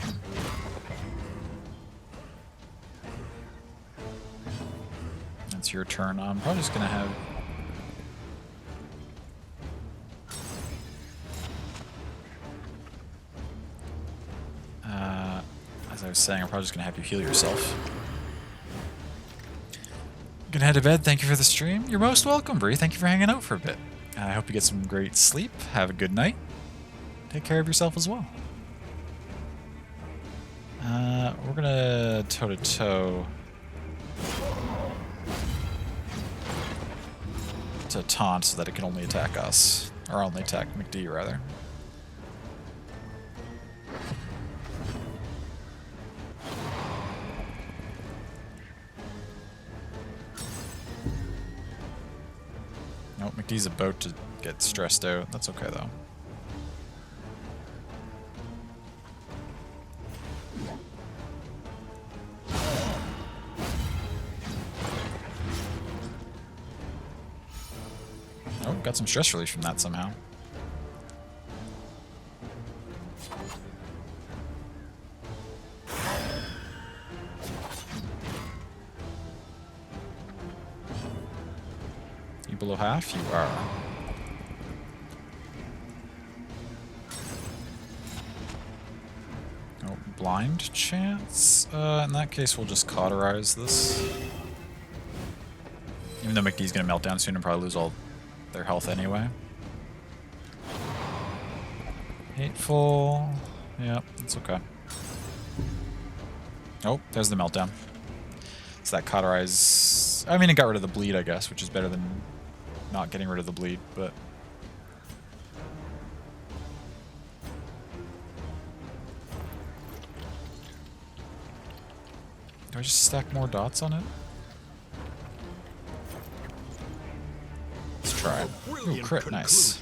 That's your turn. I'm probably just gonna have... as I was saying, I'm probably just gonna have you heal yourself. Gonna head to bed. Thank you for the stream. You're most welcome, Bree. Thank you for hanging out for a bit. I hope you get some great sleep. Have a good night. Take care of yourself as well. We're gonna toe-to-toe to taunt so that it can only attack us. Or only attack McD, rather. McD's about to get stressed out. That's okay, though. Oh, got some stress relief from that somehow. You below half? You are. Oh, blind chance? In that case, we'll just cauterize this. Even though McD's gonna melt down soon and probably lose all their health anyway. Hateful. Yep, it's okay. Oh, there's the meltdown. So that cauterize... I mean, it got rid of the bleed, I guess, which is better than not getting rid of the bleed, but... Do I just stack more dots on it? Let's try it. Ooh, crit, nice.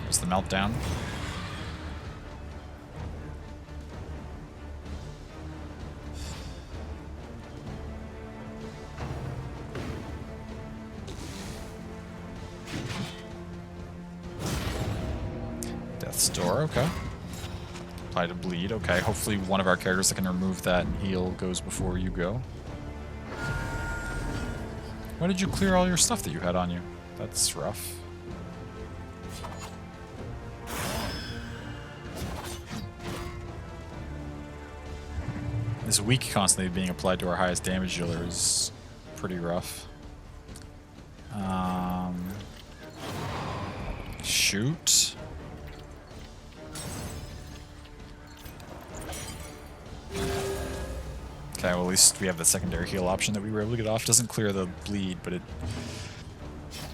There's the meltdown. Death's Door, okay. Apply to bleed, okay. Hopefully one of our characters that can remove that and heal goes before you go. Why did you clear all your stuff that you had on you? That's rough. This weak constantly being applied to our highest damage dealer is pretty rough. Shoot. Okay, well at least we have the secondary heal option that we were able to get off. Doesn't clear the bleed, but it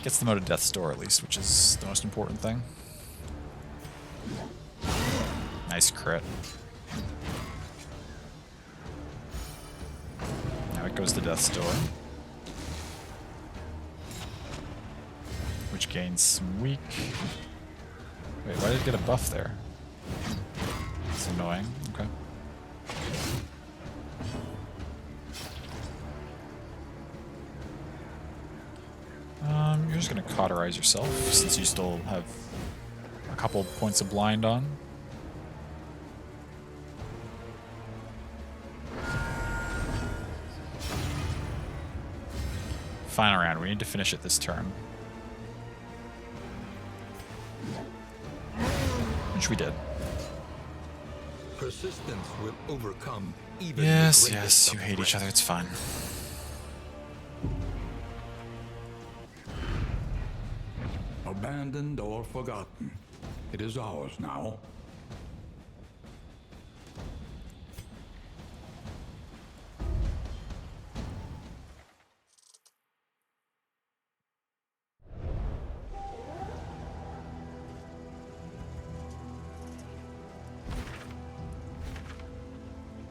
gets them out of Death's Door at least, which is the most important thing. Nice crit. Now it goes to Death's Door. Which gains some weak. Wait, why did it get a buff there? It's annoying. Okay. You're just gonna cauterize yourself since you still have a couple points of blind on. Final round. We need to finish it this turn. Which we did. Persistence will overcome even Yes, the yes, greatest you of hate each other, threats. it's fine. Abandoned or forgotten. It is ours now.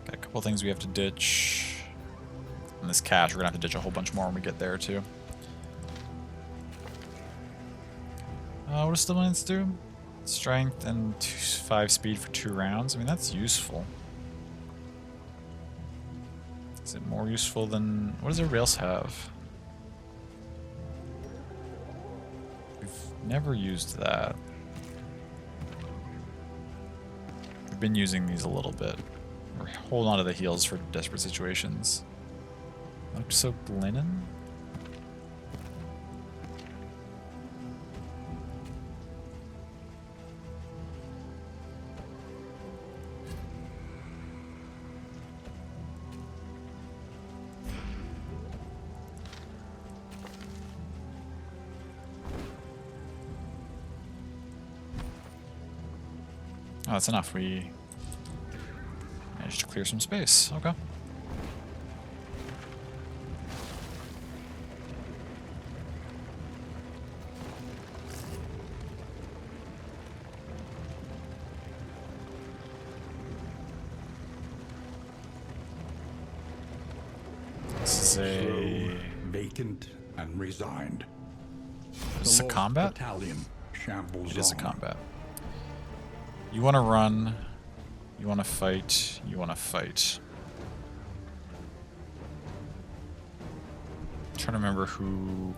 Got a couple things we have to ditch. And this cash, we're gonna have to ditch a whole bunch more when we get there too. What does Stimulants do? Strength and 5 speed for 2 rounds. I mean, that's useful. Is it more useful than... What does everybody else have? We've never used that. We've been using these a little bit. We're holding on to the heals for desperate situations. Soaked linen? Oh, that's enough. We managed to clear some space. Okay. This is a vacant and resigned. Is this a Lost combat? Battalion shambles It is a on. combat. You want to run. You want to fight. You want to fight. I'm trying to remember who...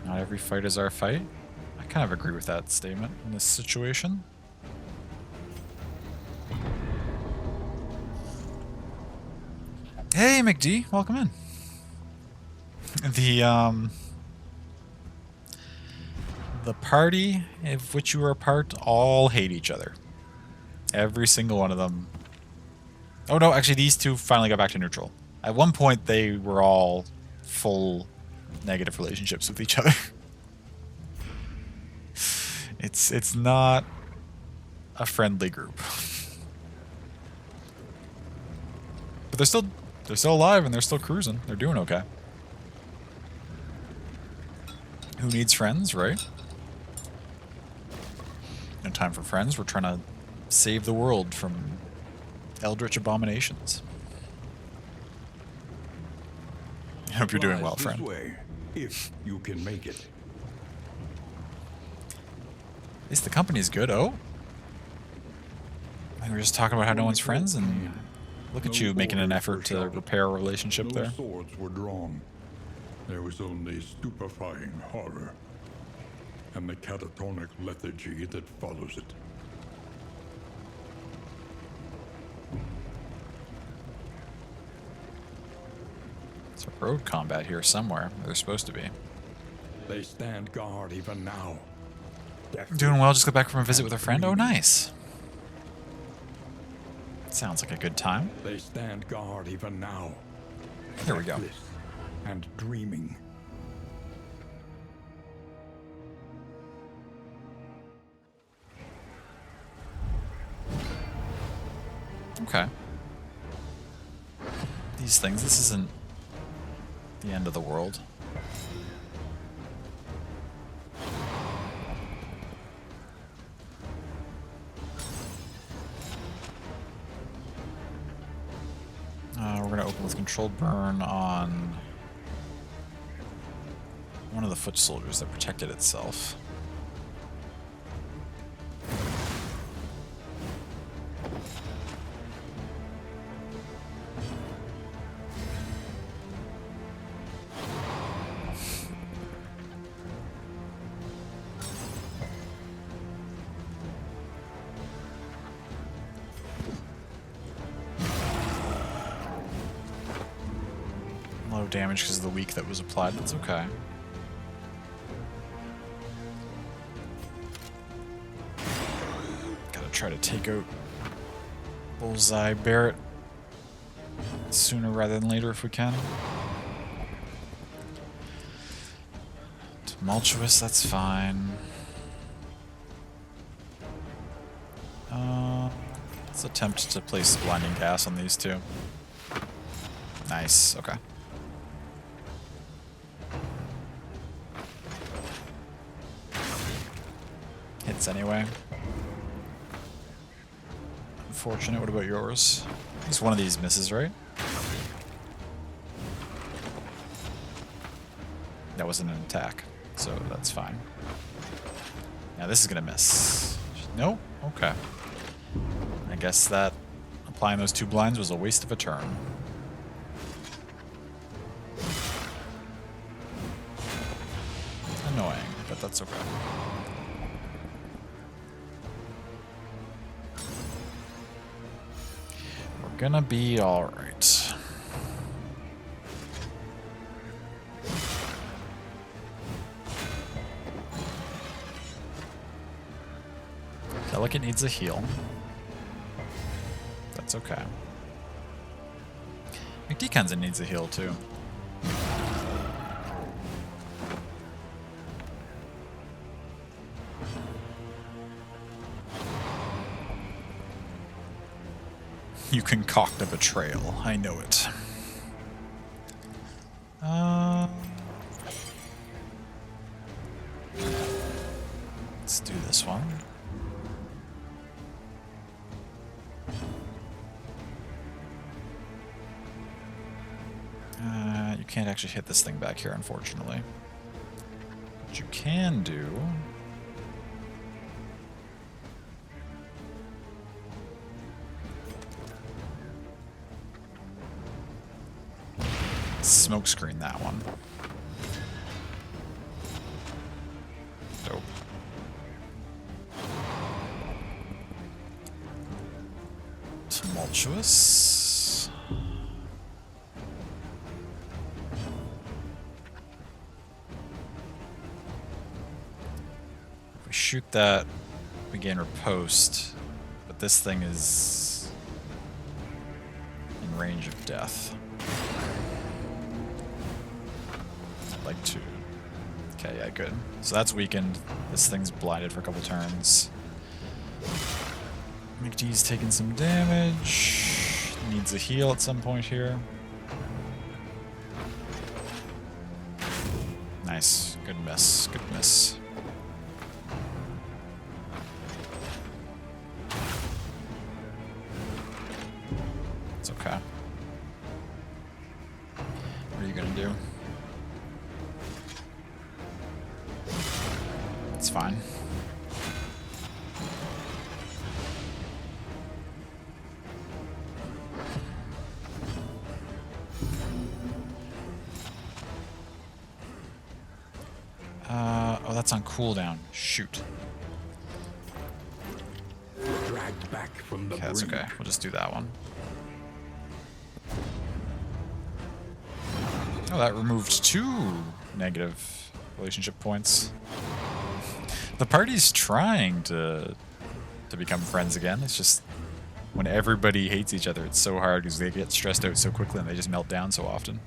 Not every fight is our fight. I kind of agree with that statement in this situation. Hey, McD, welcome in. The party of which you were a part all hate each other. Every single one of them. Oh no, actually these two finally got back to neutral. At one point they were all full negative relationships with each other. It's not a friendly group. But they're still alive and they're still cruising. They're doing okay. Who needs friends, right? No time for friends. We're trying to save the world from eldritch abominations. I hope you're doing well, This friend. way, if you can make it. At least the company's good, oh? I think we were just talking about how no one's friends, and look at you making an effort to repair a relationship No there. swords were drawn. There was only stupefying horror and the catatonic lethargy that follows it. It's a road combat here somewhere. They're supposed to be. They stand guard even now. Doing well, just got back from a visit with a friend. Oh, nice. Sounds like a good time. They stand guard even now. Here we go. Deathless and dreaming. Okay. These things, this isn't the end of the world. We're going to open with controlled burn on one of the foot soldiers that protected itself. Low damage because of the weak that was applied. That's okay. Gotta try to take out Bullseye Barrett sooner rather than later if we can. Tumultuous, that's fine. Let's attempt to place blinding gas on these two. Nice, okay. Hits anyway. Unfortunate. What about yours? At least one of these misses, right? That wasn't an attack, so that's fine. Now this is gonna miss. Nope. Okay. I guess that applying those two blinds was a waste of a turn. Annoying, but that's okay. We're gonna be alright. Delicate needs a heal. That's okay. McDeaconson needs a heal too. You concoct a betrayal. I know it. Let's do this one. can't actually hit this thing back here, unfortunately. What you can do... smoke screen that one. Dope. Tumultuous. If we shoot that, we gain riposte, but this thing is in range of death. I'd like to... Okay, yeah, good. So that's weakened. This thing's blinded for a couple turns. McD's taking some damage. Needs a heal at some point here. Nice. Good miss. Good miss. It's okay. What are you gonna do? It's fine. Oh, that's on cooldown. Shoot. Dragged back from the Okay, that's brink. okay. We'll just do that one. Oh, that removed 2 negative relationship points. The party's trying to become friends again. It's just when everybody hates each other, it's so hard because they get stressed out so quickly and they just melt down so often.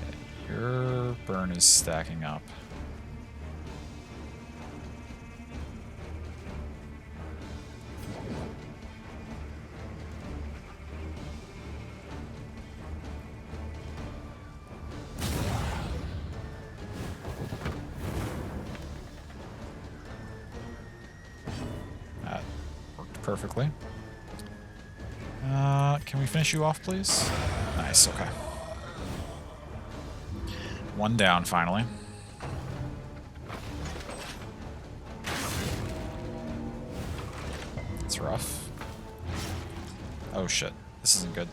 Okay, your burn is stacking up. Perfectly. Can we finish you off, please? Nice, okay. 1 down, finally. It's rough. Oh shit, this isn't good.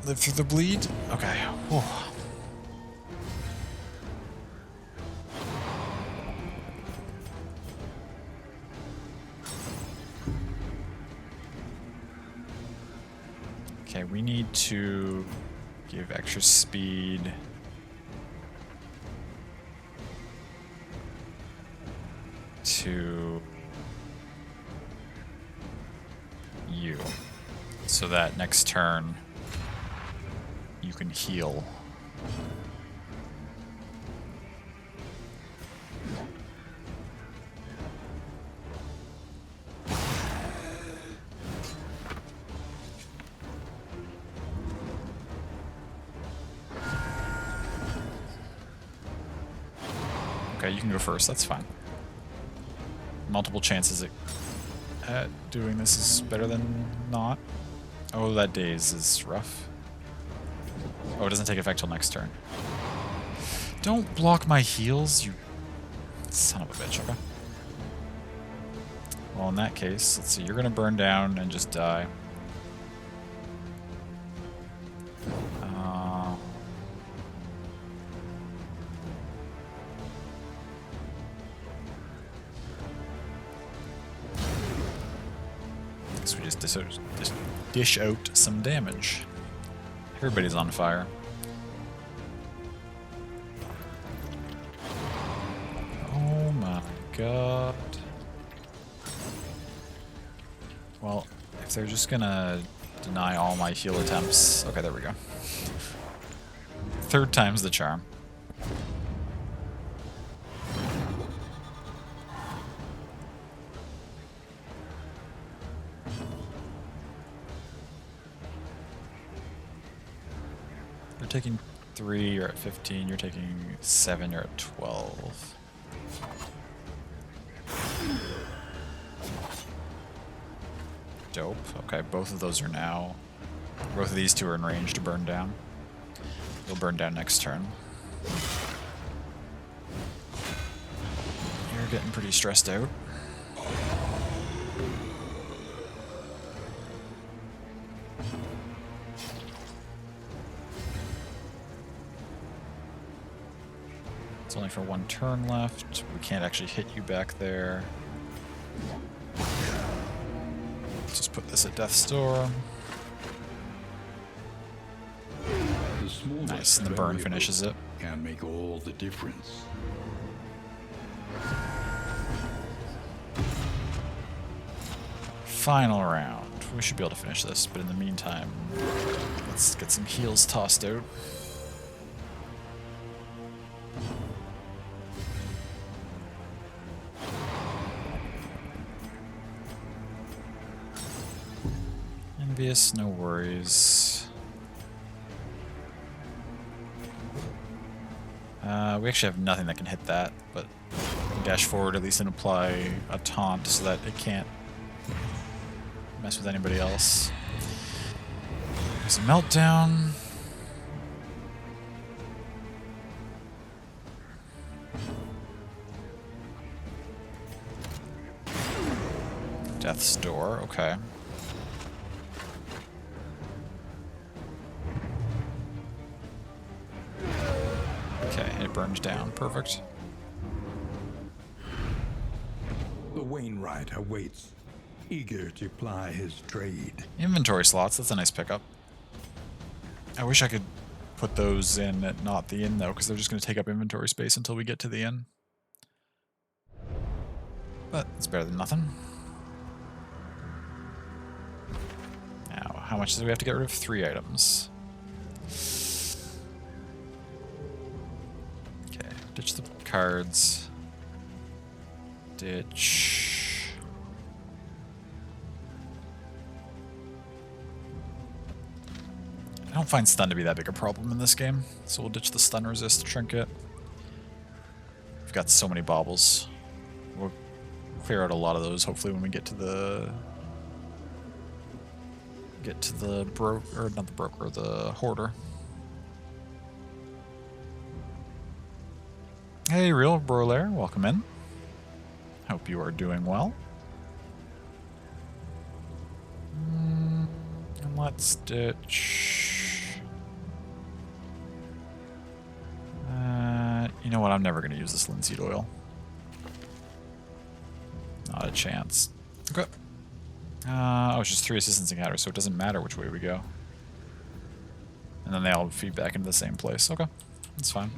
Live through the bleed? Okay. Whew. Okay, we need to give extra speed to you, so that next turn you can heal. Okay, you can go first, that's fine. Multiple chances at doing this is better than not. Oh, that daze is rough. Oh, it doesn't take effect till next turn. Don't block my heals, you son of a bitch, okay? Well, in that case, let's see, you're gonna burn down and just die. Guess we just dish out some damage. Everybody's on fire. Oh my god. Well, if they're just gonna deny all my heal attempts... Okay, there we go. 3rd time's the charm. You're taking 3, you're at 15, you're taking 7, you're at 12. Dope. Okay, both of those are now... Both of these two are in range to burn down. You'll burn down next turn. You're getting pretty stressed out. It's only for 1 turn left. We can't actually hit you back there. Let's just put this at death's door. Nice, and the burn finishes it. Can make all the difference. Final round. We should be able to finish this, but in the meantime, let's get some heals tossed out. Envious, no worries. We actually have nothing that can hit that, but dash forward at least and apply a taunt so that it can't mess with anybody else. There's a meltdown. Death's door, okay. Okay, it burned down. Perfect. The Wainwright awaits, eager to ply his trade. Inventory slots, that's a nice pickup. I wish I could put those in at not the inn, though, because they're just going to take up inventory space until we get to the inn. But it's better than nothing. Now, how much do we have to get rid of? 3 items. Okay, ditch the cards. Ditch. I don't find stun to be that big a problem in this game, so we'll ditch the stun resist trinket. We've got so many baubles. We'll clear out a lot of those hopefully when we get to the the hoarder. Hey, Real Broiler, welcome in. Hope you are doing well. And let's ditch. You know what? I'm never going to use this linseed oil. Not a chance. Okay. Oh, it's just 3 assistance encounters, so it doesn't matter which way we go. And then they all feed back into the same place. Okay, that's fine.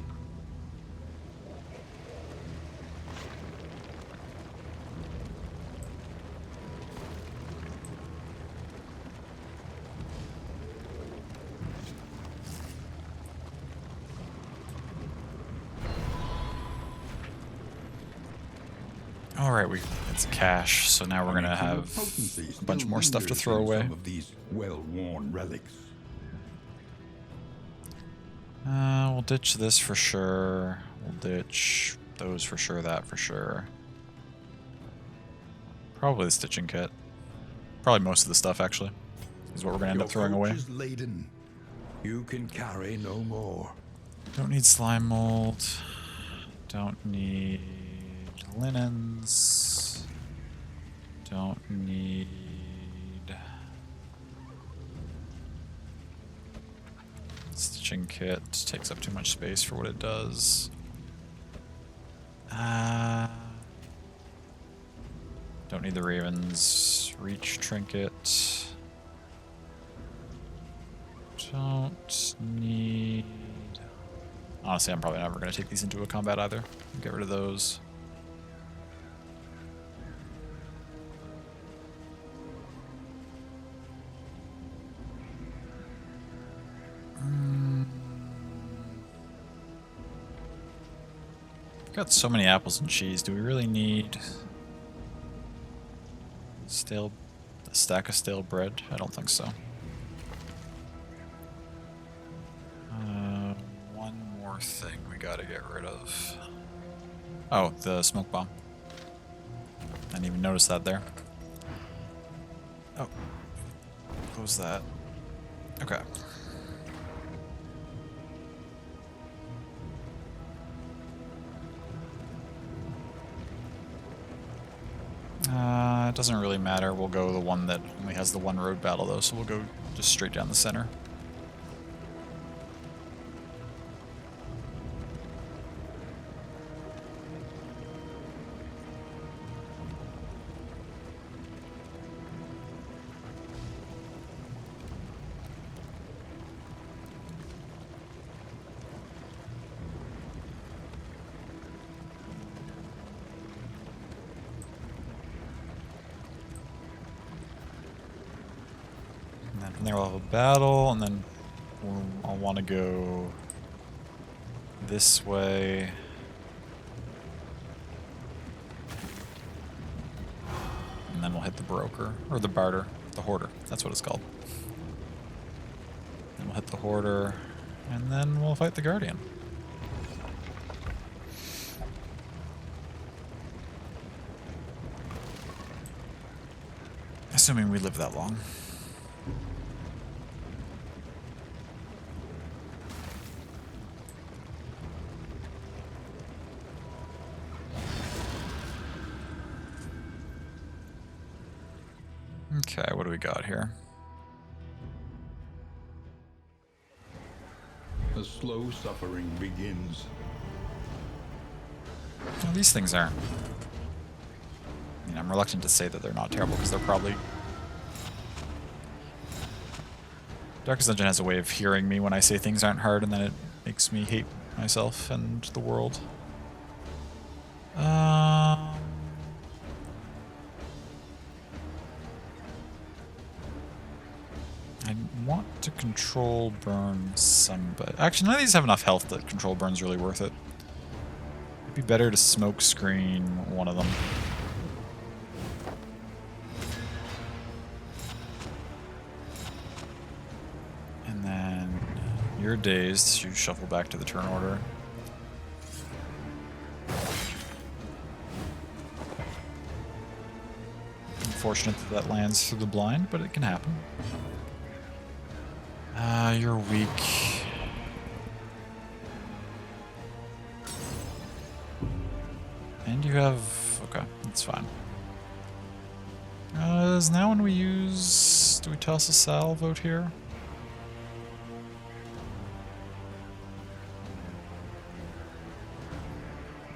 Alright, it's cash, so now we're gonna have a bunch more stuff to throw away. Some of these well-worn relics. We'll ditch this for sure. We'll ditch those for sure, that for sure. Probably the stitching kit. Probably most of the stuff, actually, is what we're gonna end up throwing away. Is laden. You can carry no more. Don't need slime mold. Don't need linens. Don't need stitching kit. Takes up too much space for what it does. Don't need the Raven's Reach trinket. Don't need... Honestly, I'm probably never going to take these into a combat either. Get rid of those. Got so many apples and cheese. Do we really need a stack of stale bread? I don't think so. more thing we gotta get rid of. Oh, the smoke bomb. I didn't even notice that there. Oh. What was that? Okay. It doesn't really matter. We'll go the one that only has the one road battle, though, so we'll go just straight down the center. And there we'll have a battle, and then I'll want to go this way. And then we'll hit the broker, or the barter, the hoarder. That's what it's called. Then we'll hit the hoarder, and then we'll fight the guardian. Assuming we live that long. Okay, what do we got here? The slow suffering begins. Well, these things aren't. I mean, I'm reluctant to say that they're not terrible because they're probably. Darkest Dungeon has a way of hearing me when I say things aren't hard, and then it makes me hate myself and the world. I want to control burn some, but actually none of these have enough health that control burn's really worth it. It'd be better to smoke screen one of them. And then you're dazed, you shuffle back to the turn order. Unfortunate that that lands through the blind, but it can happen. You're weak. And you have... okay, that's fine. Is now when we use... do we toss a salve out here?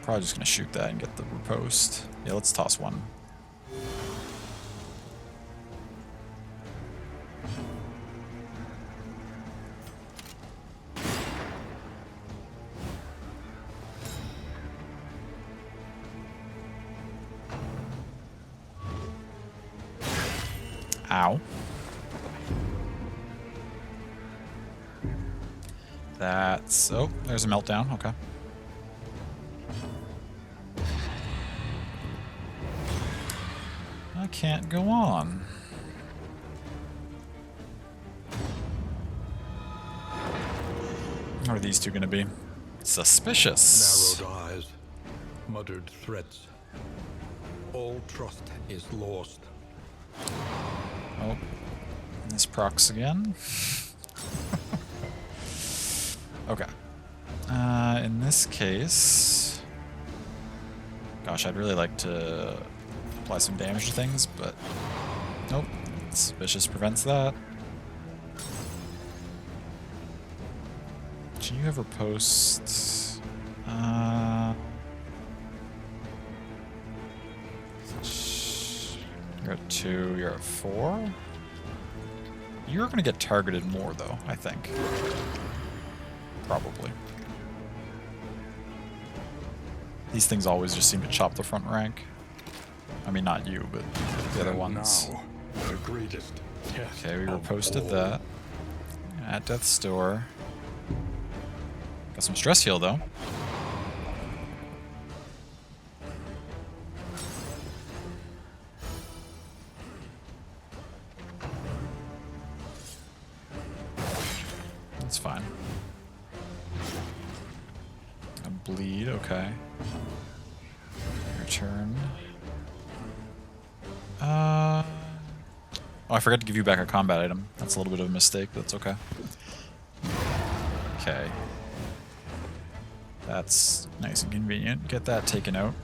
Probably just gonna shoot that and get the riposte. Yeah, let's toss one. Ow. That's... oh, there's a meltdown, okay. I can't go on. What are these two gonna be? Suspicious. Narrowed eyes, muttered threats. All trust is lost. Oh, this procs again. Okay. In this case... gosh, I'd really like to apply some damage to things, but... nope. Suspicious prevents that. Do you ever post... you're at 2, you're at 4? You're gonna get targeted more, though, I think. Probably. These things always just seem to chop the front rank. I mean, not you, but the other ones. Now, the greatest test. Okay, we of reposted all. that. At Death's Door. Got some stress heal, though. That's fine. bleed, okay. Your turn. Oh, I forgot to give you back a combat item. That's a little bit of a mistake, but that's okay. Okay. That's nice and convenient. Get that taken out.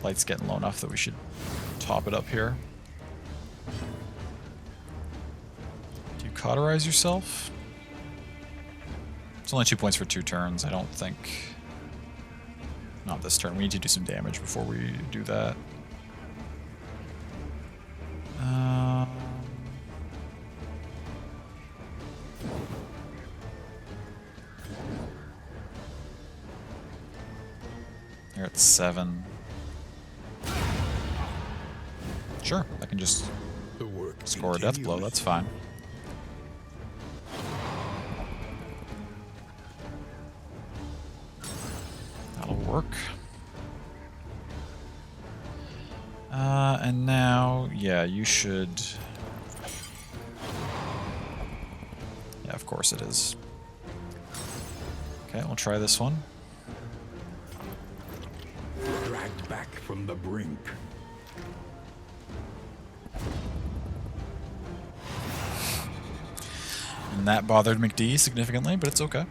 Light's getting low enough that we should top it up here. Do you cauterize yourself? It's only 2 points for 2 turns. I don't think... Not this turn. We need to do some damage before we do that. You're at 7. Sure, I can just The work score a death blow. That's fine. That'll work. And now, yeah, you should... Yeah, of course it is. Okay, we'll try this one. Dragged back from the brink. And that bothered McD significantly, but it's okay.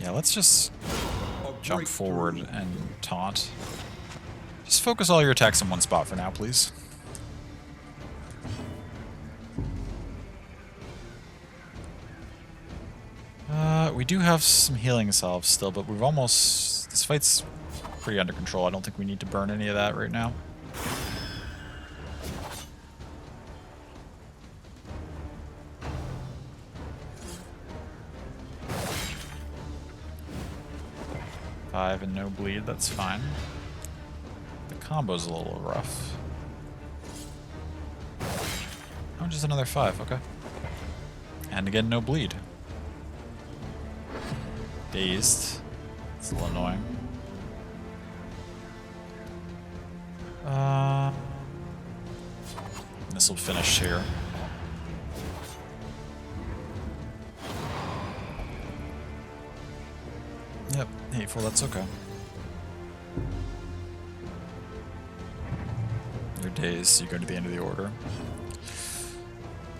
Yeah, let's just jump forward and taunt. Just focus all your attacks in one spot for now, please. We do have some healing salves still, but we've almost... This fight's pretty under control. I don't think we need to burn any of that right now. Five and no bleed, that's fine. The combo's a little rough. Oh, just another 5, okay. And again, no bleed. Dazed. It's a little annoying. This will finish here. Yep, hateful, that's okay. Your days, you go to the end of the order.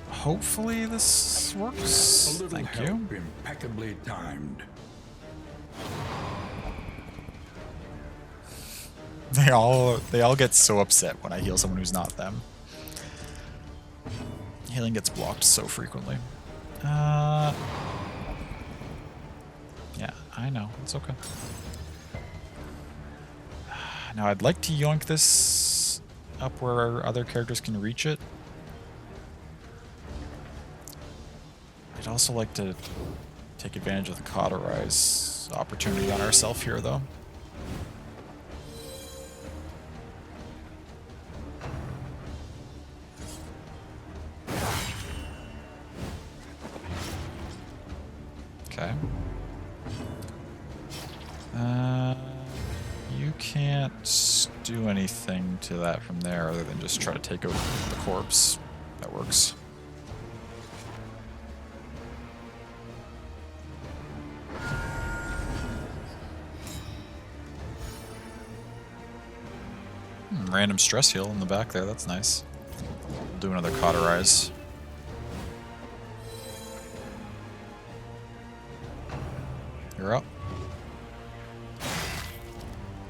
Hopefully this works. A little Thank help you. impeccably timed. They all get so upset when I heal someone who's not them. Healing gets blocked so frequently. Yeah, I know. It's okay. Now I'd like to yoink this up where other characters can reach it. I'd also like to take advantage of the cauterize opportunity on ourselves here, though. Okay. You can't do anything to that from there other than just try to take out the corpse. That works. Random stress heal in the back there, that's nice. We'll do another cauterize. You're up.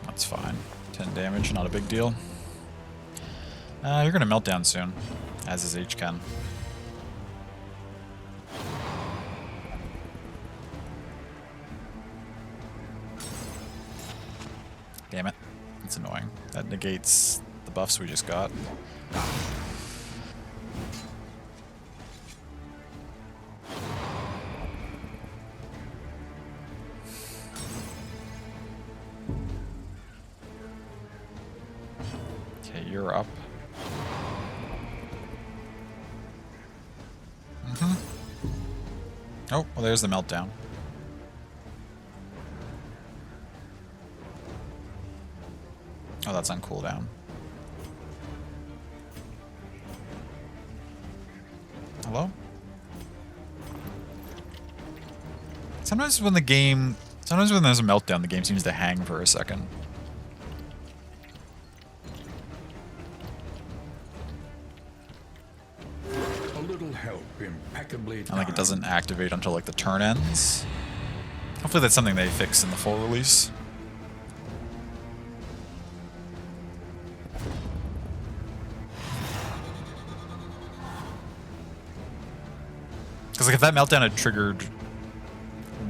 That's fine. 10 damage, not a big deal. You're gonna melt down soon, as is H-Ken. Damn it. That's annoying. That negates the buffs we just got. Okay, you're up. Oh, well, there's the meltdown. Oh, that's on cooldown. Hello? Sometimes when there's a meltdown, the game seems to hang for a second. A little help impeccably And like it doesn't activate until like the turn ends. Hopefully that's something they fix in the full release. Because like if that meltdown had triggered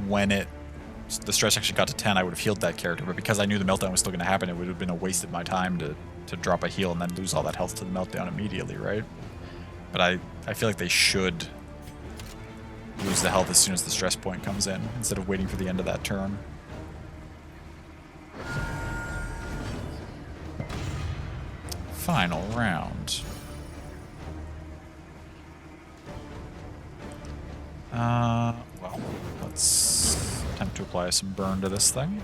when the stress actually got to 10, I would have healed that character. But because I knew the meltdown was still going to happen, it would have been a waste of my time to drop a heal and then lose all that health to the meltdown immediately, right? But I feel like they should lose the health as soon as the stress point comes in, instead of waiting for the end of that turn. Final round. Well, let's attempt to apply some burn to this thing.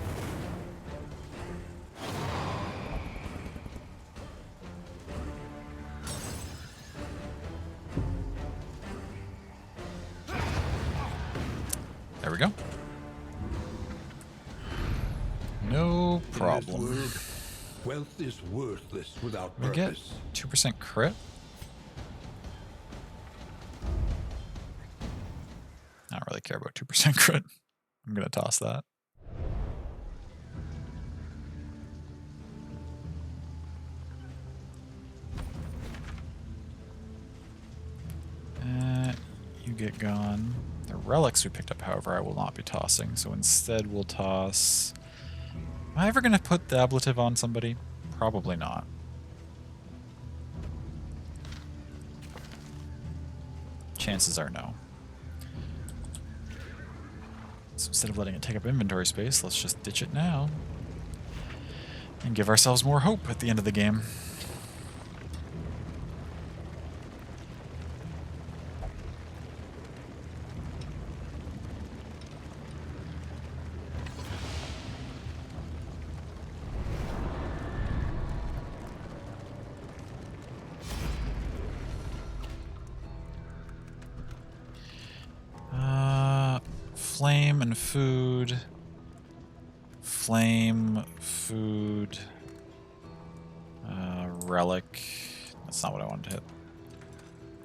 There we go. No problem. In this world, wealth is worthless without We get purpose. 2% crit. I don't really care about 2% crit. I'm gonna toss that. You get gone. The relics we picked up, however, I will not be tossing. So instead we'll toss... Am I ever gonna put the ablative on somebody? Probably not. Chances are no. So instead of letting it take up inventory space, let's just ditch it now. And give ourselves more hope at the end of the game. Flame and food. Flame, food. Relic. That's not what I wanted to hit.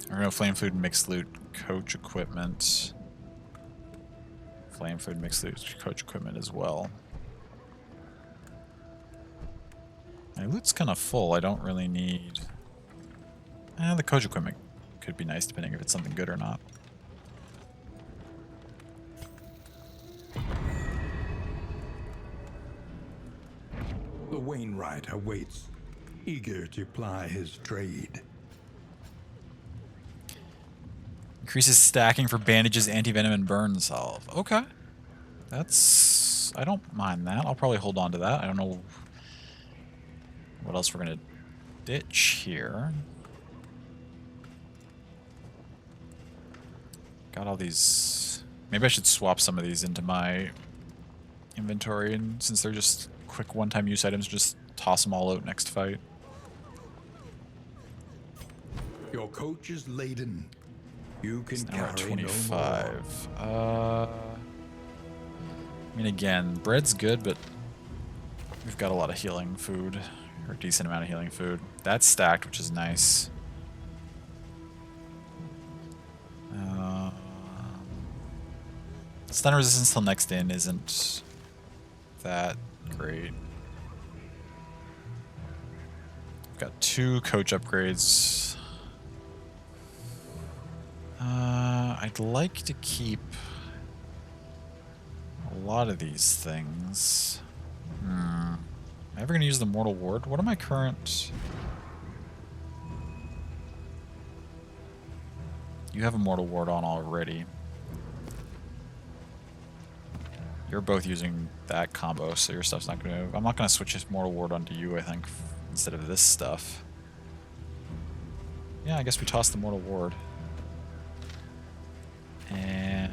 Or no, flame, food, mixed loot, coach equipment. Flame, food, mixed loot, coach equipment as well. My loot's kind of full. I don't really need... the coach equipment could be nice depending if it's something good or not. The Wainwright awaits, eager to ply his trade. Increases stacking for bandages, anti-venom, and burn salve. Okay. That's... I don't mind that. I'll probably hold on to that. I don't know what else we're going to ditch here. Got all these... Maybe I should swap some of these into my inventory, and since they're just quick one-time use items, just toss them all out next fight. Your coach is laden. You can Now we're at carry no 25. I mean, again, bread's good, but we've got a lot of healing food, or a decent amount of healing food. That's stacked, which is nice. Stun resistance till next in isn't that great. We've got 2 coach upgrades. I'd like to keep a lot of these things. Am I ever going to use the Mortal Ward? What are my current... You have a Mortal Ward on already. You're both using that combo, so your stuff's not going to... I'm not going to switch this Mortal Ward onto you, I think, instead of this stuff. Yeah, I guess we toss the Mortal Ward. And...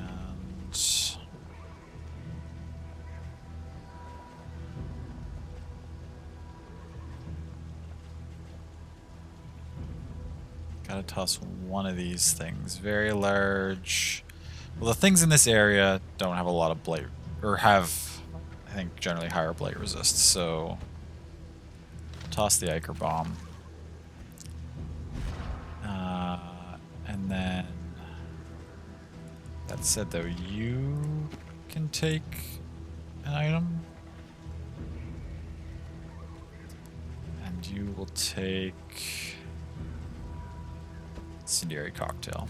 gotta toss one of these things. Very large. Well, the things in this area don't have a lot of blight, or have, I think, generally higher blight resist, so toss the Ichor Bomb. And then, that said though, you can take an item. And you will take Incendiary Cocktail.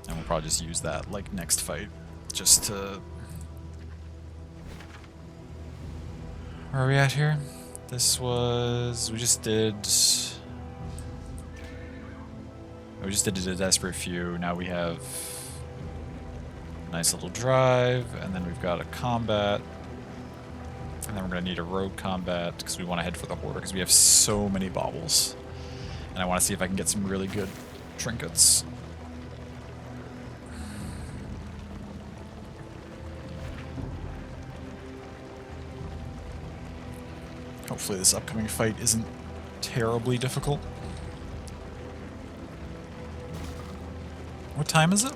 And we'll probably just use that like next fight, just to... Where are we at here? This was... We just did a Desperate Few. Now we have a nice little drive, and then we've got a combat. And then we're going to need a rogue combat, because we want to head for the Hoarder, because we have so many baubles. And I want to see if I can get some really good trinkets. Hopefully this upcoming fight isn't terribly difficult. What time is it?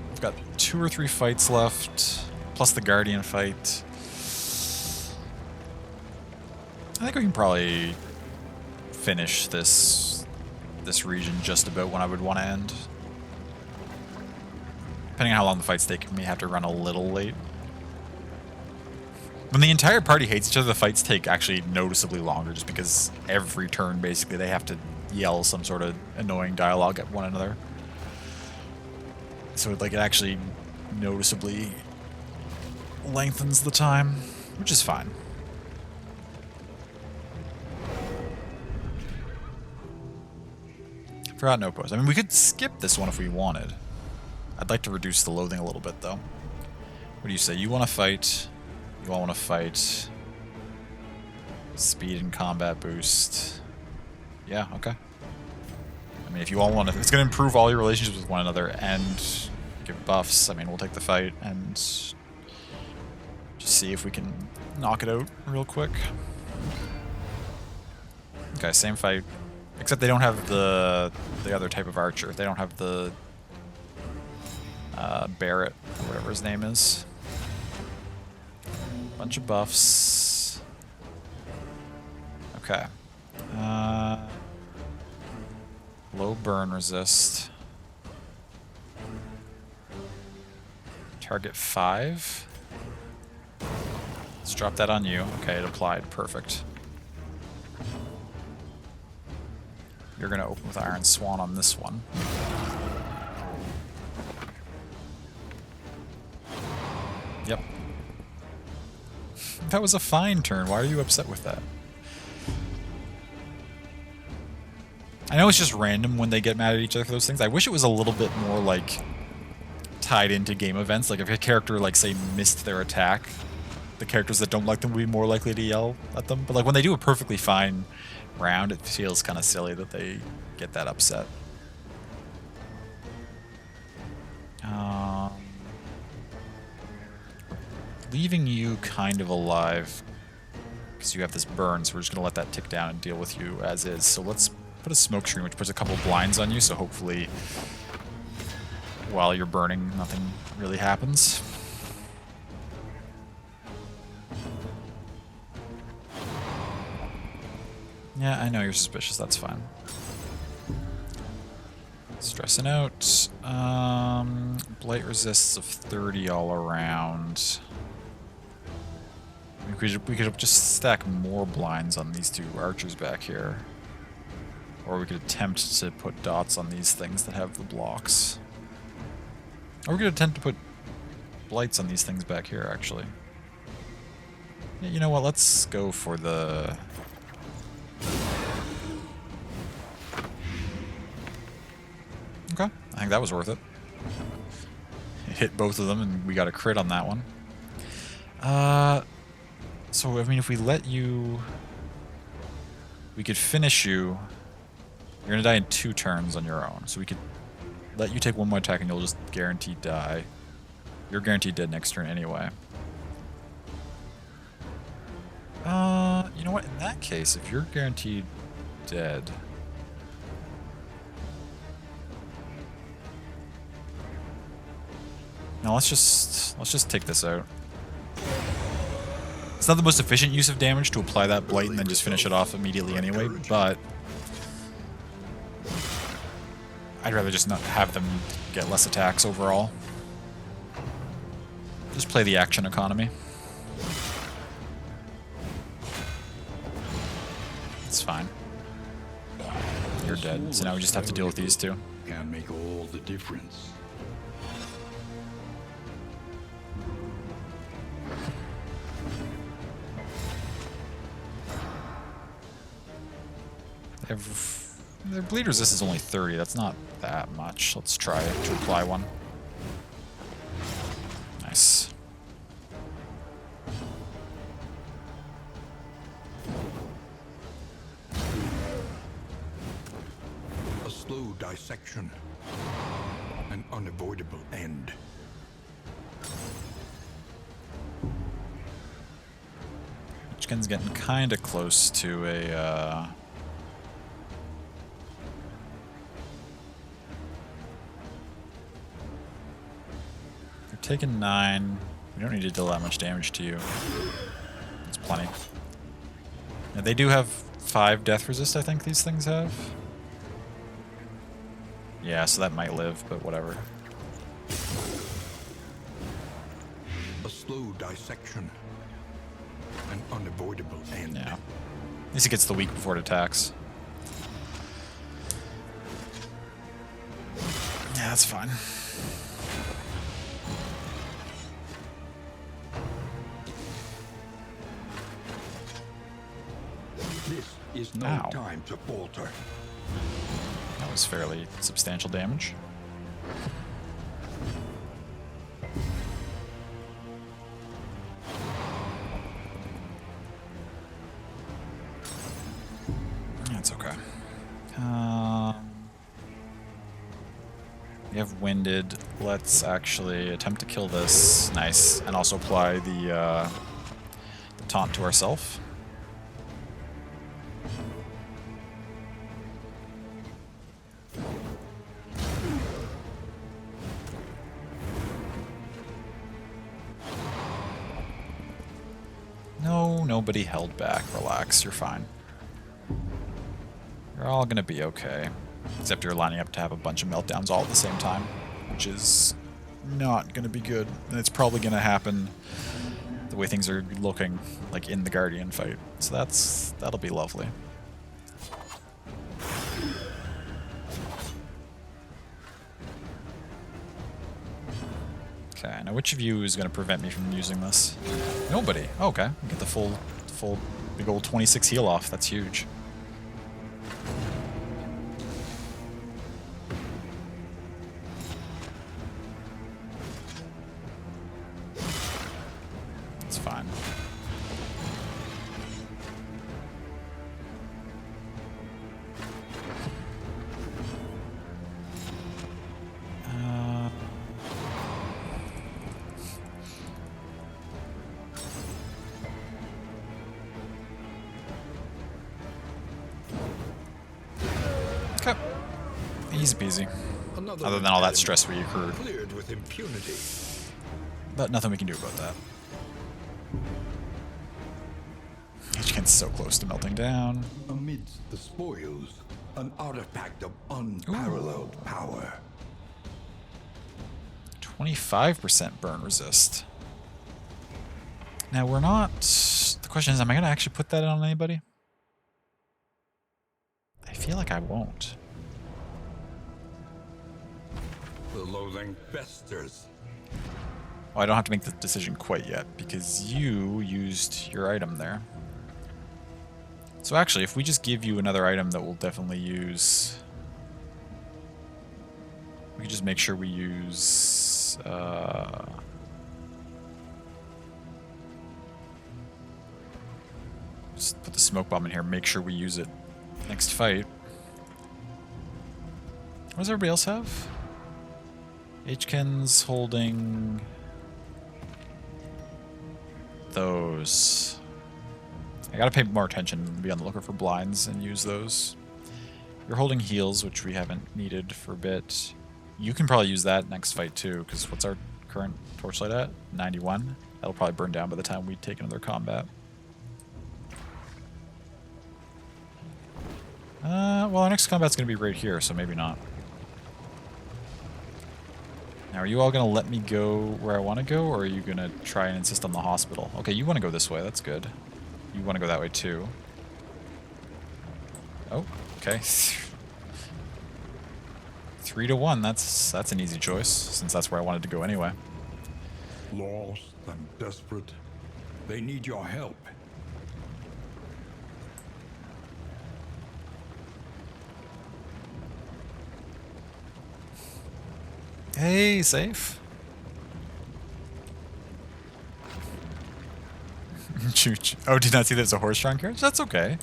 We've got 2 or 3 fights left, plus the Guardian fight. I think we can probably finish this region just about when I would want to end. Depending on how long the fights take, we may have to run a little late. When the entire party hates each other, the fights take actually noticeably longer, just because every turn, basically, they have to yell some sort of annoying dialogue at one another. So it actually noticeably lengthens the time, which is fine. Forgotten Outpost. I mean, we could skip this one if we wanted. I'd like to reduce the loathing a little bit, though. What do you say? You want to fight? You all want to fight? Speed and combat boost. Yeah, okay. I mean, if you all want to... It's going to improve all your relationships with one another and give buffs. I mean, we'll take the fight and just see if we can knock it out real quick. Okay, same fight. Except they don't have the other type of archer. They don't have the Barrett, or whatever his name is. Bunch of buffs. Okay. Low burn resist. Target 5. Let's drop that on you. Okay, it applied. Perfect. You're going to open with Iron Swan on this one. Yep. That was a fine turn. Why are you upset with that? I know it's just random when they get mad at each other for those things. I wish it was a little bit more, like, tied into game events. Like, if a character, like, say, missed their attack, the characters that don't like them would be more likely to yell at them. But, like, when they do a perfectly fine round, it feels kind of silly that they get that upset. Leaving you kind of alive because you have this burn, so we're just going to let that tick down and deal with you as is. So let's put a smoke screen, which puts a couple blinds on you, so hopefully while you're burning, nothing really happens. Yeah, I know you're suspicious, that's fine. Stressing out. Blight resists of 30 all around. We could just stack more blinds on these 2 archers back here. Or we could attempt to put dots on these things that have the blocks. Or we could attempt to put blights on these things back here, actually. Yeah, you know what, let's go for the... Okay, I think that was worth it. It hit both of them and we got a crit on that one. So, I mean, if we let you... We could finish you. You're gonna die in 2 turns on your own. So we could let you take 1 more attack and you'll just guaranteed die. You're guaranteed dead next turn anyway. You know what? In that case, if you're guaranteed dead... Now let's just take this out. It's not the most efficient use of damage to apply that blight and then just finish it off immediately anyway, but I'd rather just not have them get less attacks overall. Just play the action economy. It's fine. You're dead, so now we just have to deal with these two. Can make all the difference. Their bleed resist is only 30. That's not that much. Let's try to apply one. Nice. A slow dissection. An unavoidable end. Chiken's getting kind of close to a... You're taking 9. We don't need to deal that much damage to you. That's plenty. Now, they do have 5 death resist, I think these things have. Yeah, so that might live, but whatever. A slow dissection. An unavoidable end. Yeah. At least it gets the weak before it attacks. Yeah, that's fine. This is no Ow. time to falter. That was fairly substantial damage. That's okay. We have winded. Let's actually attempt to kill this. Nice. And also apply the taunt to ourselves. No, nobody held back. Relax, you're fine. You're all gonna be okay. Except you're lining up to have a bunch of meltdowns all at the same time, which is not gonna be good. And it's probably gonna happen the way things are looking, like in the Guardian fight. So that'll be lovely. Okay, now which of you is gonna prevent me from using this? Nobody. Oh, okay, get the full big old 26 heal off. That's huge. It's fine. Okay. Easy peasy. Other than all that stress we accrued. Cleared with impunity. But nothing we can do about that. It's so close to melting down. Amidst the spoils, an artifact of unparalleled power. 25% burn resist. Now we're not... The question is, am I going to actually put that on anybody? I feel like I won't. The loathing festers. Oh, I don't have to make the decision quite yet, because you used your item there. So actually, if we just give you another item that we'll definitely use... We can just make sure we use... Just put the smoke bomb in here, make sure we use it next fight. What does everybody else have? Hkin's holding... those. I gotta pay more attention and be on the lookout for blinds and use those. You're holding heals, which we haven't needed for a bit. You can probably use that next fight too, because what's our current torchlight at? 91. That'll probably burn down by the time we take another combat. Well, our next combat's going to be right here, so maybe not. Now, are you all going to let me go where I want to go, or are you going to try and insist on the hospital? Okay, you want to go this way. That's good. You want to go that way, too. Oh, okay. 3-1. That's an easy choice, since that's where I wanted to go anyway. Lost and desperate. They need your help. Hey, safe. Oh, did not see there's a horse-drawn carriage? That's okay.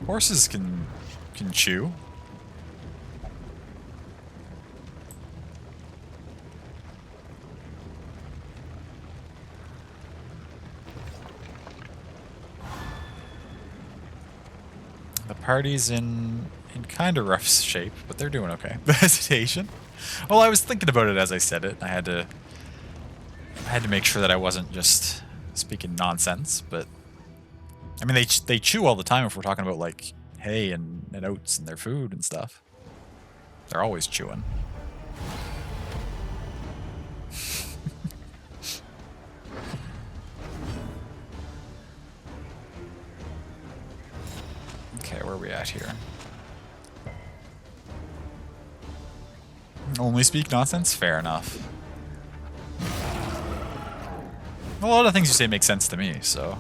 Horses can chew. The party's in kind of rough shape, but they're doing okay. The hesitation. Well, I was thinking about it as I said it. I had to make sure that I wasn't just speaking nonsense, but I mean they chew all the time if we're talking about like hay and oats and their food and stuff. They're always chewing. Okay, where are we at here? Only speak nonsense? Fair enough. A lot of things you say make sense to me, so...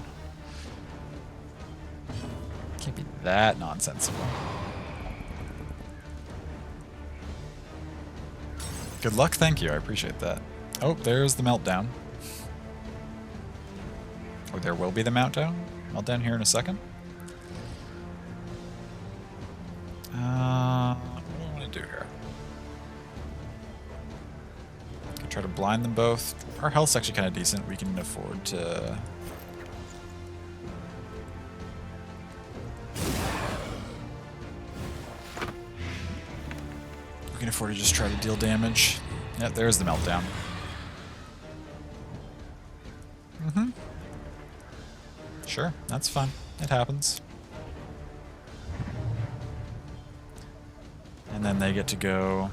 Can't be that nonsensical. Good luck, thank you, I appreciate that. Oh, there's the meltdown. Or there will be the meltdown here in a second. What do I want to do here? Try to blind them both. Our health's actually kind of decent. We can afford to... We can afford to just try to deal damage. Yeah, there's the meltdown. Mm-hmm. Sure, that's fun. It happens. And then they get to go...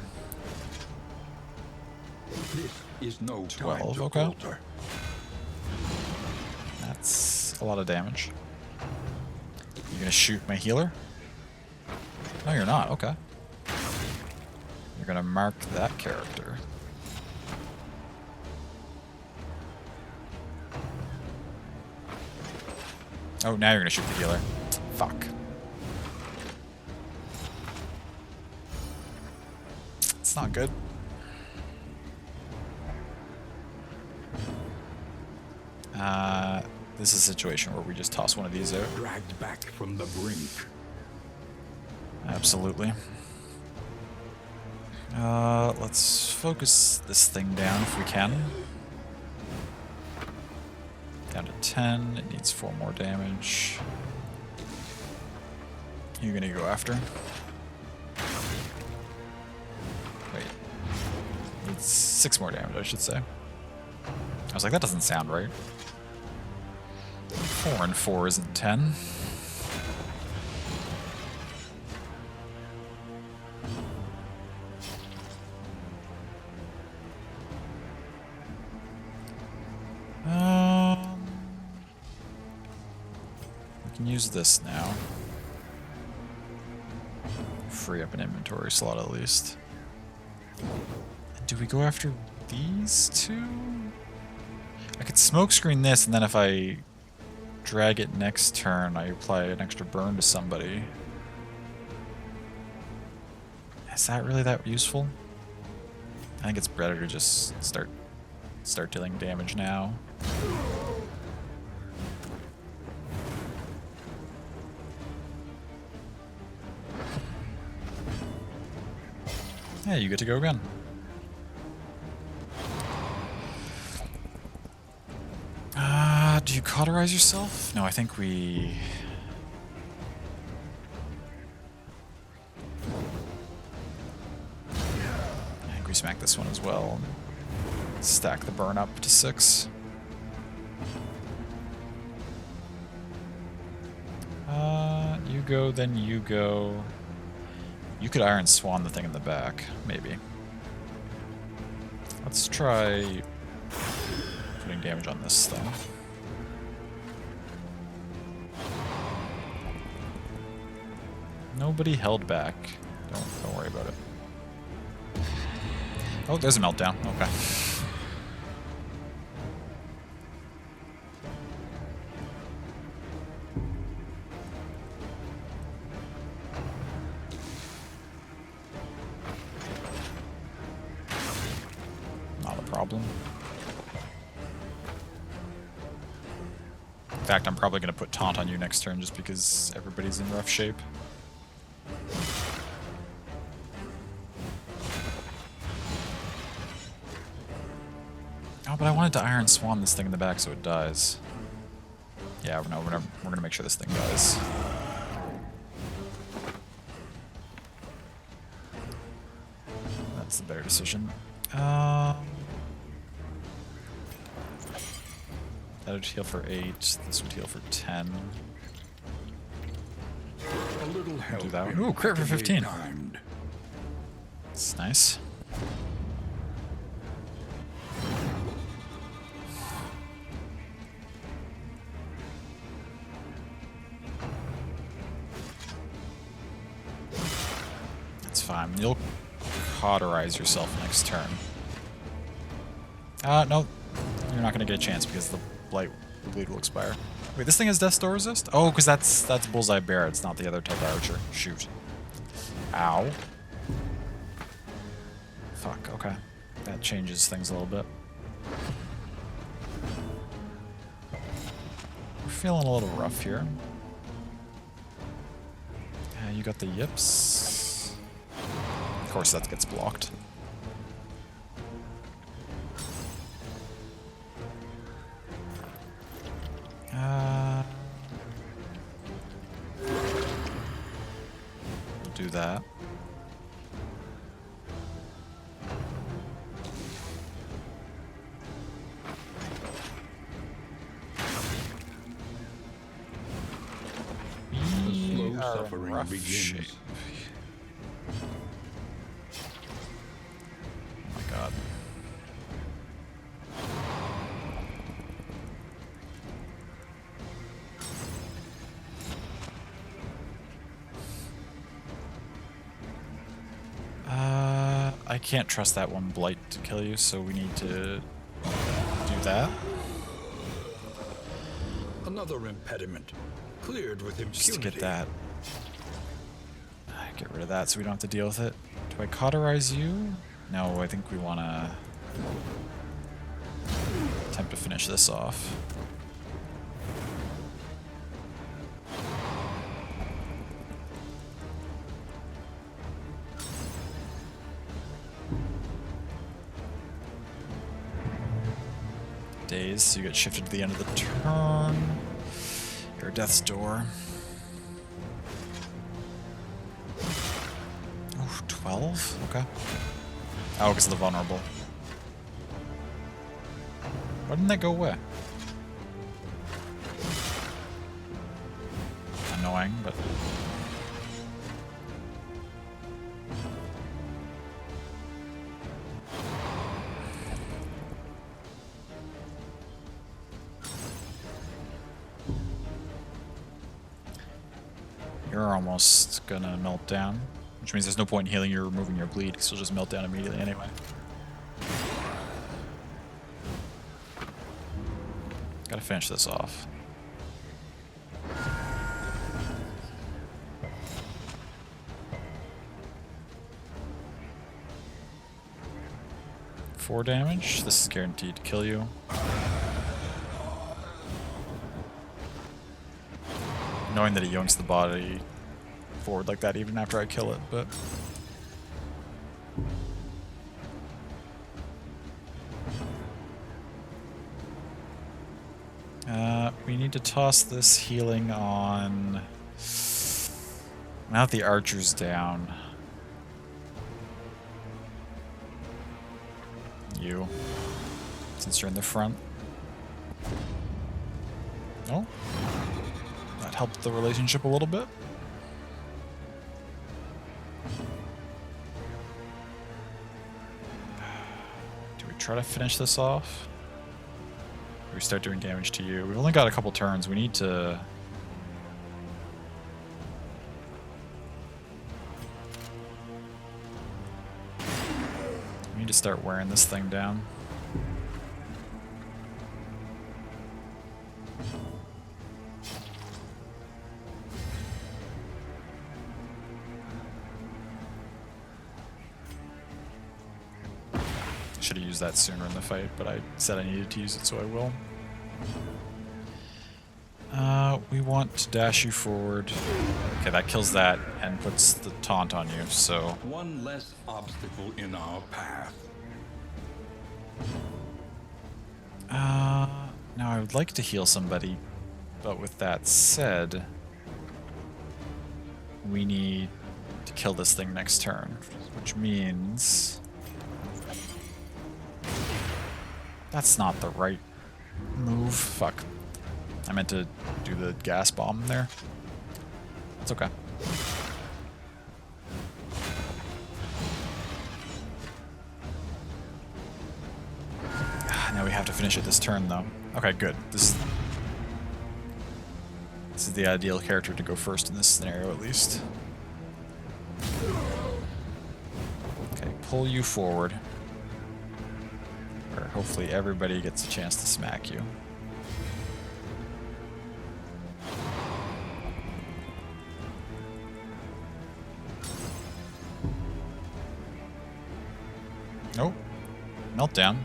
This is no 12, time to okay. falter. That's a lot of damage. You gonna shoot my healer? No, you're not. Okay. You're gonna mark that character. Oh, now you're gonna shoot the healer. Fuck. It's not good. This is a situation where we just toss one of these out. Dragged back from the brink. Absolutely. Let's focus this thing down if we can. Down to 10. It needs 4 more damage. You're gonna go after. Wait. Needs 6 more damage, I should say. I was like, that doesn't sound right. 4 and 4 isn't 10. We can use this now. Free up an inventory slot at least. Do we go after these two? I could smoke screen this, and then if I drag it next turn, I apply an extra burn to somebody. Is that really that useful? I think it's better to just start dealing damage now. Yeah, you get to go again. Do you cauterize yourself? No, I think we... I think we smack this one as well. Stack the burn up to 6. You go, then you go. You could Iron Swan the thing in the back, maybe. Let's try putting damage on this thing. Nobody held back. Don't worry about it. Oh, there's a meltdown. Okay. Not a problem. In fact, I'm probably going to put Taunt on you next turn just because everybody's in rough shape. Oh, but I wanted to Iron Swan this thing in the back so it dies. Yeah, no, we're gonna make sure this thing dies. That's the better decision. That would heal for 8. This would heal for 10. A little help. Do that one. Ooh, crit for 15. Timed. It's nice. That's fine. You'll cauterize yourself next turn. No. You're not going to get a chance because the bleed will expire. Wait, this thing has Death's Door resist? Oh, because that's Bullseye Bear. It's not the other type of archer. Shoot. Ow. Fuck, okay. That changes things a little bit. We're feeling a little rough here. You got the yips. Of course that gets blocked. We'll do that. The slow are in suffering rough begins. shape. Oh my god. I can't trust that one blight to kill you, so we need to do that. Another impediment. Cleared with impunity. Just to get that. Get rid of that so we don't have to deal with it. Do I cauterize you? No, I think we want to attempt to finish this off. Days, so you get shifted to the end of the turn. You're a Death's Door. Oh, 12? Okay. Oh, because of the vulnerable. Why didn't that go away? Annoying, but... You're almost gonna melt down, which means there's no point in healing you or removing your bleed, because you'll just melt down immediately anyway. Gotta finish this off. Four damage. This is guaranteed to kill you. Knowing that it yoinks the body forward like that even after I kill it, but... we need to toss this healing on... Now that the archer's down. You. since you're in the front. Oh, that helped the relationship a little bit. Do we try to finish this off? Or we start doing damage to you? We've only got a couple turns. We need to... We need to start wearing this thing down. Should have used that sooner in the fight, but I said I needed to use it, so I will. We want to dash you forward. Okay, that kills that and puts the taunt on you, so... One less obstacle in our path. Now I would like to heal somebody, but with that said, we need to kill this thing next turn, which means... That's not the right move. Fuck. I meant to do the gas bomb there. It's okay. Now we have to finish it this turn, though. Okay, good. This is the ideal character to go first in this scenario, at least. Okay, pull you forward. Where hopefully everybody gets a chance to smack you. Nope. Meltdown.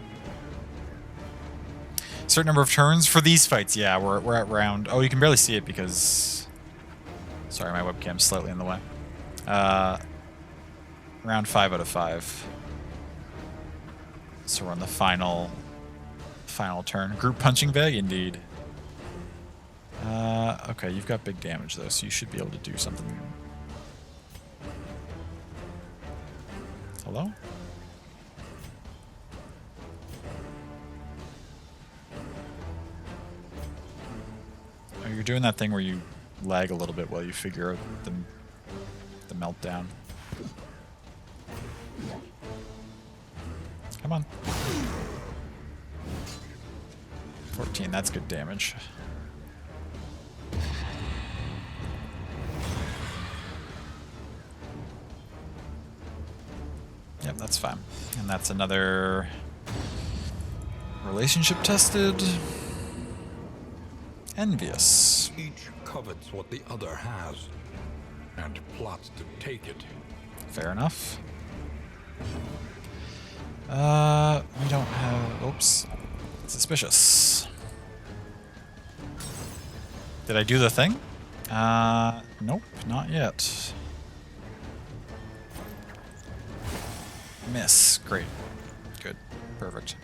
Certain number of turns for these fights. Yeah, we're at round... Oh, you can barely see it because... Sorry, my webcam's slightly in the way. Round 5 out of 5. So we're on the final turn. Group punching bag, indeed. Okay, you've got big damage though, so you should be able to do something. Hello? Oh, you're doing that thing where you lag a little bit while you figure out the meltdown. Come on. 14, that's good damage. Yep, that's fine. And that's another relationship tested. Envious. Each covets what the other has, and plots to take it. Fair enough. We don't have... Oops. Suspicious. Did I do the thing? Nope, not yet. Miss. Great. Good. Perfect.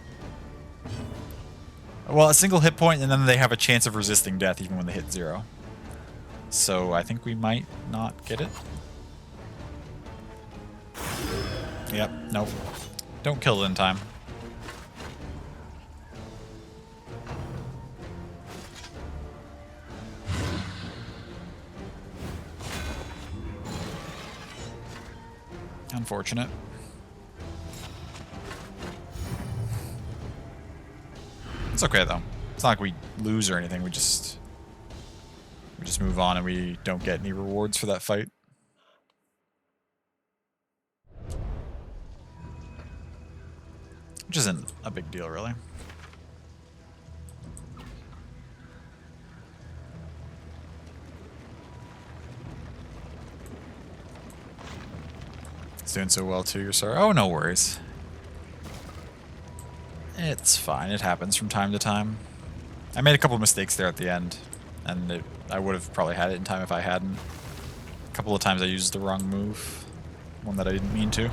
Well, a single hit point, and then they have a chance of resisting death even when they hit 0. So I think we might not get it. Yep, nope. Don't kill it in time. Unfortunate. It's okay though. It's not like we lose or anything. We just move on and we don't get any rewards for that fight. Which isn't a big deal, really. It's doing so well too, you're sorry. Oh, no worries. It's fine, it happens from time to time. I made a couple mistakes there at the end, and I would have probably had it in time if I hadn't. A couple of times I used the wrong move, one that I didn't mean to.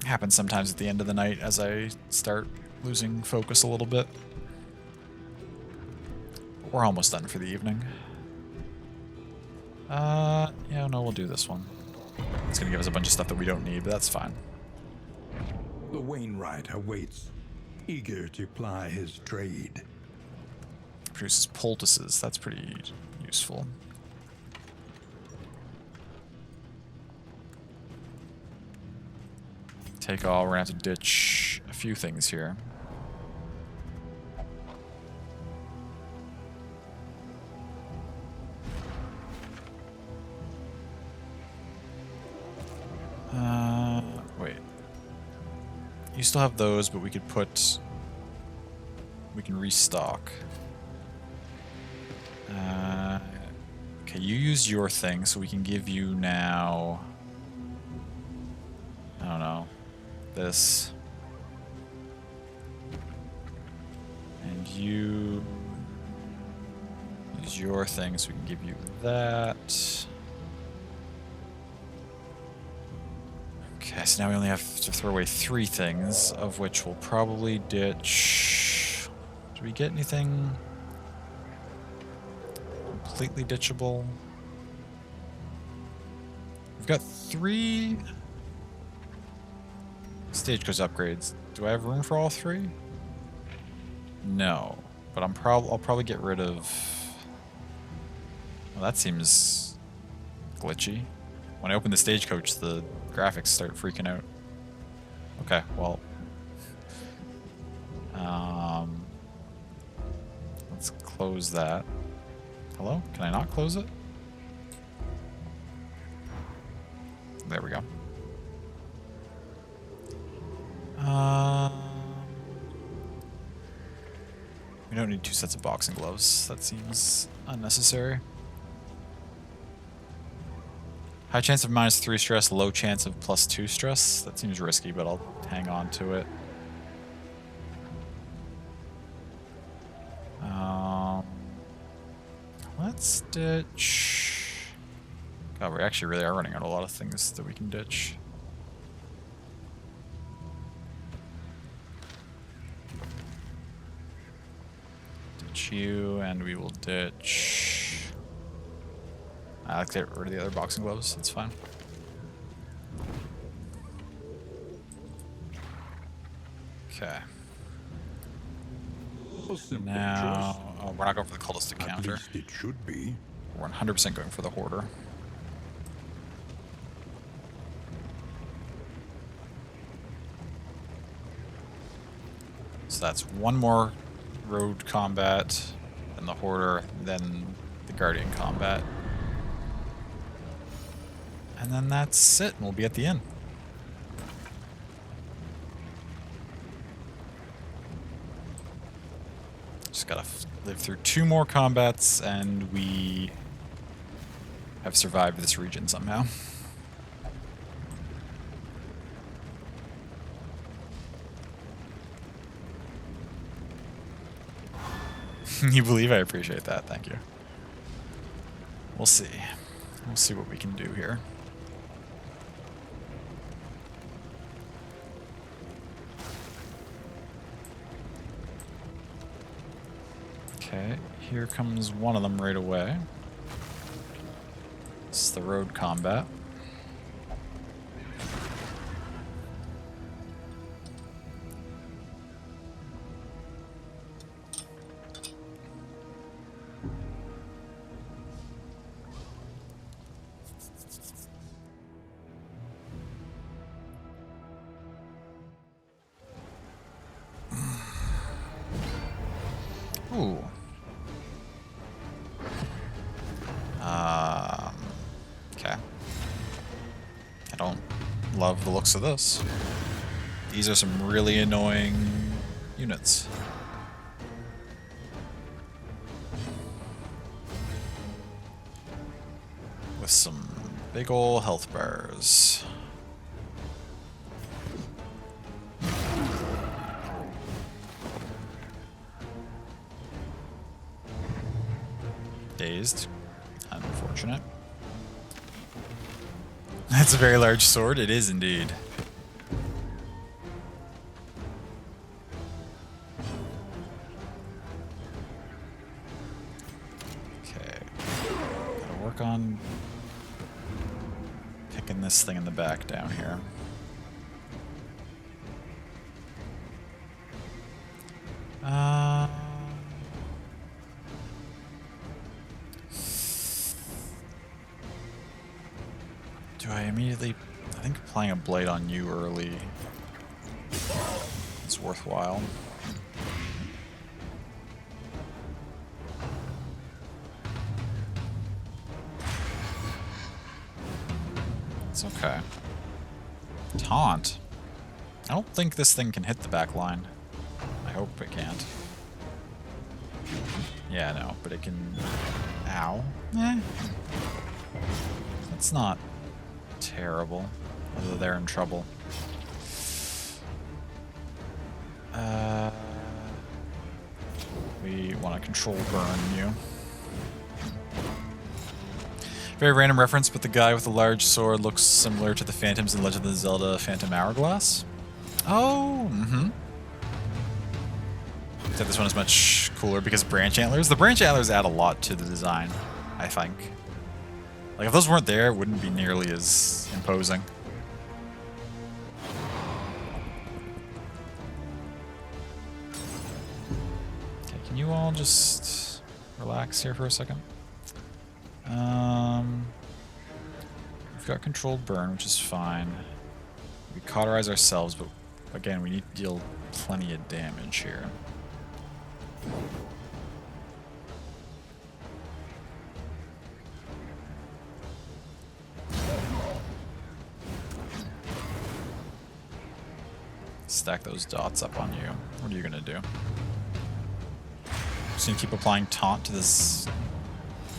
Happens sometimes at the end of the night as I start losing focus a little bit. We're almost done for the evening. Yeah, no, we'll do this one. It's gonna give us a bunch of stuff that we don't need, but that's fine. The Wainwright awaits, eager to ply his trade. Produces poultices. That's pretty useful. Take all. We're gonna have to ditch a few things here. Wait. You still have those, but we could put... We can restock. Okay, you use your thing, so we can give you now... I don't know. This. And you... Use your thing, so we can give you that. Okay, so now we only have to throw away 3 things, of which we'll probably ditch... Did we get anything completely ditchable? We've got 3 stagecoach upgrades. Do I have room for all 3? No, but I'll probably get rid of... Well, that seems glitchy. When I open the stagecoach, the graphics start freaking out. Okay, well... let's close that. Hello? Can I not close it? There we go. We don't need 2 sets of boxing gloves. That seems unnecessary. High chance of -3 stress, low chance of +2 stress. That seems risky, but I'll hang on to it. Let's ditch... God, we actually really are running out of a lot of things that we can ditch. Ditch you, and we will ditch... I like to get rid of the other boxing gloves, that's fine. Okay. Now... Oh, we're not going for the cultistic counter. At least it should be. We're 100% going for the hoarder. So that's 1 more road combat, then the hoarder, then the guardian combat. And then that's it, and we'll be at the end. Just gotta live through 2 more combats, and we have survived this region somehow. You believe? I appreciate that, thank you. We'll see. We'll see what we can do here. Okay, here comes one of them right away. It's the road combat. Ooh. Okay. I don't love the looks of this. These are some really annoying units. With some big ol' health bars. Dazed. Unfortunate. That's a very large sword. It is indeed. Okay. Gotta work on sticking this thing in the back down here. Do I immediately... I think applying a blade on you early is worthwhile. It's okay. Taunt. I don't think this thing can hit the back line. I hope it can't. Yeah, no, but it can... Ow. Eh. That's not terrible. Although they're in trouble. We want to control burn you. Very random reference, but the guy with the large sword looks similar to the phantoms in Legend of Zelda Phantom Hourglass. Oh, Except this one is much cooler because branch antlers. The branch antlers add a lot to the design, I think. Like, if those weren't there, it wouldn't be nearly as imposing. Okay, can you all just relax here for a second? We've got controlled burn, which is fine. We cauterize ourselves, but again, we need to deal plenty of damage here. Stack those dots up on you. What are you gonna do? Just gonna keep applying taunt to this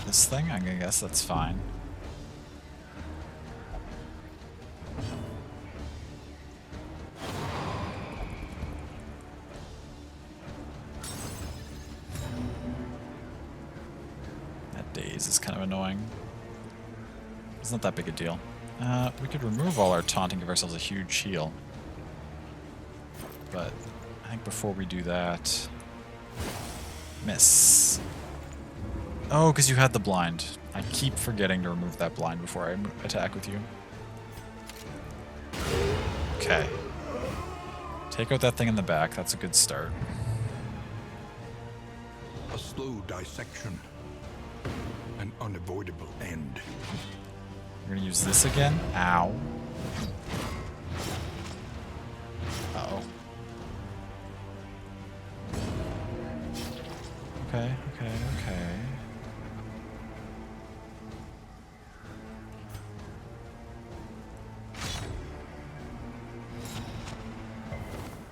thing? I guess that's fine. That daze is kind of annoying. It's not that big a deal. We could remove all our taunt and give ourselves a huge heal. But I think before we do that... Miss. Oh, because you had the blind. I keep forgetting to remove that blind before I attack with you. Okay. Take out that thing in the back. That's a good start. A slow dissection. An unavoidable end. You're gonna use this again? Ow. Uh-oh. Okay.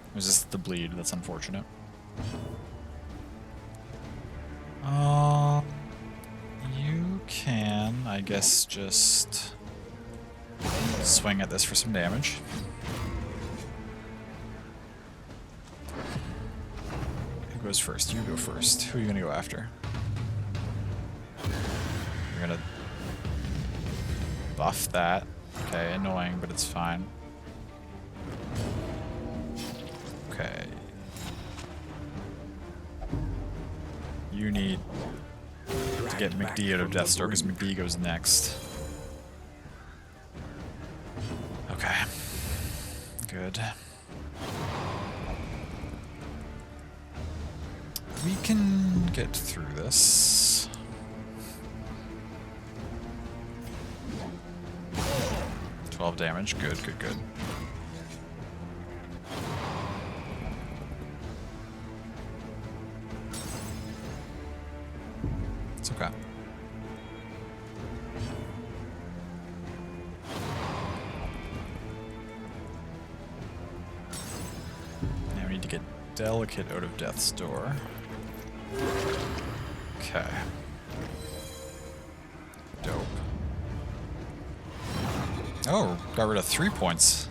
It was just the bleed, that's unfortunate. You can, I guess, just swing at this for some damage. Who goes first? You go first. Who are you gonna go after? You're gonna buff that. Okay, annoying, but it's fine. Okay. You need to get McD out of Death's Door because McD goes next. Okay. Good. We can get through this. $12 damage. Good. It's okay. Now we need to get Delicate out of Death's Door. Okay. Dope. Oh, got rid of 3 points.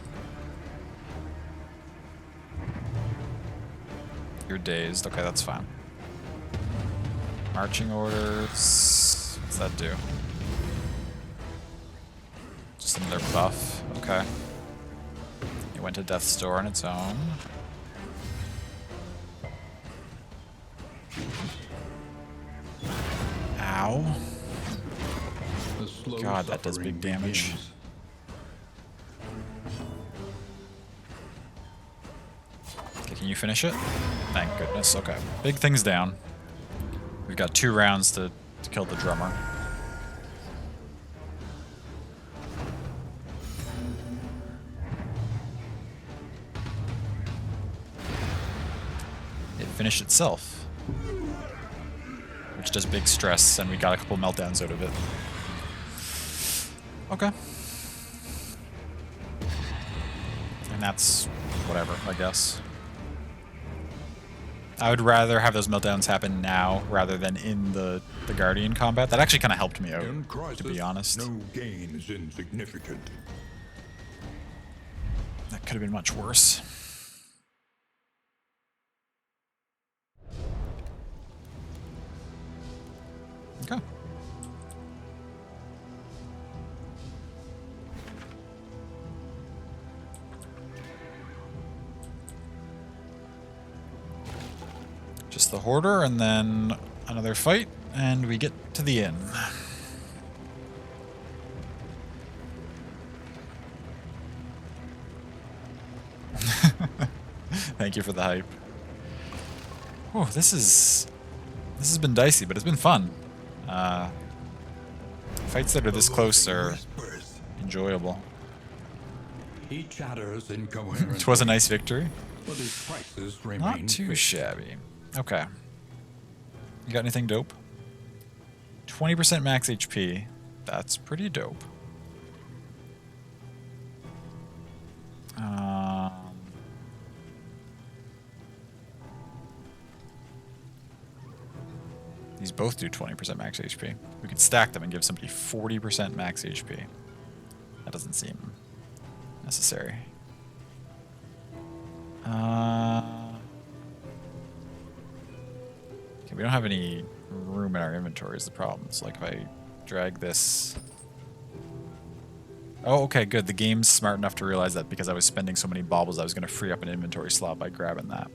You're dazed. Okay, that's fine. Marching orders. What's that do? Just another buff. Okay. It went to Death's Door on its own. Ow. God, that does big damage. Can you finish it? Thank goodness. Okay. Big thing's down. We've got 2 rounds to kill the drummer. It finished itself. Which does big stress, and we got a couple meltdowns out of it. Okay. And that's whatever, I guess. I would rather have those meltdowns happen now rather than in the Guardian combat. That actually kind of helped me out, In crisis, to be honest. no gain is insignificant. That could have been much worse. Okay. Just the Hoarder, and then another fight, and we get to the inn. Thank you for the hype. Oh, this has been dicey, but it's been fun. Fights that are this close are enjoyable. He chatters incoherently. It was a nice victory. But his prices remain Not too fixed. shabby. Okay. You got anything dope? 20% max HP. That's pretty dope. These both do 20% max HP. We could stack them and give somebody 40% max HP. That doesn't seem necessary. Okay, we don't have any room in our inventory is the problem. So like if I drag this... Oh, okay, good. The game's smart enough to realize that because I was spending so many baubles, I was going to free up an inventory slot by grabbing that.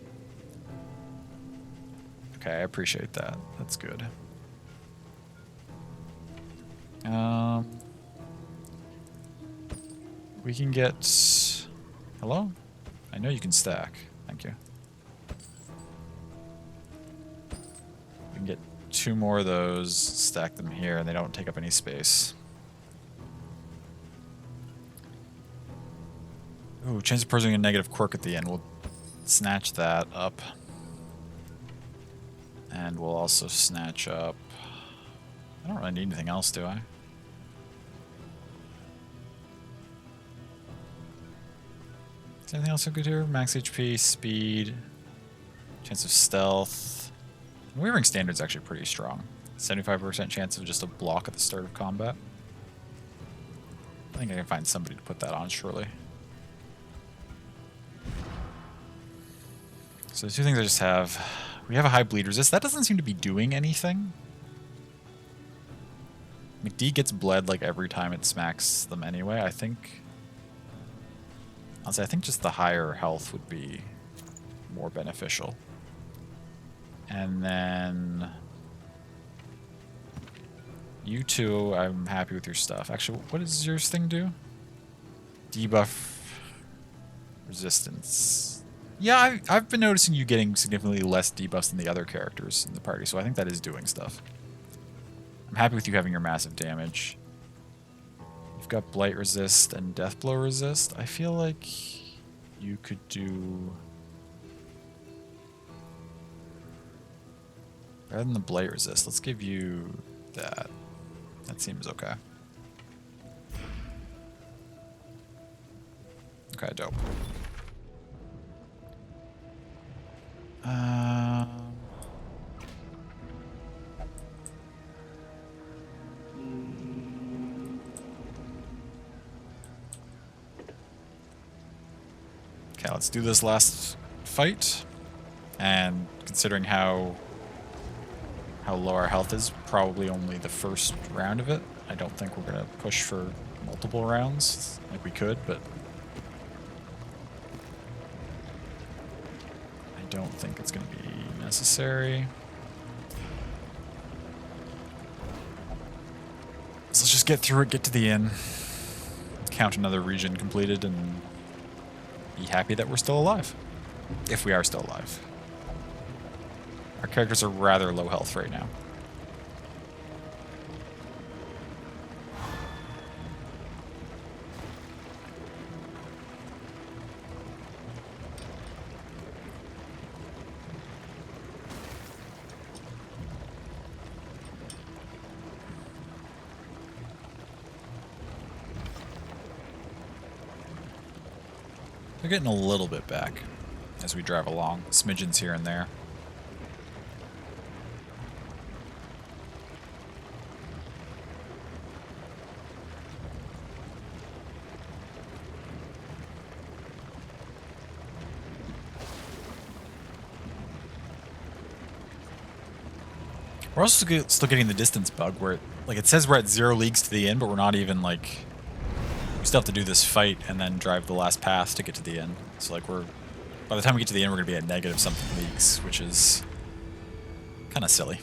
Okay, I appreciate that. That's good. We can get... Hello? I know you can stack. Thank you. We can get 2 more of those, stack them here, and they don't take up any space. Ooh, chance of posing a negative quirk at the end. We'll snatch that up. And we'll also snatch up... I don't really need anything else, do I? Is there anything else we could do? Max HP, speed, chance of stealth. Weaving Standard's actually pretty strong. 75% chance of just a block at the start of combat. I think I can find somebody to put that on shortly. So the 2 things I just have... We have a high bleed resist. That doesn't seem to be doing anything. McD gets bled like every time it smacks them anyway. I think... Honestly, I think just the higher health would be more beneficial. And then... You 2, I'm happy with your stuff. Actually, what does yours thing do? Debuff... Resistance... Yeah, I've been noticing you getting significantly less debuffs than the other characters in the party, so I think that is doing stuff. I'm happy with you having your massive damage. You've got Blight Resist and Deathblow Resist. I feel like you could do... Rather than the Blight Resist, let's give you that. That seems okay. Okay, dope. Okay, let's do this last fight. And considering how low our health is, probably only the first round of it. I don't think we're gonna push for multiple rounds like we could, but I don't think it's gonna be necessary. So let's just get through it, get to the inn, count another region completed, and be happy that we're still alive. If we are still alive. Our characters are rather low health right now. They're getting a little bit back as we drive along. Smidgens here and there. We're also still getting the distance bug where, like, it says we're at 0 leagues to the inn, but we're not even, like... We still have to do this fight and then drive the last path to get to the inn. So, like, by the time we get to the inn, we're going to be at negative something leagues, which is kind of silly.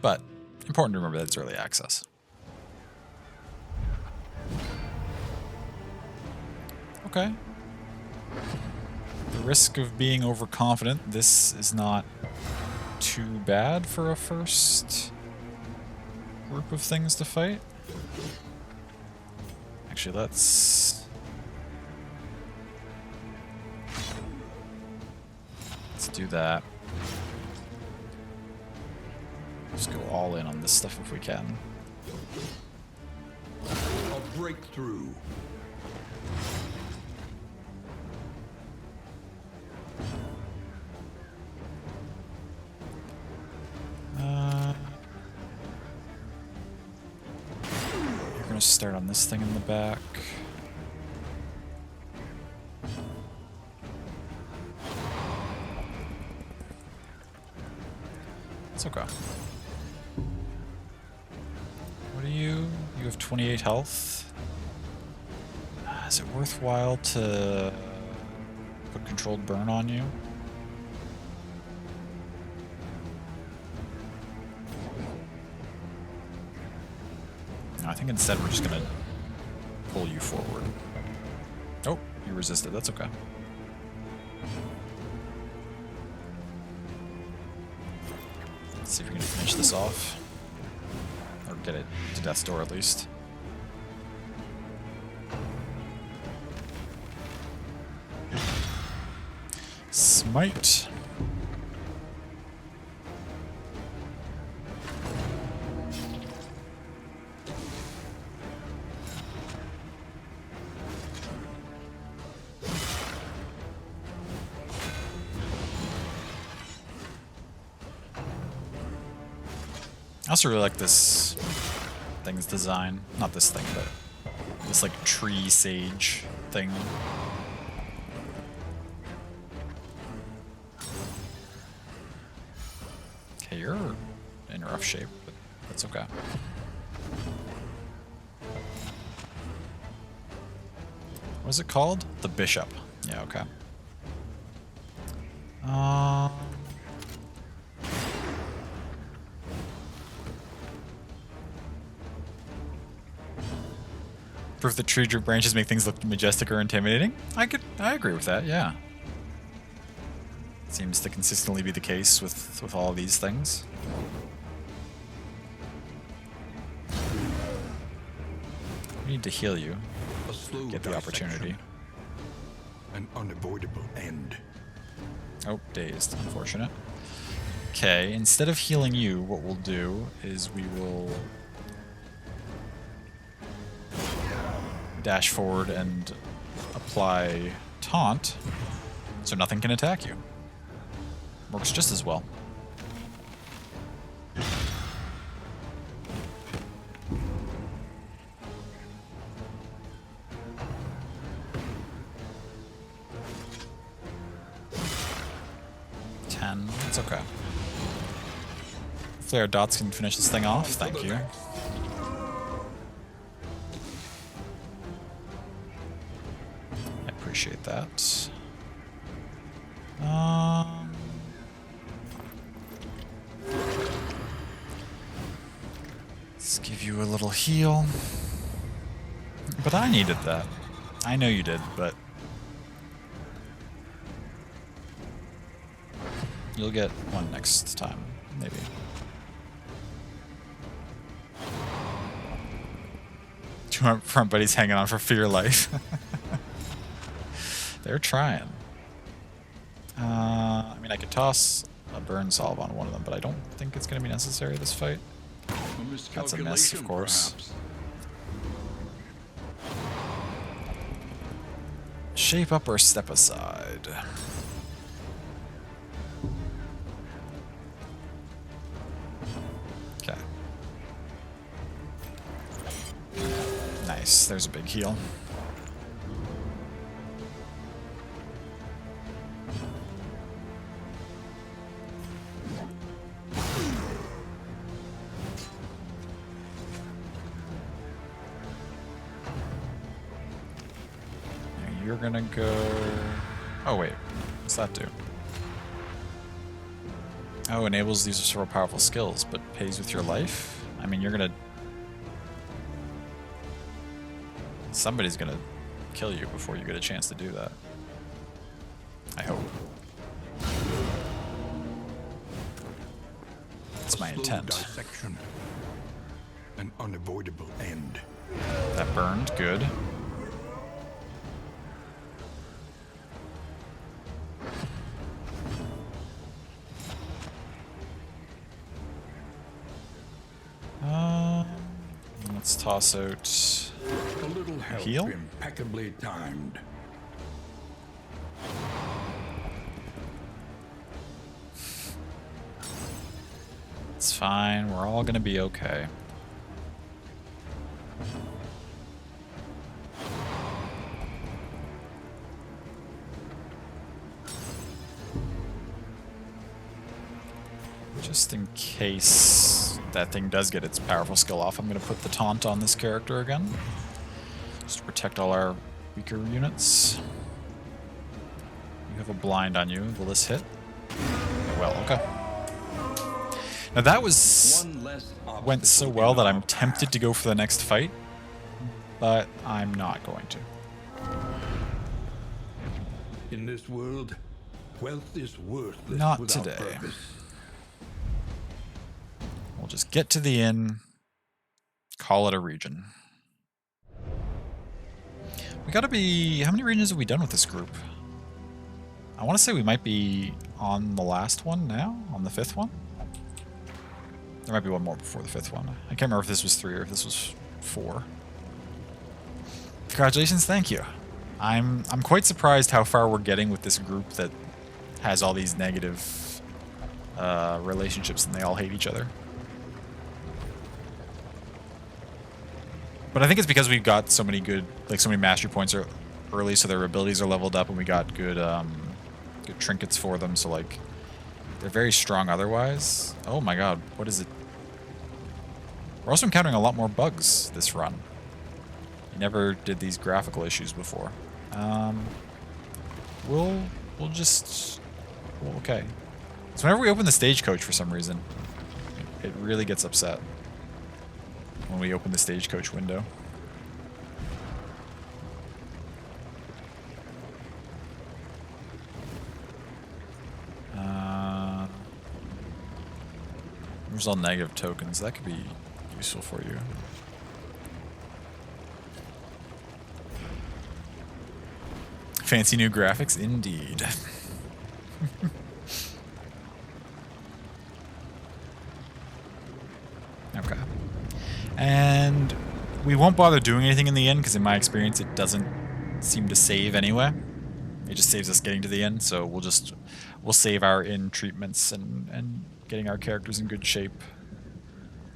But important to remember that it's early access. Okay. The risk of being overconfident, this is not too bad for a first group of things to fight. Actually, let's do that. Just go all in on this stuff if we can. A breakthrough. You're gonna start on this thing in the back. It's okay. What are you? You have 28 health. Is it worthwhile to put controlled burn on you? No, I think instead we're just gonna pull you forward. Oh, you resisted. That's okay. Let's see if we can finish this off. Or get it to death's door at least. Smite. I also really like this thing's design. Not this thing, but this like tree sage thing. Okay, you're in rough shape, but that's okay. What is it called? The Bishop. Yeah, okay. Proof that tree branches make things look majestic or intimidating? I agree with that, yeah. Seems to consistently be the case with all of these things. We need to heal you. A slow Get the opportunity. An unavoidable end. Oh, dazed. Unfortunate. Okay, instead of healing you, what we'll do is we will dash forward and apply taunt so nothing can attack you. Works just as well. It's okay. Hopefully our dots can finish this thing off. Thank you. I appreciate that. Let's give you a little heal. But I needed that. I know you did, but you'll get one next time, maybe. Two front buddies hanging on for fear life. They're trying. I mean, I could toss a burn solve on one of them, but I don't think it's going to be necessary this fight. That's a miss, of course. Perhaps. Shape up or step aside. Okay. Nice. There's a big heal. You're gonna go... Oh, wait. What's that do? Oh, enables these several powerful skills, but pays with your life? I mean, you're gonna... Somebody's gonna kill you before you get a chance to do that. I hope. That's my intent. Dissection. An unavoidable end. That burned. Good. Let's toss out A little help, heal. impeccably timed. It's fine. We're all gonna be okay. Just in case that thing does get its powerful skill off, I'm going to put the taunt on this character again. Just to protect all our weaker units. You have a blind on you. Will this hit? Well, okay. Now that went so well that I'm tempted to go for the next fight, but I'm not going to. In this world, wealth is worthless Not without today. purpose. We'll just get to the inn, call it a region. We gotta be... How many regions have we done with this group? I want to say we might be on the last one now, on the 5th one. There might be one more before the 5th one. I can't remember if this was 3 or if this was 4. Congratulations, thank you. I'm quite surprised how far we're getting with this group that has all these negative relationships and they all hate each other. But I think it's because we've got so many good, like so many mastery points early, so their abilities are leveled up, and we got good, good trinkets for them. So like, they're very strong otherwise. Oh my god, what is it? We're also encountering a lot more bugs this run. We never did these graphical issues before. We'll just, well, okay. So whenever we open the stagecoach for some reason, it really gets upset when we open the stagecoach window. There's all negative tokens. That could be useful for you. Fancy new graphics, indeed. Okay. And we won't bother doing anything in the end because in my experience it doesn't seem to save anyway. It just saves us getting to the end, so we'll save our in treatments and getting our characters in good shape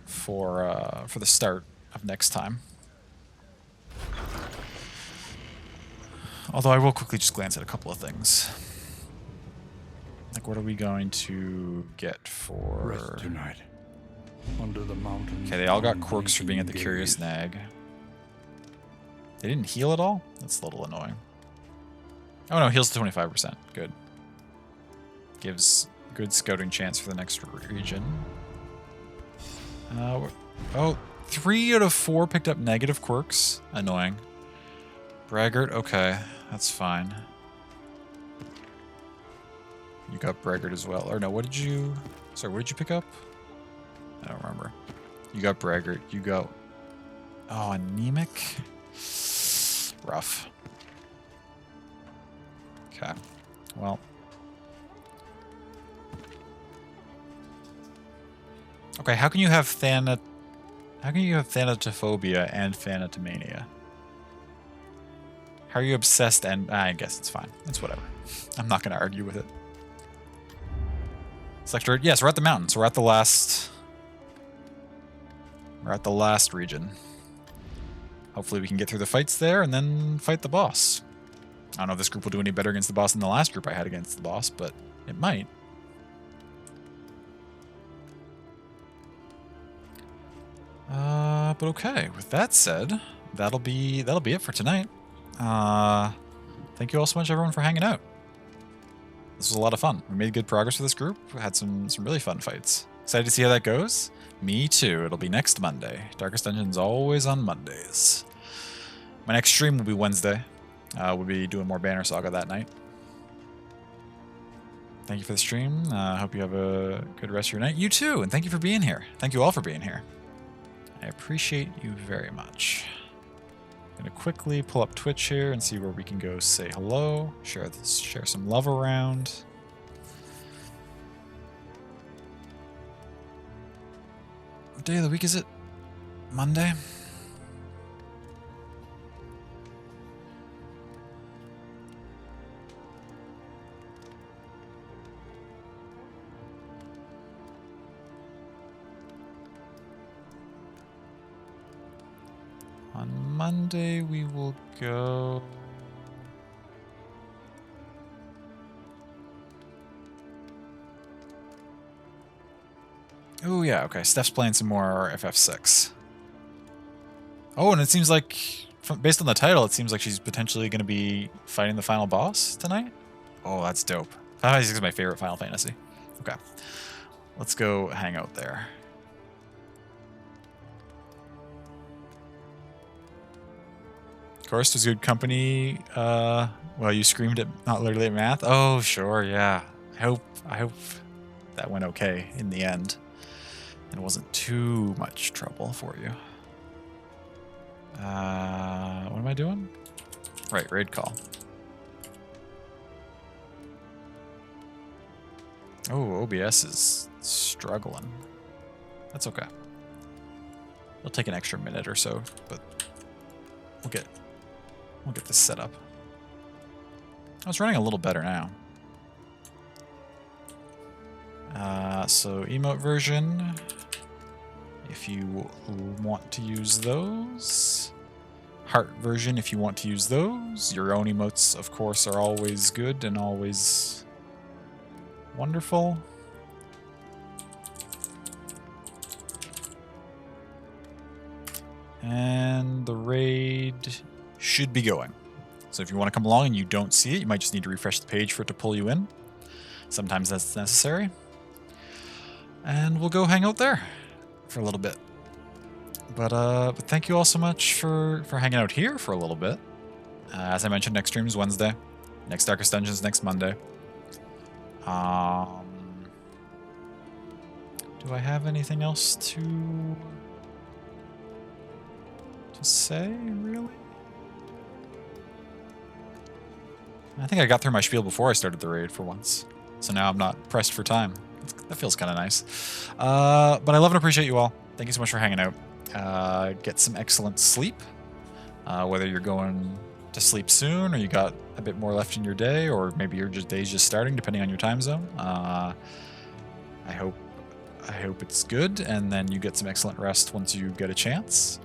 for the start of next time. Although I will quickly just glance at a couple of things. Like, what are we going to get for... Rest tonight. Under the mountains. Okay, they all got quirks for being at the Curious Nag. They didn't heal at all? That's a little annoying. Oh no, heals to 25%. Good. Gives good scouting chance for the next region. Oh, 3 out of 4 picked up negative quirks. Annoying. Braggart, okay. That's fine. You got Braggart as well. Or no, what did you... Sorry, what did you pick up? I don't remember. You got Braggart. You got... Oh, anemic? Rough. Okay. Well. Okay, how can you have Thanatophobia and Thanatomania? How are you obsessed and... I guess it's fine. It's whatever. I'm not going to argue with it. Sector... Yes, we're at the mountains. We're at the last... We're at the last region. Hopefully we can get through the fights there and then fight the boss. I don't know if this group will do any better against the boss than the last group I had against the boss, but it might. But okay. With that said, that'll be it for tonight. Thank you all so much, everyone, for hanging out. This was a lot of fun. We made good progress with this group. We had some really fun fights. Excited to see how that goes? Me too. It'll be next Monday. Darkest Dungeon's always on Mondays. My next stream will be Wednesday. We'll be doing more Banner Saga that night. Thank you for the stream. I hope you have a good rest of your night. You too, and thank you for being here. Thank you all for being here. I appreciate you very much. I'm gonna quickly pull up Twitch here and see where we can go say hello, share some love around. What day of the week is it? Monday? On Monday, we will go... Oh, yeah, okay. Steph's playing some more FF6. Oh, and it seems like, based on the title, it seems like she's potentially going to be fighting the final boss tonight. Oh, that's dope. Final Fantasy 6 is my favorite Final Fantasy. Okay. Let's go hang out there. Chorus was good company. Well, you screamed at not literally at math. Oh, sure, yeah. I hope that went okay in the end, and it wasn't too much trouble for you. What am I doing? Right, raid call. Oh, OBS is struggling. That's okay. It'll take an extra minute or so, but we'll get this set up. Oh, it's running a little better now. So emote version, if you want to use those. Heart version, if you want to use those. Your own emotes, of course, are always good and always wonderful. And the raid should be going. So if you want to come along and you don't see it, you might just need to refresh the page for it to pull you in. Sometimes that's necessary. And we'll go hang out there for a little bit. But thank you all so much for hanging out here for a little bit. As I mentioned, next stream is Wednesday. Next Darkest Dungeon is next Monday. Do I have anything else to say, really? I think I got through my spiel before I started the raid for once. So now I'm not pressed for time. That feels kind of nice. But I love and appreciate you all. Thank you so much for hanging out. Get some excellent sleep. Whether you're going to sleep soon or you got a bit more left in your day, or maybe your day's just starting, depending on your time zone. I hope it's good, and then you get some excellent rest once you get a chance.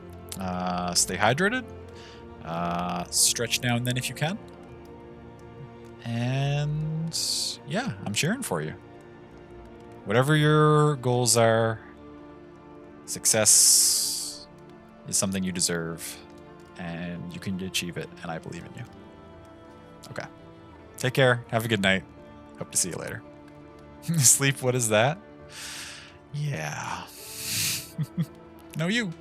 Stay hydrated. Stretch now and then if you can. And yeah, I'm cheering for you. Whatever your goals are, success is something you deserve, and you can achieve it, and I believe in you. Okay. Take care. Have a good night. Hope to see you later. Sleep, what is that? Yeah. No, you.